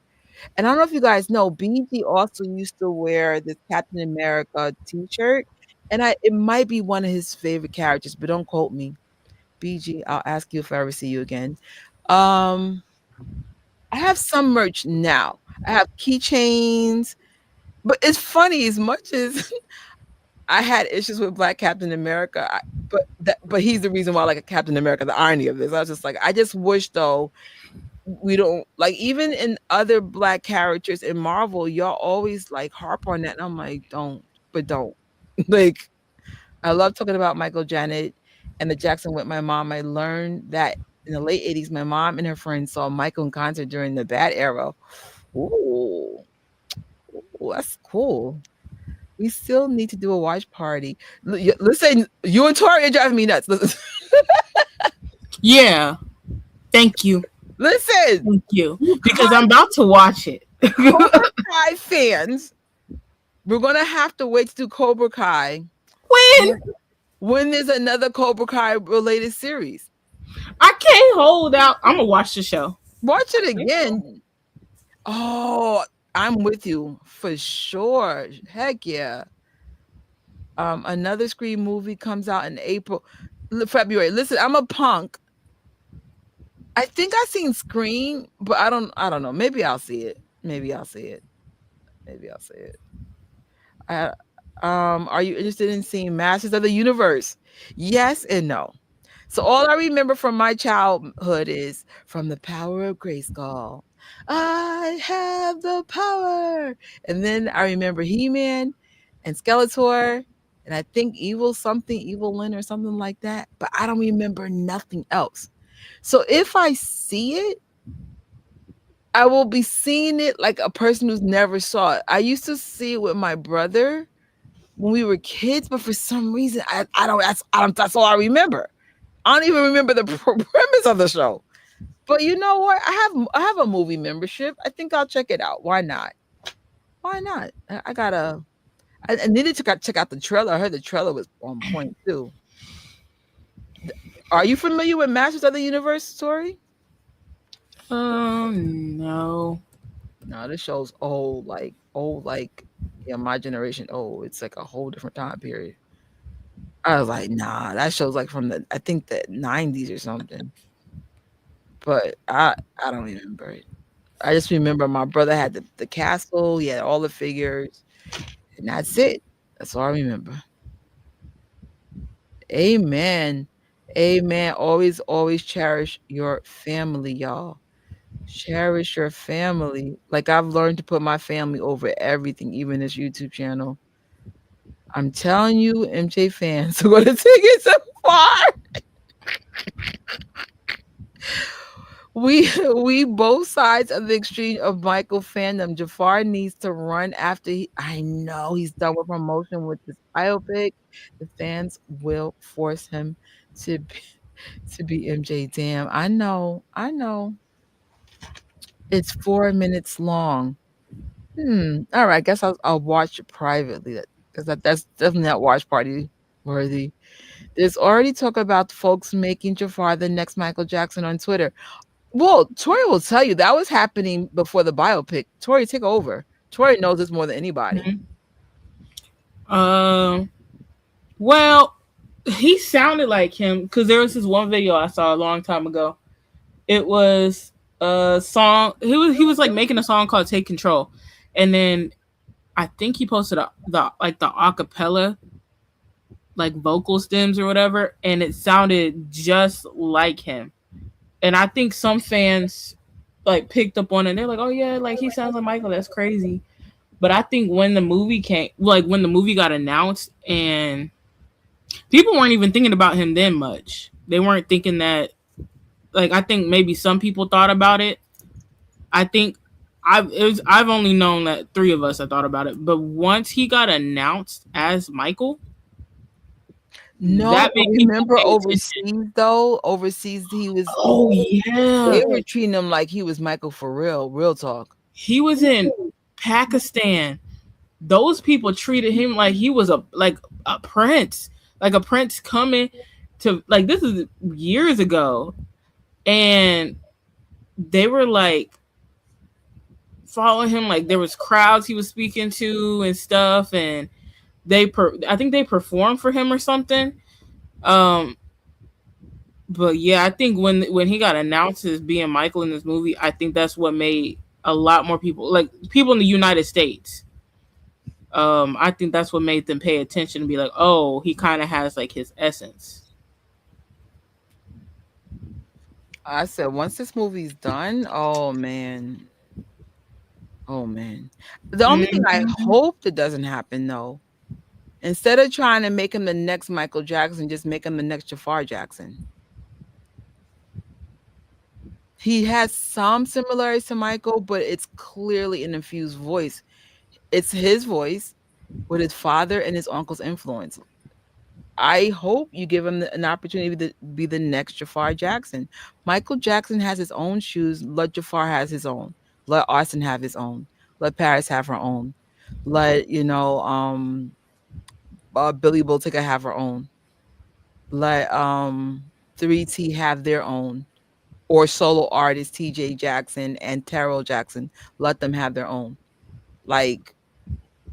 And I don't know if you guys know, BG also used to wear this Captain America t-shirt. And it might be one of his favorite characters, but don't quote me. BG, I'll ask you if I ever see you again. Um, I have some merch now. I have keychains, but it's funny as much as I had issues with Black Captain America, but he's the reason why I like Captain America. The irony of this, I was just like, I just wish though we don't like even in other black characters in Marvel, y'all always like harp on that. And I'm like, don't. Like, I love talking about Michael Janet and the Jackson with my mom. I learned that in the late 80s, my mom and her friends saw Michael in concert during the Bad era. Ooh, that's cool. We still need to do a watch party. Listen, you and Tori are driving me nuts. Yeah. Thank you. Listen. Thank you. Because I'm about to watch it. Cobra Kai fans, we're going to have to wait to do Cobra Kai. When there's another Cobra Kai related series. I can't hold out. I'm going to watch the show. Watch it again. Oh, I'm with you for sure. Heck yeah. Another Scream movie comes out in February. Listen, I'm a punk. I think I've seen Scream, but I don't know. Maybe I'll see it. Are you interested in seeing Masters of the Universe? Yes and no. So all I remember from my childhood is from the power of Grayskull. I have the power. And then I remember He-Man and Skeletor, and I think Evil Lyn or something like that. But I don't remember nothing else. So if I see it, I will be seeing it like a person who's never saw it. I used to see it with my brother when we were kids, but for some reason, that's all I remember. I don't even remember the premise of the show. But you know what? I have a movie membership. I think I'll check it out. Why not? I needed to check out the trailer. I heard the trailer was on point too. Are you familiar with Masters of the Universe story? No. No, this show's old, yeah, my generation old. It's like a whole different time period. I was like, nah, that show's like from I think the 90s or something. But I don't remember it. I just remember my brother had the castle, he had all the figures, and that's it. That's all I remember. Amen. Amen. Always, always cherish your family, y'all. Cherish your family. Like I've learned to put my family over everything, even this YouTube channel. I'm telling you, MJ fans are going to take it so far. We both sides of the extreme of Michael fandom. Jafar needs to run after I know he's done with promotion with this biopic. The fans will force him to To be MJ. Damn, I know. I know. It's 4 minutes long. All right. I guess I'll watch it privately. Because that's definitely not watch party worthy. There's already talk about folks making Jafar the next Michael Jackson on Twitter. Well, Tori will tell you that was happening before the biopic. Tori, take over. Tori knows this more than anybody. Well, he sounded like him because there was this one video I saw a long time ago. It was a song. He was like making a song called "Take Control," and then I think he posted the acapella like vocal stems or whatever, and it sounded just like him. And I think some fans like picked up on it. And they're like, "Oh yeah, like he sounds like Michael. That's crazy." But I think when the movie when the movie got announced, and people weren't even thinking about him then much. They weren't thinking that. Like I think maybe some people thought about it. I think I've only known that 3 of us have thought about it. But once he got announced as Michael, No, that but made people remember pay overseas attention. though? Overseas he was Oh they yeah, were treating him like he was Michael for real talk. he was in Pakistan. Those people treated him like he was a prince, like a prince coming to like this is years ago, and they were like following him. Like there was crowds he was speaking to and stuff, and I think they performed for him or something. But yeah, I think when he got announced as being Michael in this movie, I think that's what made a lot more people, like people in the United States. I think that's what made them pay attention and be like, oh, he kind of has like his essence. I said once this movie's done, oh man. Oh man. The only thing I hope that doesn't happen though, instead of trying to make him the next Michael Jackson, just make him the next Jafar Jackson. He has some similarities to Michael, but it's clearly an infused voice. It's his voice with his father and his uncle's influence. I hope you give him an opportunity to be the next Jafar Jackson. Michael Jackson has his own shoes. Let Jafar has his own. Let Austin have his own. Let Paris have her own. Let Billy Botica have her own. Let 3T have their own. Or solo artists TJ Jackson and Terrell Jackson. Let them have their own. Like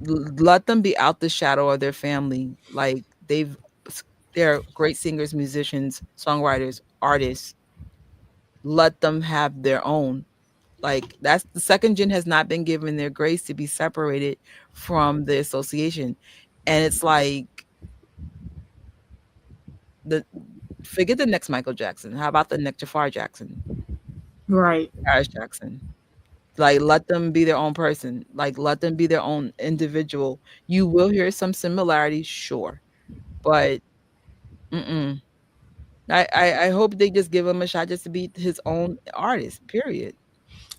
let them be out the shadow of their family. Like they're great singers, musicians, songwriters, artists. Let them have their own. Like that's the second gen has not been given their grace to be separated from the association. And it's like forget the next Michael Jackson. How about the next Jafar Jackson? Right. Paris Jackson. Like let them be their own person. Like let them be their own individual. You will hear some similarities, sure. But I hope they just give him a shot just to be his own artist, period.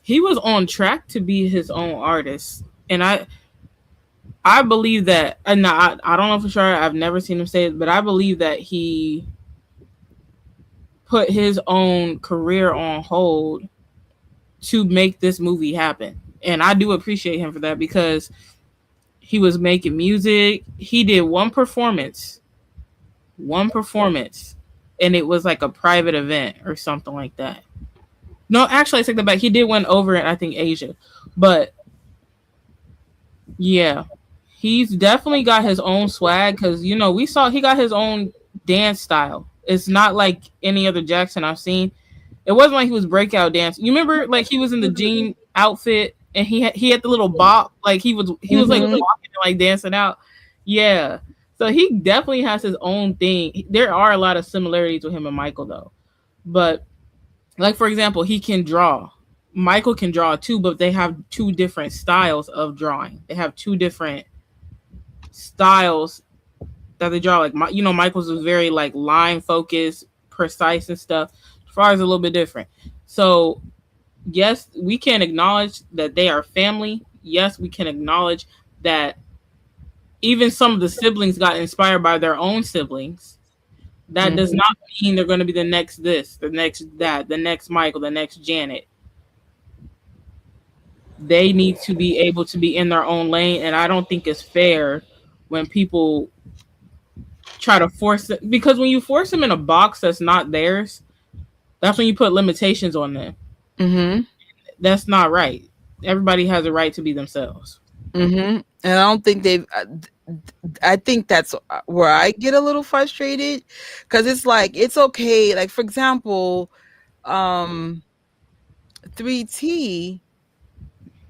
He was on track to be his own artist. And I believe that, and I don't know for sure, I've never seen him say it, but I believe that he put his own career on hold to make this movie happen. And I do appreciate him for that because he was making music. He did one performance, and it was like a private event or something like that. No, actually, I take that back. He did one over in, I think, Asia. But yeah, he's definitely got his own swag because, we saw he got his own dance style. It's not like any other Jackson I've seen. It wasn't like he was breakout dance. You remember, like he was in the jean outfit and he had the little bop, like he was like walking and like dancing out. Yeah, so he definitely has his own thing. There are a lot of similarities with him and Michael though, but like for example, he can draw. Michael can draw too, but they have 2 different styles of drawing. They have 2 different styles that they draw. Like Michael's was very like line focused, precise and stuff. Jafar is a little bit different. So yes, we can acknowledge that they are family. Yes, we can acknowledge that even some of the siblings got inspired by their own siblings. That does not mean they're going to be the next this, the next that, the next Michael, the next Janet. They need to be able to be in their own lane, and I don't think it's fair when people try to force it, because when you force them in a box that's not theirs, that's when you put limitations on them. Mm-hmm. That's not right. Everybody has a right to be themselves. Mm-hmm. And I don't think they've. I think that's where I get a little frustrated, because it's like, it's okay. Like, for example, 3T,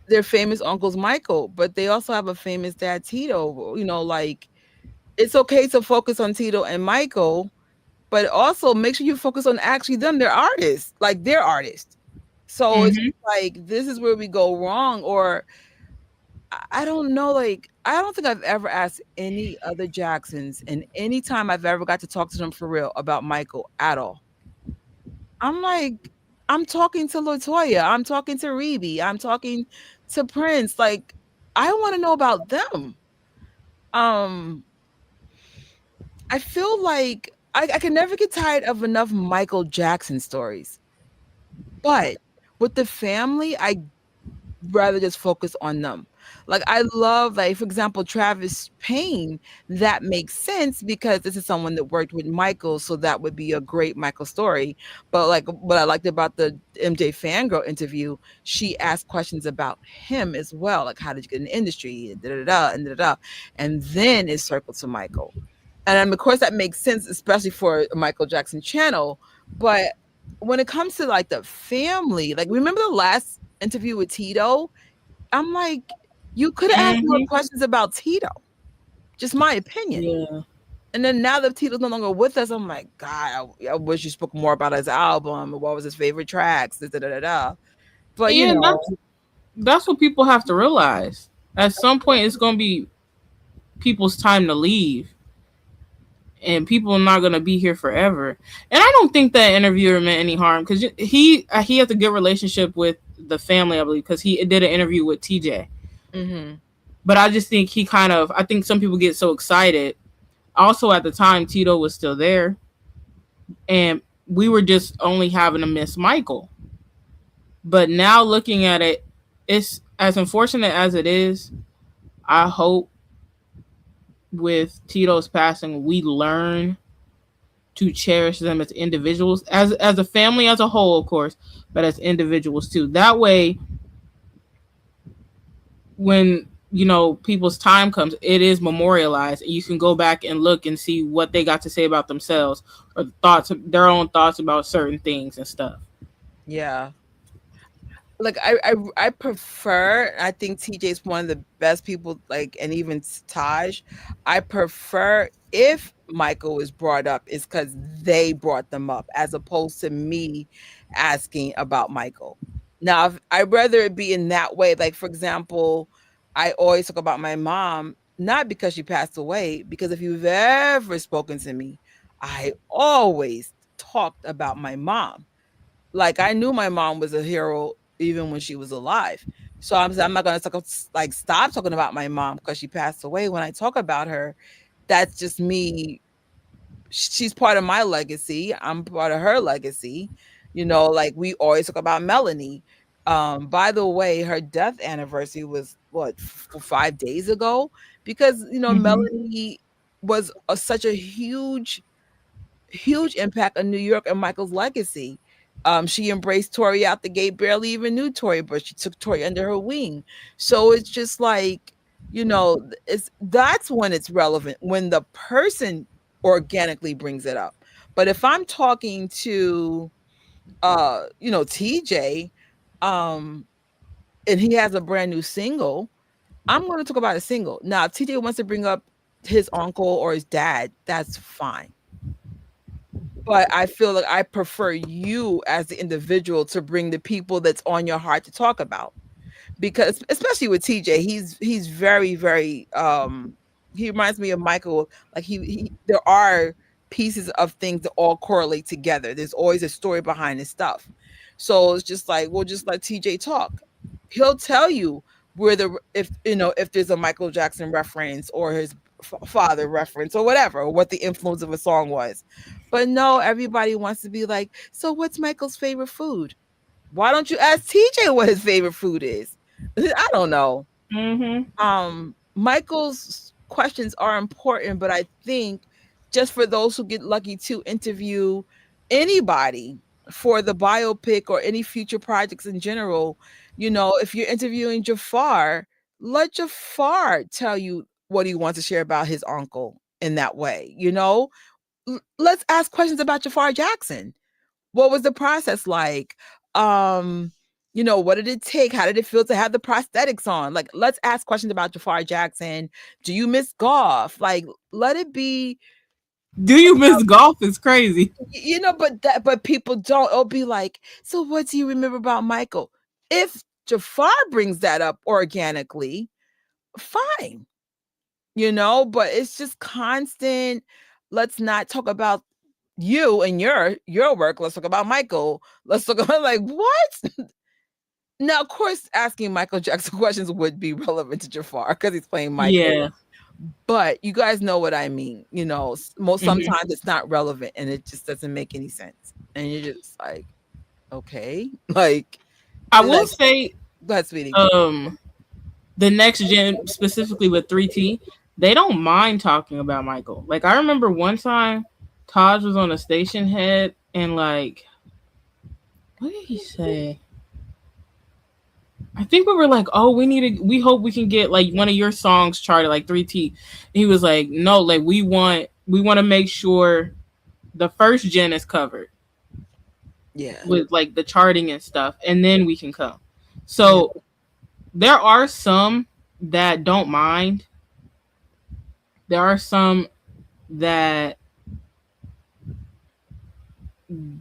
their famous uncle's Michael, but they also have a famous dad, Tito. Like, it's okay to focus on Tito and Michael, but also make sure you focus on actually them. They're artists, like they're artists. So it's like, this is where we go wrong. Or I don't know, like, I don't think I've ever asked any other Jacksons, and any time I've ever got to talk to them for real about Michael at all. I'm like, I'm talking to Latoya, I'm talking to Rebe, I'm talking to Prince. Like, I want to know about them. Um, I feel like I can never get tired of enough Michael Jackson stories. But with the family, I rather just focus on them. Like, I love, like, for example, Travis Payne. That makes sense because this is someone that worked with Michael, so that would be a great Michael story. But like, what I liked about the MJ Fangirl interview, she asked questions about him as well, like, how did you get in the industry, da da da, and da da, and then it circled to Michael. And of course, that makes sense, especially for a Michael Jackson channel. But when it comes to like the family, like, remember the last interview with Tito? I'm like, you could have asked more questions about Tito. Just my opinion. Yeah. And then now that Tito's no longer with us, I'm like, God, I wish you spoke more about his album, or what was his favorite tracks, da da da da. But Yeah, that's what people have to realize. At some point, it's going to be people's time to leave, and people are not going to be here forever. And I don't think that interviewer meant any harm, because he has a good relationship with the family, I believe, because he did an interview with TJ. Mm-hmm. But I just think I think some people get so excited. Also, at the time, Tito was still there, and we were just only having to miss Michael. But now looking at it, it's as unfortunate as it is. I hope with Tito's passing, we learn to cherish them as individuals, as a family as a whole, of course, but as individuals too. That way, when people's time comes, it is memorialized, and you can go back and look and see what they got to say about themselves, or their own thoughts about certain things and stuff. Yeah. Like, I prefer, I think TJ is one of the best people, like, and even Taj, I prefer if Michael is brought up, is because they brought them up, as opposed to me asking about Michael. Now, I'd rather it be in that way. Like, for example, I always talk about my mom, not because she passed away, because if you've ever spoken to me, I always talked about my mom. Like, I knew my mom was a hero even when she was alive. So I'm not going to like stop talking about my mom because she passed away. When I talk about her, that's just me. She's part of my legacy. I'm part of her legacy. Like, we always talk about Melanie. By the way, her death anniversary was what, 5 days ago, because Melanie was such a huge impact on New York and Michael's legacy. She embraced Tori out the gate, barely even knew Tori, but she took Tori under her wing. So it's just like, that's when it's relevant, when the person organically brings it up. But if I'm talking to TJ, and he has a brand new single, I'm going to talk about a single. Now, if TJ wants to bring up his uncle or his dad, that's fine. But I feel like I prefer you as the individual to bring the people that's on your heart to talk about. Because especially with TJ, he's very, very he reminds me of Michael. Like, there are pieces of things that all correlate together. There's always a story behind his stuff. So it's just like, we'll just let TJ talk. He'll tell you where if there's a Michael Jackson reference or his father reference or whatever, or what the influence of a song was. But no, everybody wants to be like, so what's Michael's favorite food? Why don't you ask TJ what his favorite food is? I don't know. Mm-hmm. Michael's questions are important, but I think just for those who get lucky to interview anybody for the biopic or any future projects in general, if you're interviewing Jafar, let Jafar tell you what he wants to share about his uncle in that way. Let's ask questions about Jafar Jackson. What was the process like? What did it take? How did it feel to have the prosthetics on? Like, let's ask questions about Jafar Jackson. Do you miss golf? Like, let it be. Do you miss golf? Is crazy. But people don't. It'll be like, so what do you remember about Michael? If Jafar brings that up organically, fine. But it's just constant. Let's not talk about you and your work. Let's talk about Michael. Let's talk about like what? Now, of course, asking Michael Jackson questions would be relevant to Jafar because he's playing Michael. Yeah. But you guys know what I mean. Sometimes it's not relevant and it just doesn't make any sense. And you're just like, okay. Like, I will say, go ahead, sweetie. The next gen, specifically with 3T, they don't mind talking about Michael. Like, I remember one time Taj was on a station head and like, what did he say? I think we were like, oh, we hope we can get like one of your songs charted, like 3T. And he was like, no, like we want to make sure the first gen is covered. Yeah. With like the charting and stuff, and then we can come. So there are some that don't mind. There are some that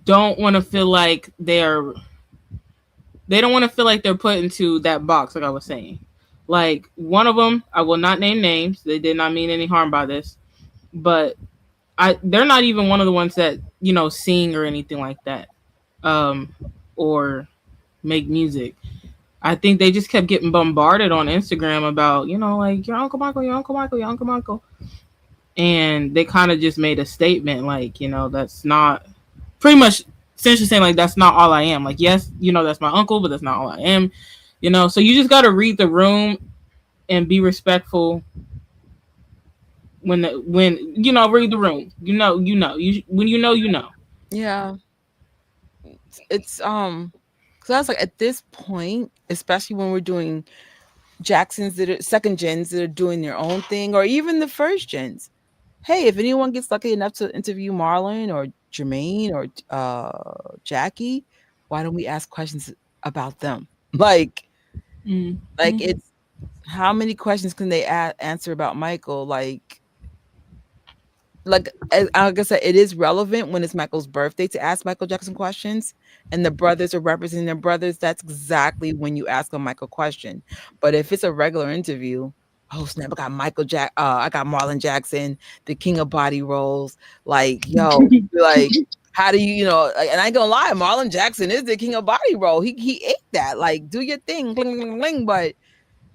don't want to feel like they don't want to feel like they're put into that box, like I was saying. Like one of them, I will not name names. They did not mean any harm by this, but they're not even one of the ones that sing or anything like that, or make music. I think they just kept getting bombarded on Instagram about like your Uncle Michael, your Uncle Michael, your Uncle Michael, and they kind of just made a statement like that's not pretty much essentially saying like that's not all I am. Like yes, that's my uncle, but that's not all I am. So you just got to read the room and be respectful when read the room. When you know. Yeah. It's because I was like, at this point, especially when we're doing Jacksons that are second gens that are doing their own thing, or even the first gens. Hey, if anyone gets lucky enough to interview Marlon or Jermaine or Jackie, why don't we ask questions about them? Like it's how many questions can they answer about Michael? Like I said, it is relevant when it's Michael's birthday to ask Michael Jackson questions, and the brothers are representing their brothers. That's exactly when you ask a Michael question. But if it's a regular interview, oh snap! I got I got Marlon Jackson, the king of body rolls. Like yo, like how do you and I ain't gonna lie, Marlon Jackson is the king of body roll. He ate that. Like do your thing, bling bling bling. But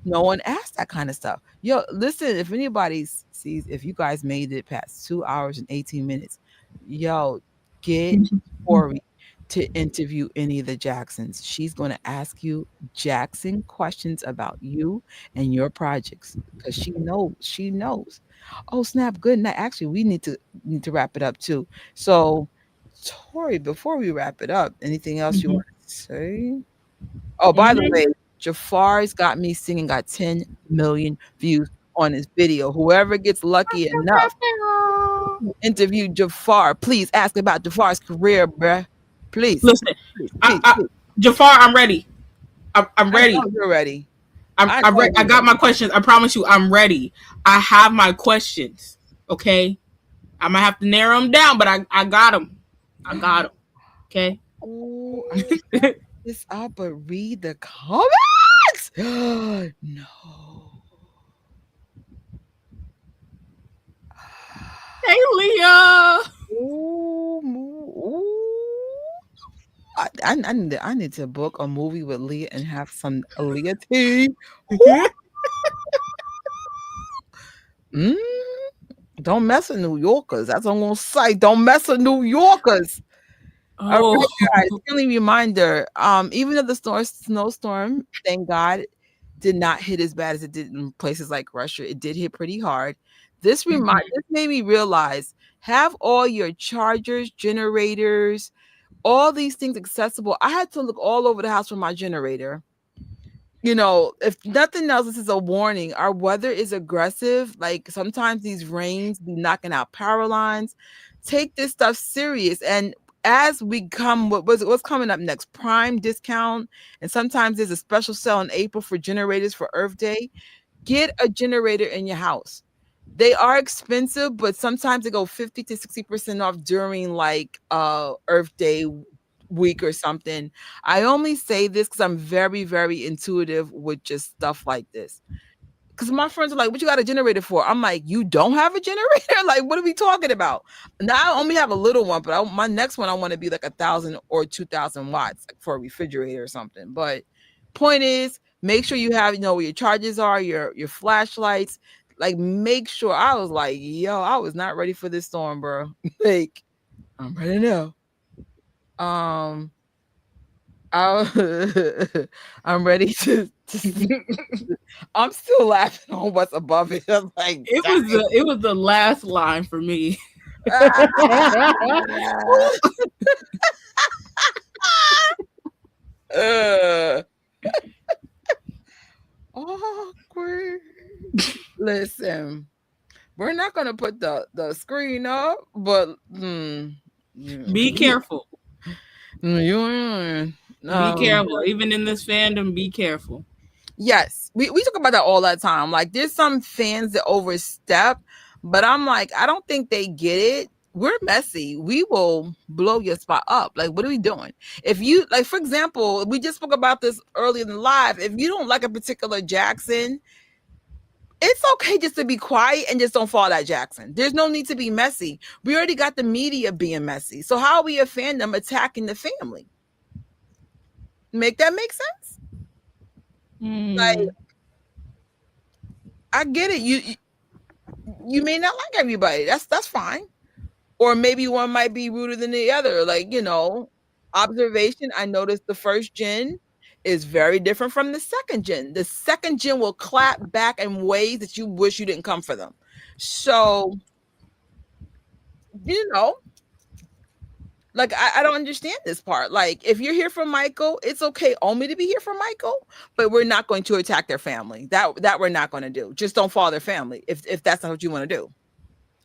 no one asked that kind of stuff. Yo, listen, if anybody sees, if you guys made it past 2 hours and 18 minutes, yo, get Tori to interview any of the Jacksons. She's going to ask you Jackson questions about you and your projects because she knows. Oh, snap. Good night. Actually, we need to wrap it up too. So, Tori, before we wrap it up, anything else you want to say? Oh, by the way, Jafar's Got Me Singing got 10 million views on his video. Whoever gets lucky enough to interview Jafar, please ask about Jafar's career, bruh. Please. Listen, please. Jafar, I'm ready. I'm ready. You're ready. I'm ready. I got my questions. I promise you, I'm ready. I have my questions. Okay, I might have to narrow them down, but I got them. I got them. Okay. Oh, this up, but read the comments. No. Hey, Leah. Ooh. I need to book a movie with Leah and have some Leah tea. Mm, don't mess with New Yorkers. That's what I'm gonna say. Don't mess with New Yorkers. All Oh, right, guys. Friendly reminder. Even though the snowstorm, thank God, did not hit as bad as it did in places like Russia. It did hit pretty hard. This made me realize, have all your chargers, generators, all these things accessible. I had to look all over the house for my generator. You know, if nothing else, this is a warning. Our weather is aggressive. Like sometimes these rains be knocking out power lines. Take this stuff serious. And as we come, what's coming up next? Prime discount. And sometimes there's a special sale in April for generators for Earth Day. Get a generator in your house. They are expensive, but sometimes they go 50 to 60% off during like Earth Day week or something. I only say this because I'm very, very intuitive with just stuff like this. Because my friends are like, what you got a generator for? I'm like, you don't have a generator? Like, what are we talking about? Now I only have a little one, but my next one, I want to be like 1,000 or 2,000 watts, like for a refrigerator or something. But point is, make sure you have, where your chargers are, your flashlights. Like, make sure. I was like, yo, I was not ready for this storm, bro. Like, I'm ready now. I'm ready to I'm still laughing on what's above it. I'm like, it was the last line for me. Awkward. Listen, we're not gonna put the screen up, but Be careful. Be careful. Even in this fandom, be careful. Yes, we talk about that all that time. Like, there's some fans that overstep, but I'm like, I don't think they get it. We're messy. We will blow your spot up. Like, what are we doing? If you, like, for example, we just spoke about this earlier in the live. If you don't like a particular Jackson, it's okay just to be quiet and just don't follow that Jackson. There's no need to be messy. We already got the media being messy. So how are we a fandom attacking the family? Make that make sense? Like, I get it. You may not like everybody. That's fine. Or maybe one might be ruder than the other. Like, observation. I noticed the first gen is very different from the second gen. The second gen will clap back in ways that you wish you didn't come for them. So, like, I don't understand this part. Like, if you're here for Michael, it's okay only to be here for Michael, but we're not going to attack their family. That we're not going to do. Just don't follow their family if that's not what you want to do.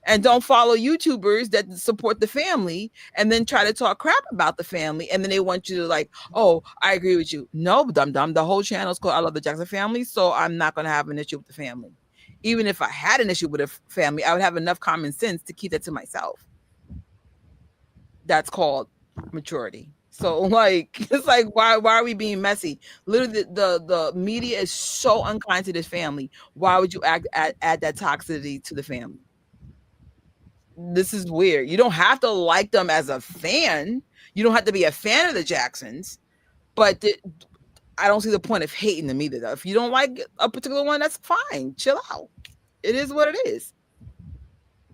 And don't follow YouTubers that support the family and then try to talk crap about the family. And then they want you to like, oh, I agree with you. No, dumb. The whole channel is called I Love the Jackson Family. So I'm not going to have an issue with the family. Even if I had an issue with a family, I would have enough common sense to keep that to myself. That's called maturity. So like, it's like, why are we being messy? Literally, the media is so unkind to this family. Why would you add that toxicity to the family? This is weird. You don't have to like them as a fan. You don't have to be a fan of the Jacksons, but I don't see the point of hating them either. Though. If you don't like a particular one, that's fine. Chill out. It is what it is.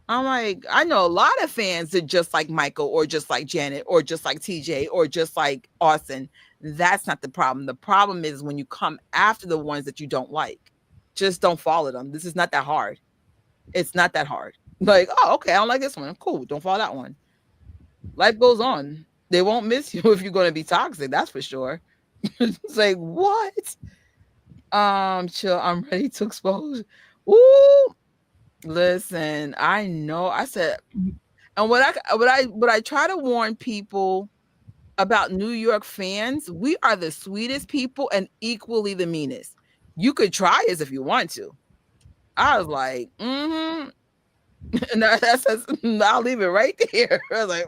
I'm like, I know a lot of fans that just like Michael or just like Janet or just like TJ or just like Austin. That's not the problem. The problem is when you come after the ones that you don't like. Just don't follow them. This is not that hard. It's not that hard. Like, oh, okay, I don't like this one. Cool, don't follow that one. Life goes on. They won't miss you if you're going to be toxic. That's for sure. It's like, what? Chill. I'm ready to expose. Ooh, listen. I know. I said, and what I try to warn people about New York fans. We are the sweetest people and equally the meanest. You could try us if you want to. I was like, And I'll leave it right there. I was like,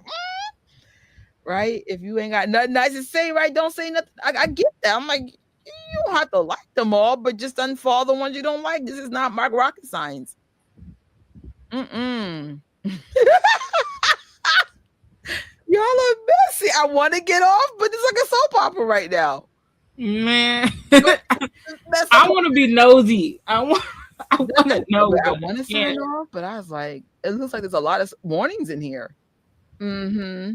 right? If you ain't got nothing nice to say, right? Don't say nothing. I get that. I'm like, you don't have to like them all, but just unfollow the ones you don't like. This is not my rocket science. Y'all are messy. I want to get off, but it's like a soap opera right now. Man, That's I want to be nosy. I want to know. I But want to sign off, but I was like, it looks like there's a lot of warnings in here. Mm-hmm.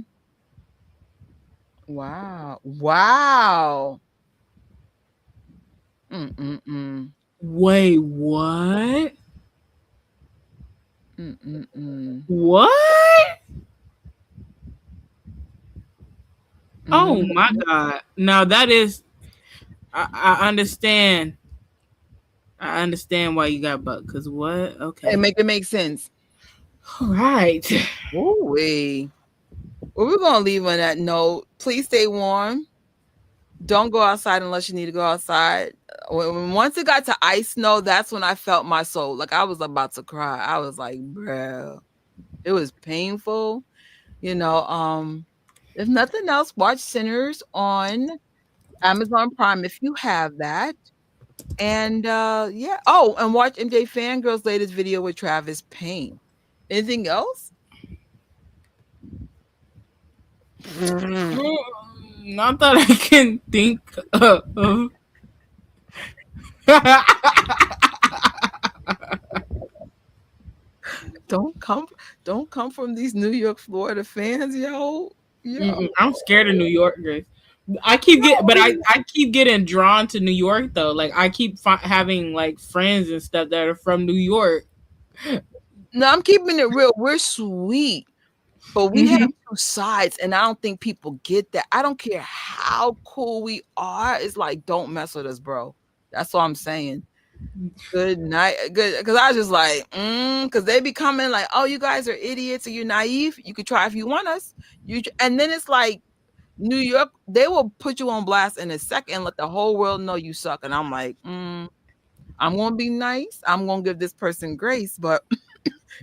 Wow. Wow. Mm-mm-mm. Wait, what? Mm-mm-mm. What? Oh Mm-hmm. my God. Now that is, I understand. I understand why you got bucked. Because what? Okay. It makes sense. All right. Ooh-wee. Well, we're going to leave on that note. Please stay warm. Don't go outside unless you need to go outside. Once it got to ice snow, that's when I felt my soul. Like I was about to cry. I was like, bro, it was painful. If nothing else, watch Sinners on Amazon Prime if you have that. And yeah. Oh, and watch MJ Fangirl's latest video with Travis Payne. Anything else? Not that I can think of. Don't come from these New York, Florida fans, yo. I'm scared of New Yorkers. I keep getting drawn to New York though. Like I keep having like friends and stuff that are from New York. No, I'm keeping it real. We're sweet, but we have two sides, and I don't think people get that. I don't care how cool we are. It's like, don't mess with us, bro. That's all I'm saying. Good night. Good. Because I was just like, because they be coming like, oh, you guys are idiots or you're naive. You could try if you want us. And then it's like, New York, they will put you on blast in a second and let the whole world know you suck. And I'm like, I'm going to be nice. I'm going to give this person grace, but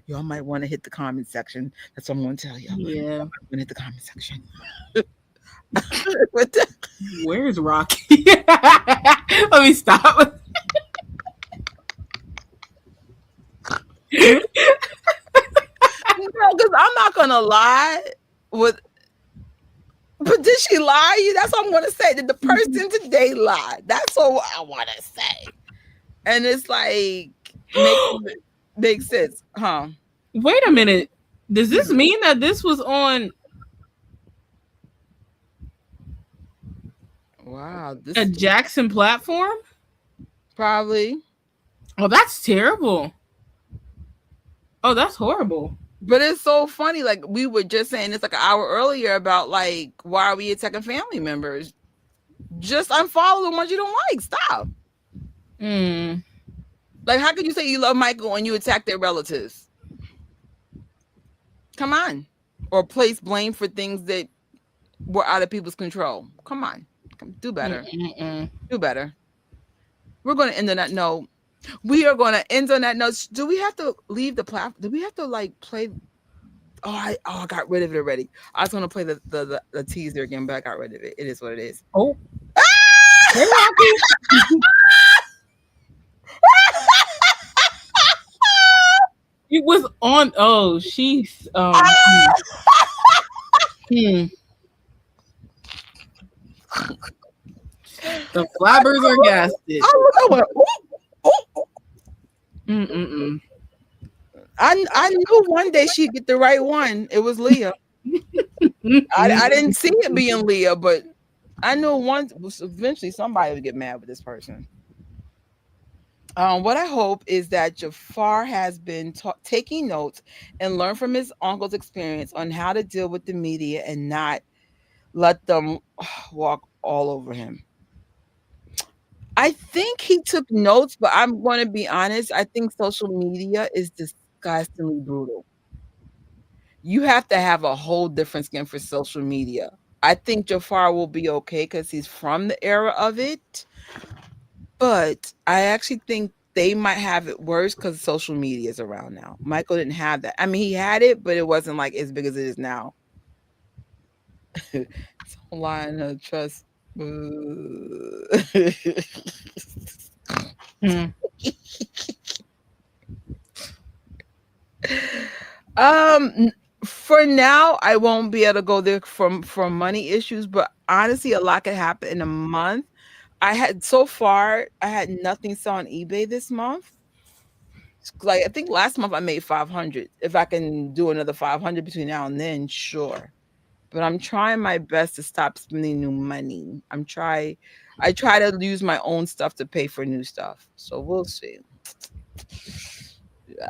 y'all might want to hit the comment section. That's what I'm going to tell you. Yeah. I'm going to hit the comment section. Where's Rocky? Let me stop. Because I'm not going to lie but did she lie? That's what I'm going to say. Did the person today lie? That's what I want to say. And it's like, makes sense, huh? Wait a minute. Does this mean that this was on a Jackson platform? Probably. Oh, that's terrible. Oh, that's horrible. But it's so funny. Like we were just saying this like an hour earlier about like, why are we attacking family members? Just unfollow the ones you don't like. Stop. Like, how could you say you love Michael and you attack their relatives? Come on. Or place blame for things that were out of people's control. Come on. Do better. Do better. We're going to end on that note. We are going to end on that note. Do we have to leave the platform? Do we have to like play? I got rid of it already. I was going to play the teaser again, but I got rid of it. It is what it is. Oh. It was on. Oh, she's. The flabbers are gasted. I went, I knew one day she'd get the right one. It was Leah. I didn't see it being Leah, but I knew eventually somebody would get mad with this person. What I hope is that Jafar has been taking notes and learned from his uncle's experience on how to deal with the media and not let them walk all over him. I think he took notes, but I'm going to be honest. I think social media is disgustingly brutal. You have to have a whole different skin for social media. I think Jafar will be okay because he's from the era of it. But I actually think they might have it worse because social media is around now. Michael didn't have that. I mean, he had it, but it wasn't like as big as it is now. It's a line of trust. For now, I won't be able to go there from money issues, but honestly, a lot could happen in a month. I had nothing sold on eBay this month. Like I think last month I made 500. If I can do another 500 between now and then, sure. But I'm trying my best to stop spending new money. I try to use my own stuff to pay for new stuff. So we'll see.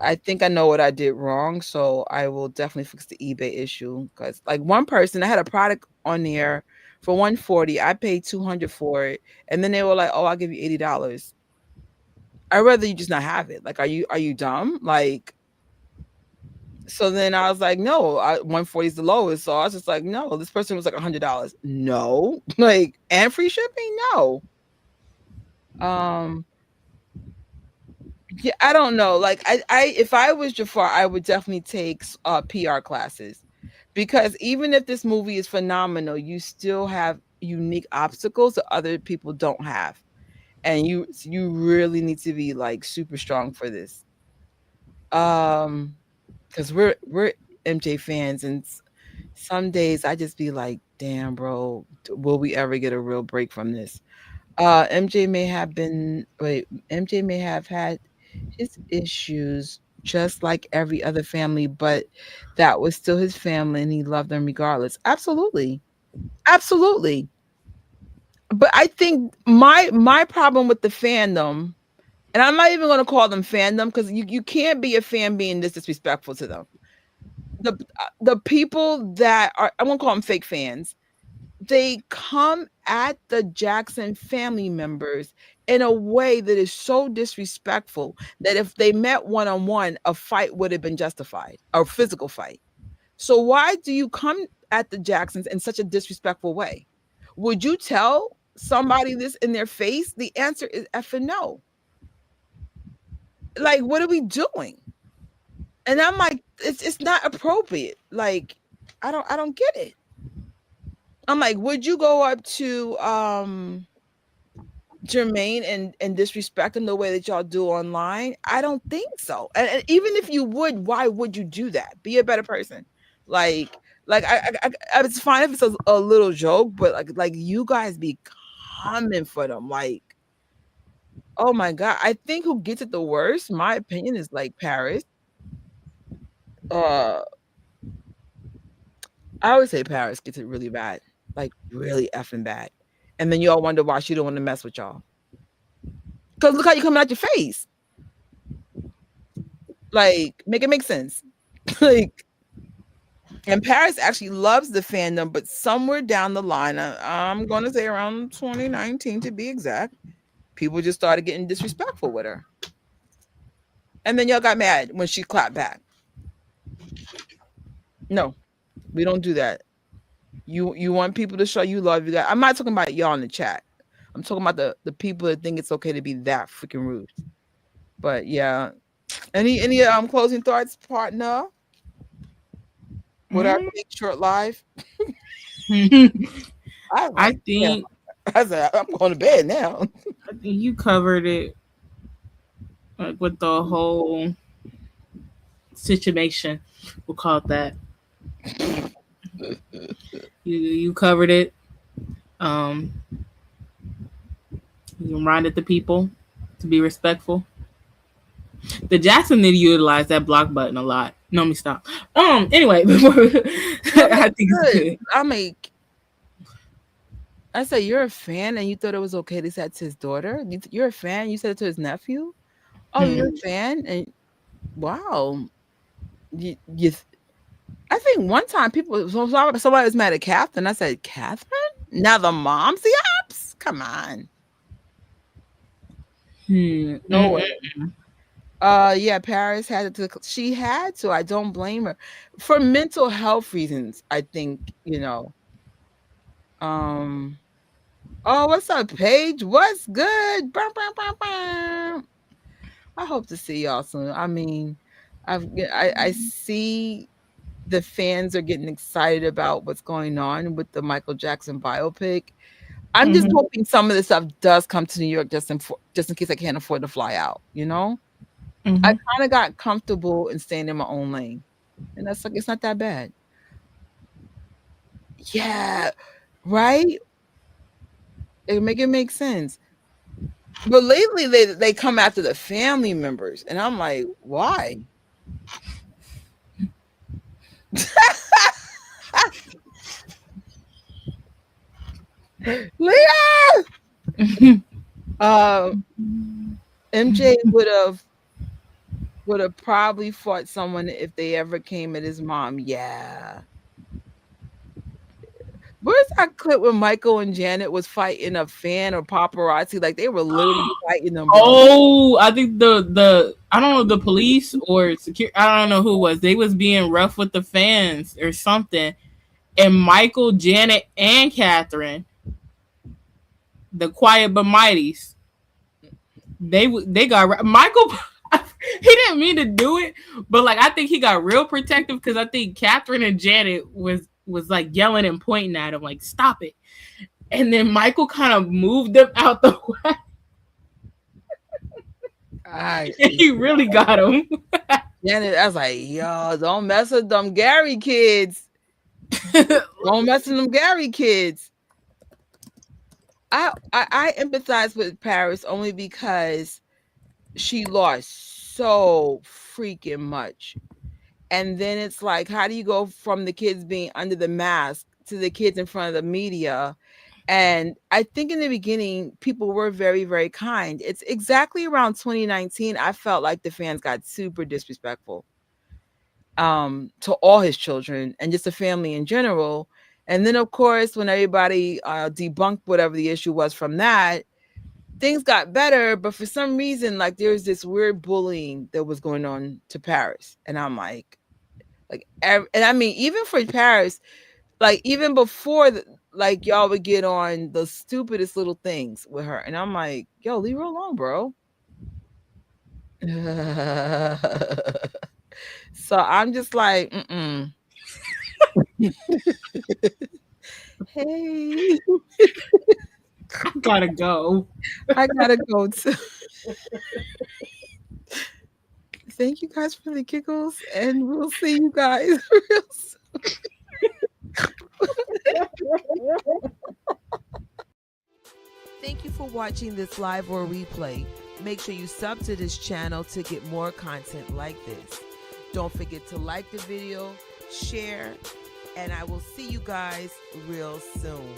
I think I know what I did wrong, so I will definitely fix the eBay issue. Because like one person, I had a product on there for 140. I paid 200 for it, and then they were like, "Oh, I'll give you $80." I'd rather you just not have it. Like, are you dumb? Like, so then I was like, no, 140 is the lowest. So I was just like, no, this person was like $100. No, like, and free shipping. No. Yeah, I don't know. Like, if I was Jafar, I would definitely take PR classes, because even if this movie is phenomenal, you still have unique obstacles that other people don't have, and you really need to be like super strong for this. Because we're MJ fans, and some days I just be like, damn, bro, will we ever get a real break from this? MJ may have had his issues just like every other family, but that was still his family and he loved them regardless. Absolutely. Absolutely. But I think my problem with the fandom, and I'm not even going to call them fandom, because you can't be a fan being this disrespectful to them. The people that are, I won't call them fake fans, they come at the Jackson family members in a way that is so disrespectful that if they met one on one, a fight would have been justified, a physical fight. So why do you come at the Jacksons in such a disrespectful way? Would you tell somebody this in their face? The answer is effing no. Like, what are we doing? And I'm like, it's not appropriate. Like, I don't get it. I'm like, would you go up to Jermaine and disrespect him the way that y'all do online? I don't think so. And even if you would, why would you do that? Be a better person. Like, it's fine if it's a little joke, but like you guys be coming for them. Like, oh my god, I think who gets it the worst, my opinion, is like Paris. I always say Paris gets it really bad, like really effing bad. And then y'all wonder why she don't want to mess with y'all. Because look how you coming out your face. Like, make it make sense. Like, and Paris actually loves the fandom, but somewhere down the line, I'm going to say around 2019 to be exact, people just started getting disrespectful with her. And then y'all got mad when she clapped back. No, we don't do that. You want people to show you love. You got. I'm not talking about y'all in the chat. I'm talking about the people that think it's okay to be that freaking rude. But yeah, any closing thoughts, partner? Would our big short live? I think I said I'm going to bed now. I think you covered it, like, with the whole situation. We'll call it that. You covered it. You reminded the people to be respectful. The Jackson need to utilize that block button a lot. No, let me stop. Anyway, before I think good. I said, you're a fan and you thought it was okay to say it to his daughter? You're a fan? You said it to his nephew? Oh, you're a fan? And wow. I think one time somebody was mad at Catherine. I said, Catherine? Now the mom's the ops? Come on. No way. Yeah, Paris had to. She had to. I don't blame her for mental health reasons. I think, Oh, what's up, Paige? What's good? I hope to see y'all soon. I mean, I see the fans are getting excited about what's going on with the Michael Jackson biopic. I'm just hoping some of this stuff does come to New York just in case I can't afford to fly out, I kind of got comfortable in staying in my own lane. And that's like, it's not that bad. Yeah, right? It make sense. But lately they come after the family members, and I'm like, why? Leah! Um, MJ would have probably fought someone if they ever came at his mom. Yeah. Where's that clip where Michael and Janet was fighting a fan or paparazzi? Like they were literally fighting them, bro. Oh, I think the I don't know, the police or security, I don't know who it was. They was being rough with the fans or something. And Michael, Janet, and Catherine, the quiet but mighties, they got Michael. He didn't mean to do it, but like I think he got real protective because I think Catherine and Janet was like yelling and pointing at him like, "Stop it!" And then Michael kind of moved them out the way. He really got him. Janet, I was like, yo, don't mess with them Gary kids. Don't mess with them Gary kids. I empathize with Paris only because she lost so freaking much. And then it's like, how do you go from the kids being under the mask to the kids in front of the media? And I think in the beginning, people were very, very kind. It's exactly around 2019, I felt like the fans got super disrespectful to all his children and just the family in general. And then, of course, when everybody debunked whatever the issue was from that, things got better. But for some reason, like there's this weird bullying that was going on to Paris. And I'm like, and I mean, even for Paris, like even before, like y'all would get on the stupidest little things with her. And I'm like, yo, leave her alone, bro. So I'm just like, hey, I gotta go. I gotta go too. Thank you guys for the giggles, and we'll see you guys real soon. Thank you for watching this live or replay. Make sure you sub to this channel to get more content like this. Don't forget to like the video, share, and I will see you guys real soon.